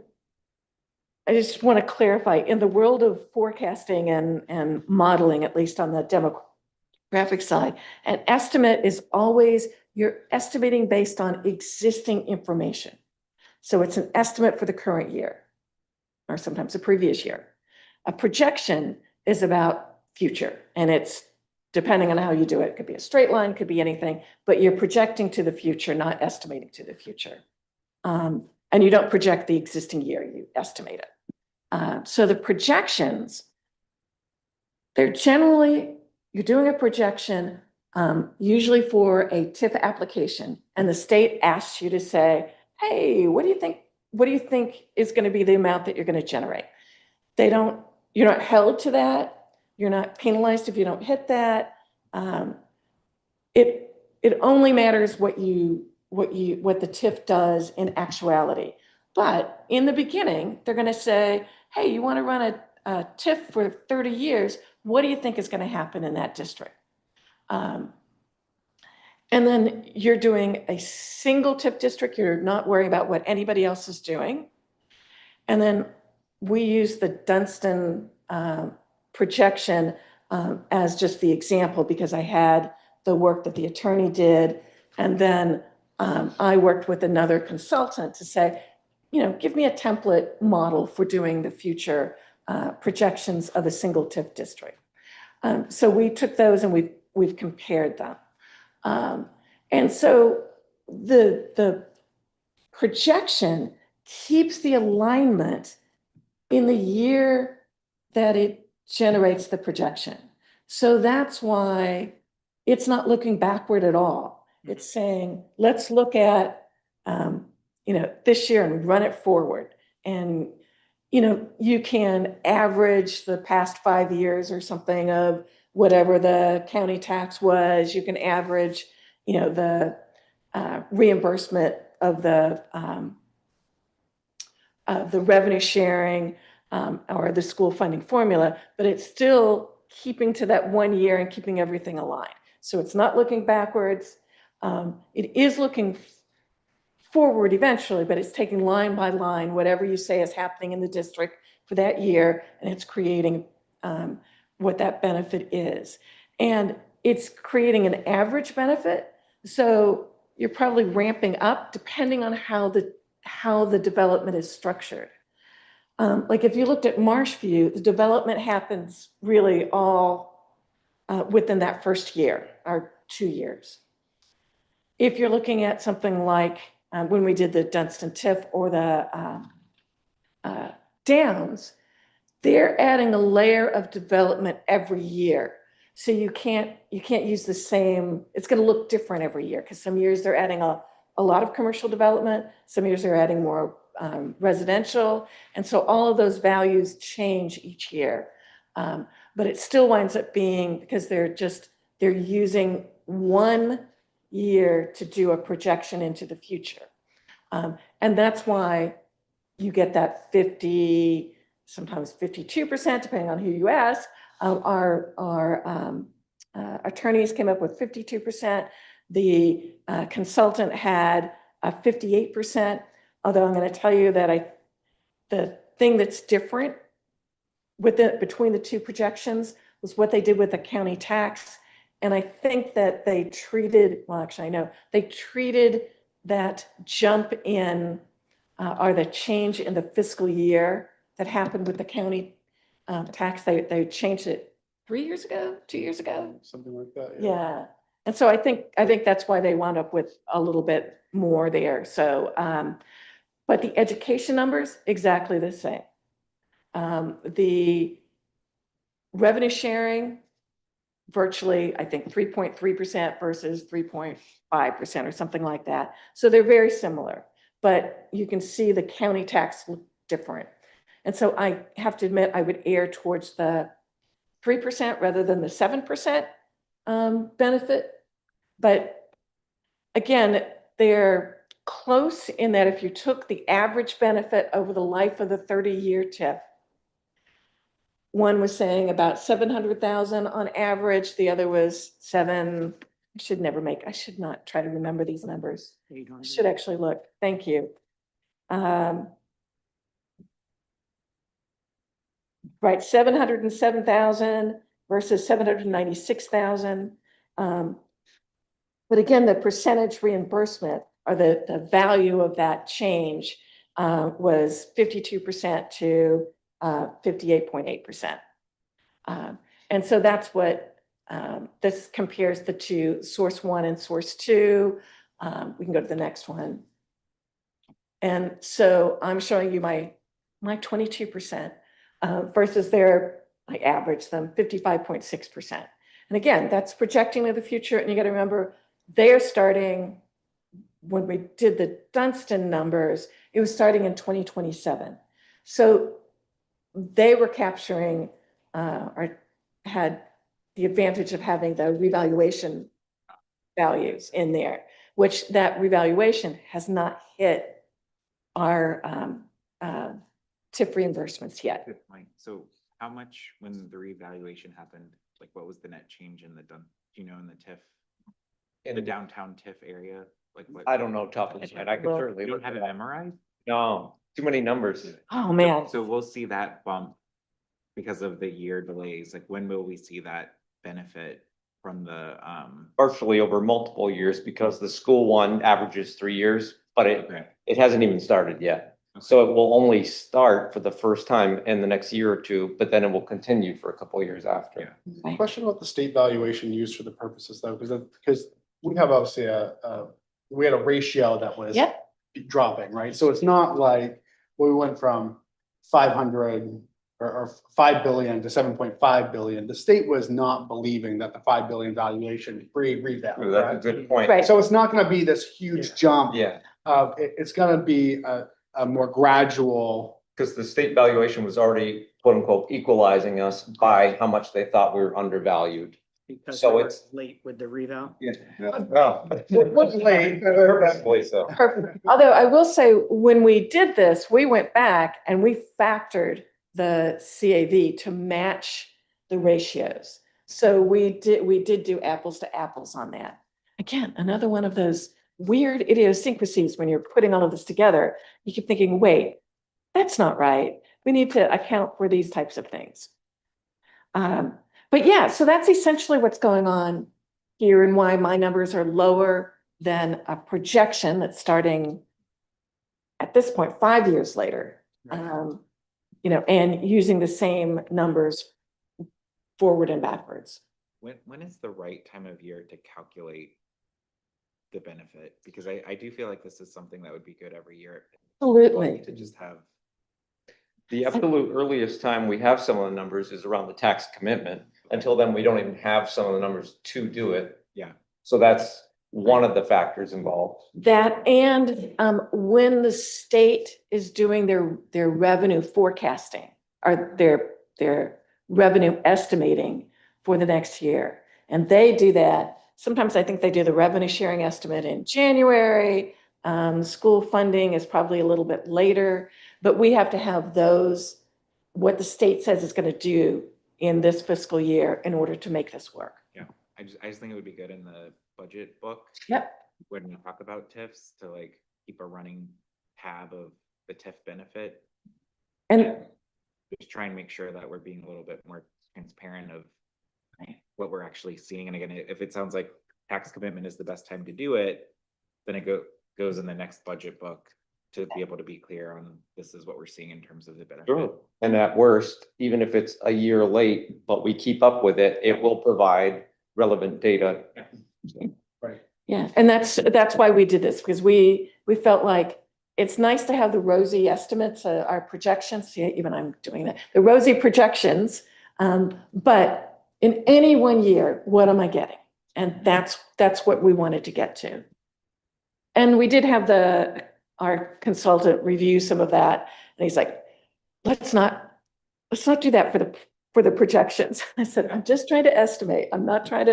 I just want to clarify, in the world of forecasting and modeling, at least on the demographic side, an estimate is always, you're estimating based on existing information. So it's an estimate for the current year, or sometimes the previous year. A projection is about future, and it's depending on how you do it. It could be a straight line, could be anything, but you're projecting to the future, not estimating to the future. And you don't project the existing year, you estimate it. So the projections, they're generally, you're doing a projection usually for a TIF application, and the state asks you to say, hey, what do you think is going to be the amount that you're going to generate? You're not held to that. You're not penalized if you don't hit that. it only matters what the TIF does in actuality. But in the beginning, they're gonna say, hey, you wanna run a TIF for 30 years, what do you think is gonna happen in that district? And then you're doing a single TIF district, you're not worrying about what anybody else is doing. And then we use the Dunstan projection as just the example because I had the work that the attorney did. And then I worked with another consultant to say, give me a template model for doing the future projections of a single TIF district. So we took those and we've compared them. And so the projection keeps the alignment in the year that it generates the projection. So that's why it's not looking backward at all. It's saying, let's look at, this year and run it forward. And, you can average the past 5 years or something of whatever the county tax was. You can average, the reimbursement of the revenue sharing or the school funding formula, but it's still keeping to that 1 year and keeping everything aligned. So it's not looking backwards. It is looking forward eventually, but it's taking line by line, whatever you say is happening in the district for that year, and it's creating what that benefit is. And it's creating an average benefit. So you're probably ramping up depending on how the development is structured. Like if you looked at Marshview, the development happens really all within that first year or 2 years. If you're looking at something like when we did the Dunstan TIF or the Downs, they're adding a layer of development every year. So you can't use the same, it's going to look different every year because some years they're adding a lot of commercial development, some years they're adding more residential. And so all of those values change each year. But it still winds up being, because they're using 1 year to do a projection into the future. And that's why you get that 50, sometimes 52%, depending on who you ask. Our attorneys came up with 52%. The consultant had 58%. Although I'm going to tell you that the thing that's different between the two projections was what they did with the county tax. And I think that they treated that jump in or the change in the fiscal year that happened with the county tax. They changed it 3 years ago, 2 years ago. Something like that. Yeah. And so I think that's why they wound up with a little bit more there. So, but the education numbers, exactly the same. The revenue sharing, virtually, I think 3.3% versus 3.5% or something like that. So they're very similar, but you can see the county tax look different. And so I have to admit, I would err towards the 3% rather than the 7% benefit. But again, they're close in that if you took the average benefit over the life of the 30-year TIF, one was saying about 700,000 on average. The other was I should not try to remember these numbers. I should actually look. Thank you. Right, 707,000 versus 796,000. But again, the percentage reimbursement or the value of that change was 52% to 58.8%. And so that's what this compares the two, source one and source two. We can go to the next one. And so I'm showing you my 22% versus I averaged them 55.6%. And again, that's projecting to the future. And you got to remember, they're starting, when we did the Dunstan numbers, it was starting in 2027. So they were capturing or had the advantage of having the revaluation values in there, which that revaluation has not hit our TIF reimbursements yet. Good point. So how much, when the revaluation happened, like what was the net change in the, do you know, in the TIF? In the downtown TIF area, like what? I don't know top of my head. I could Well, certainly. You don't look have it it up. memorized? No, too many numbers. Oh, man. So we'll see that bump because of the year delays. Like when will we see that benefit from the, Partially over multiple years because the school one averages 3 years, but okay. it hasn't even started yet. So it will only start for the first time in the next year or two, but then it will continue for a couple of years after. Yeah. Question about the state valuation used for the purposes though, because we have obviously we had a ratio that was Yep. dropping, right? So it's not like we went from 500 or 5 billion to 7.5 billion. The state was not believing that the 5 billion valuation revale. That's a Right? good point. Right. So it's not gonna be this huge jump. Yeah, It's gonna be a more gradual. because the state valuation was already quote unquote equalizing us by how much they thought we were undervalued. Because So we were it's- late with the reval. Well. Purposefully so. Perfect. Although I will say, when we did this, we went back and we factored the CAV to match the ratios. So we did do apples to apples on that. Again, another one of those weird idiosyncrasies when you're putting all of this together. You keep thinking, wait, that's not right. We need to account for these types of things. But yeah, so that's essentially what's going on here and why my numbers are lower than a projection that's starting at this point, 5 years later. And using the same numbers forward and backwards. When is the right time of year to calculate the benefit? Because I do feel like this is something that would be good every year. Absolutely. To just have, The absolute earliest time we have some of the numbers is around the tax commitment. Until then, we don't even have some of the numbers to do it. yeah. So that's one of the factors involved. That and when the state is doing their revenue forecasting or their revenue estimating for the next year. And they do that. Sometimes I think they do the revenue sharing estimate in January. School funding is probably a little bit later, but we have to have those, what the state says it's going to do in this fiscal year in order to make this work. Yeah, I just think it would be good in the budget book. Yep. When we talk about TIFs, to like keep a running tab of the TIF benefit. And Just try and make sure that we're being a little bit more transparent of what we're actually seeing. And again, if it sounds like tax commitment is the best time to do it, then it goes in the next budget book to be able to be clear on this is what we're seeing in terms of the benefit. Sure. And at worst, even if it's a year late, but we keep up with it, it will provide relevant data. yeah, and that's why we did this, because we felt like it's nice to have the rosy estimates, our projections. Yeah, even I'm doing that, the rosy projections. But in any one year, what am I getting? And that's what we wanted to get to. And we did have our consultant review some of that, and he's like, let's not do that for the projections. I said, I'm just trying to estimate. I'm not trying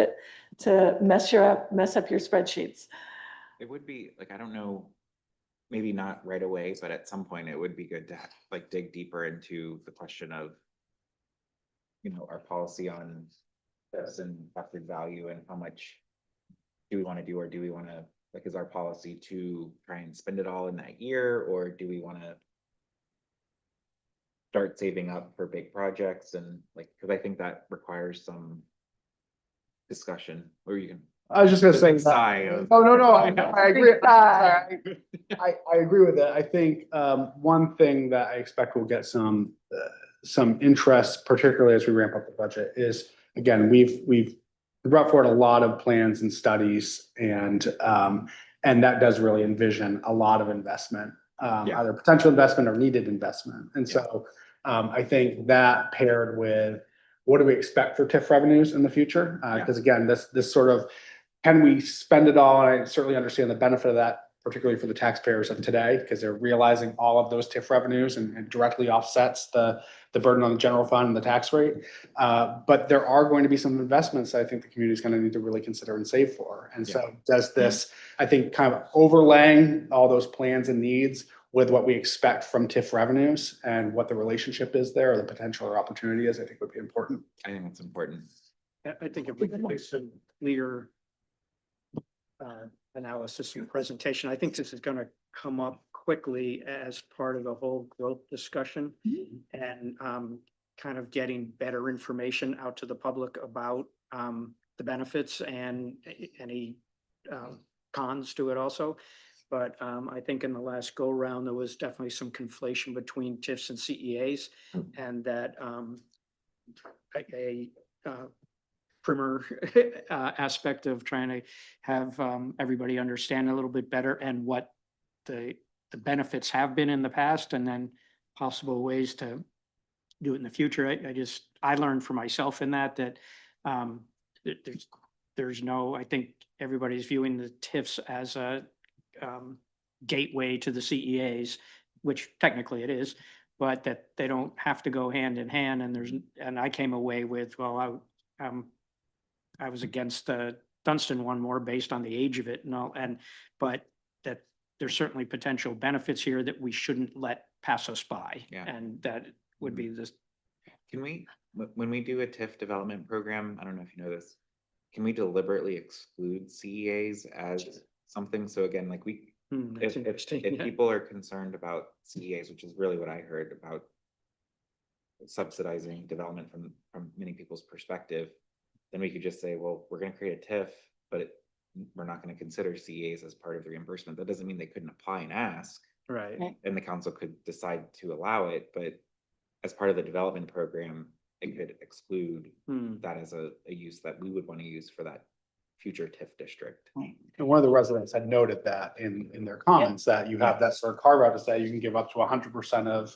to mess up your spreadsheets. It would be like, I don't know, maybe not right away, but at some point it would be good to like dig deeper into the question of, our policy on this and factored value and how much do we want to do, or do we want to, like, is our policy to try and spend it all in that year, or do we want to start saving up for big projects? And like, because I think that requires some discussion, or you can. I was just gonna say. Sigh of- No, I agree. I agree with that. I think one thing that I expect will get some interest, particularly as we ramp up the budget, is, again, we've brought forward a lot of plans and studies, and that does really envision a lot of investment, either potential investment or needed investment. And so I think that paired with what do we expect for TIF revenues in the future? Because again, this sort of, can we spend it all? And I certainly understand the benefit of that particularly for the taxpayers of today, because they're realizing all of those TIF revenues and directly offsets the burden on the general fund and the tax rate. But there are going to be some investments that I think the community is going to need to really consider and save for. And so does this, I think, kind of overlaying all those plans and needs with what we expect from TIF revenues and what the relationship is there, or the potential or opportunity is, I think would be important. I think it's important. I think if we could make some clear analysis and presentation, I think this is gonna come up quickly as part of the whole growth discussion. And kind of getting better information out to the public about the benefits and any cons to it also. But I think in the last go round, there was definitely some conflation between TIFs and CEAs, and that a primer aspect of trying to have everybody understand a little bit better and what the benefits have been in the past, and then possible ways to do it in the future. I learned for myself in that there's no, I think everybody's viewing the TIFs as a gateway to the CEAs, which technically it is, but that they don't have to go hand in hand. And I came away with, well, I was against the Dunstan one more based on the age of it and all, but that there's certainly potential benefits here that we shouldn't let pass us by. Yeah. And that would be this. Can we, when we do a TIF development program, I don't know if you know this, can we deliberately exclude CEAs as something? So again, like That's interesting. if people are concerned about CEAs, which is really what I heard about subsidizing development from many people's perspective, then we could just say, well, we're going to create a TIF, but we're not going to consider CEAs as part of the reimbursement. That doesn't mean they couldn't apply and ask, Right. and the council could decide to allow it, but as part of the development program, it could exclude that as a use that we would want to use for that future TIF district. And one of the residents had noted that in their comments, that you have that sort of carve out to say you can give up to 100% of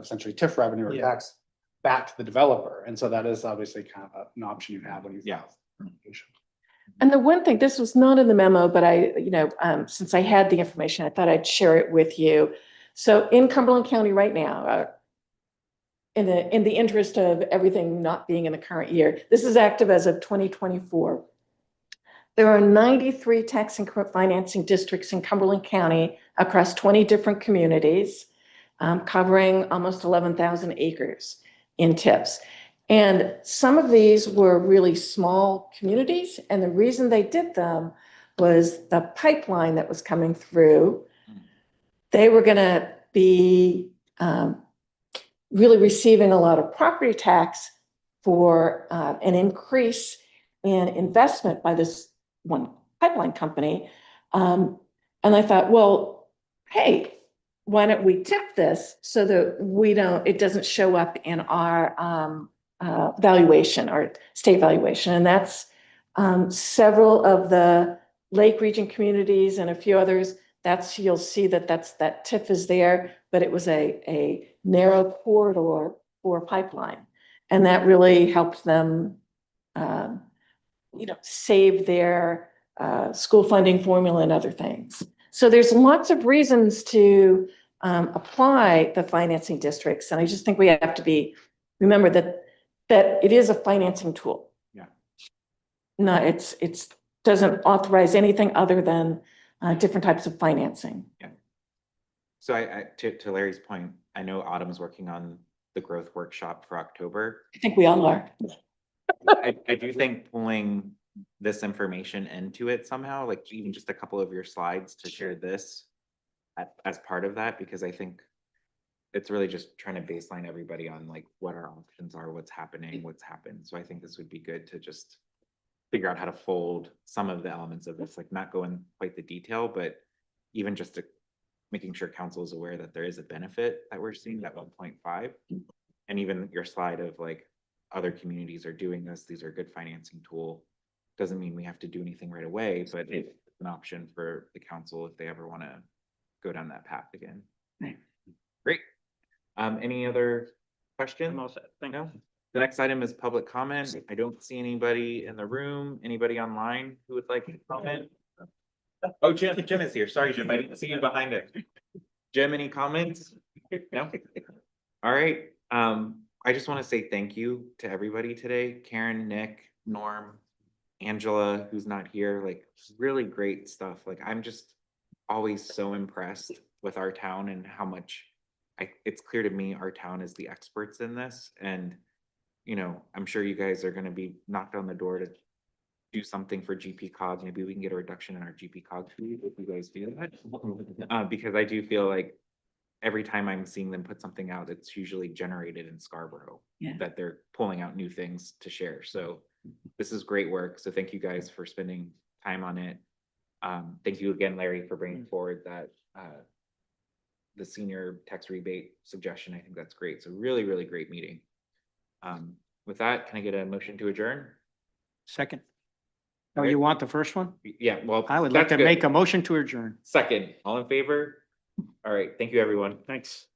essentially TIF revenue or Yeah. tax back to the developer. And so that is obviously kind of an option you have when you Yeah. file for application. And the one thing, this was not in the memo, but since I had the information, I thought I'd share it with you. So in Cumberland County right now, in the interest of everything not being in the current year, this is active as of 2024. There are 93 tax increment financing districts in Cumberland County across 20 different communities, covering almost 11,000 acres in TIFs. And some of these were really small communities, and the reason they did them was the pipeline that was coming through. They were going to be really receiving a lot of property tax for an increase in investment by this one pipeline company. And I thought, well, hey, why don't we tip this so that it doesn't show up in our valuation or state valuation. And that's several of the Lake Region communities and a few others. You'll see that TIF is there, but it was a narrow corridor for pipeline. And that really helped them, save their school funding formula and other things. So there's lots of reasons to apply the financing districts. And I just think we have to remember that it is a financing tool. Yeah. No, it's doesn't authorize anything other than different types of financing. Yeah. So to Larry's point, I know Autumn's working on the growth workshop for October. I think we all are. I do think pulling this information into it somehow, like even just a couple of your slides to share this as part of that, because I think it's really just trying to baseline everybody on like what our options are, what's happening, what's happened. So I think this would be good to just figure out how to fold some of the elements of this, like not go in quite the detail, but even just to making sure council is aware that there is a benefit that we're seeing, that 1.5. And even your slide of like other communities are doing this, these are good financing tool. Doesn't mean we have to do anything right away, but it's an option for the council if they ever want to go down that path again. Great. Any other questions? I'm all set. Thank you. No? The next item is public comment. I don't see anybody in the room. Anybody online who would like to comment? Oh, Jim is here. Sorry, Jim, I didn't see you behind it. Jim, any comments? No? All right, I just want to say thank you to everybody today. Karen, Nick, Norm, Angela, who's not here, like, really great stuff. Like, I'm just always so impressed with our town and how much it's clear to me our town is the experts in this. And, you know, I'm sure you guys are gonna be knocked on the door to do something for GP cog. Maybe we can get a reduction in our GP cog fee if you guys do that. Because I do feel like every time I'm seeing them put something out, it's usually generated in Scarborough. Yeah. That they're pulling out new things to share. So this is great work. So thank you guys for spending time on it. Thank you again, Larry, for bringing forward that, the senior tax rebate suggestion. I think that's great. So really, really great meeting. With that, can I get a motion to adjourn? Second. Oh, you want the first one? Yeah, well. I would like that's to good. make a motion to adjourn. Second, all in favor? All right, thank you, everyone. Thanks.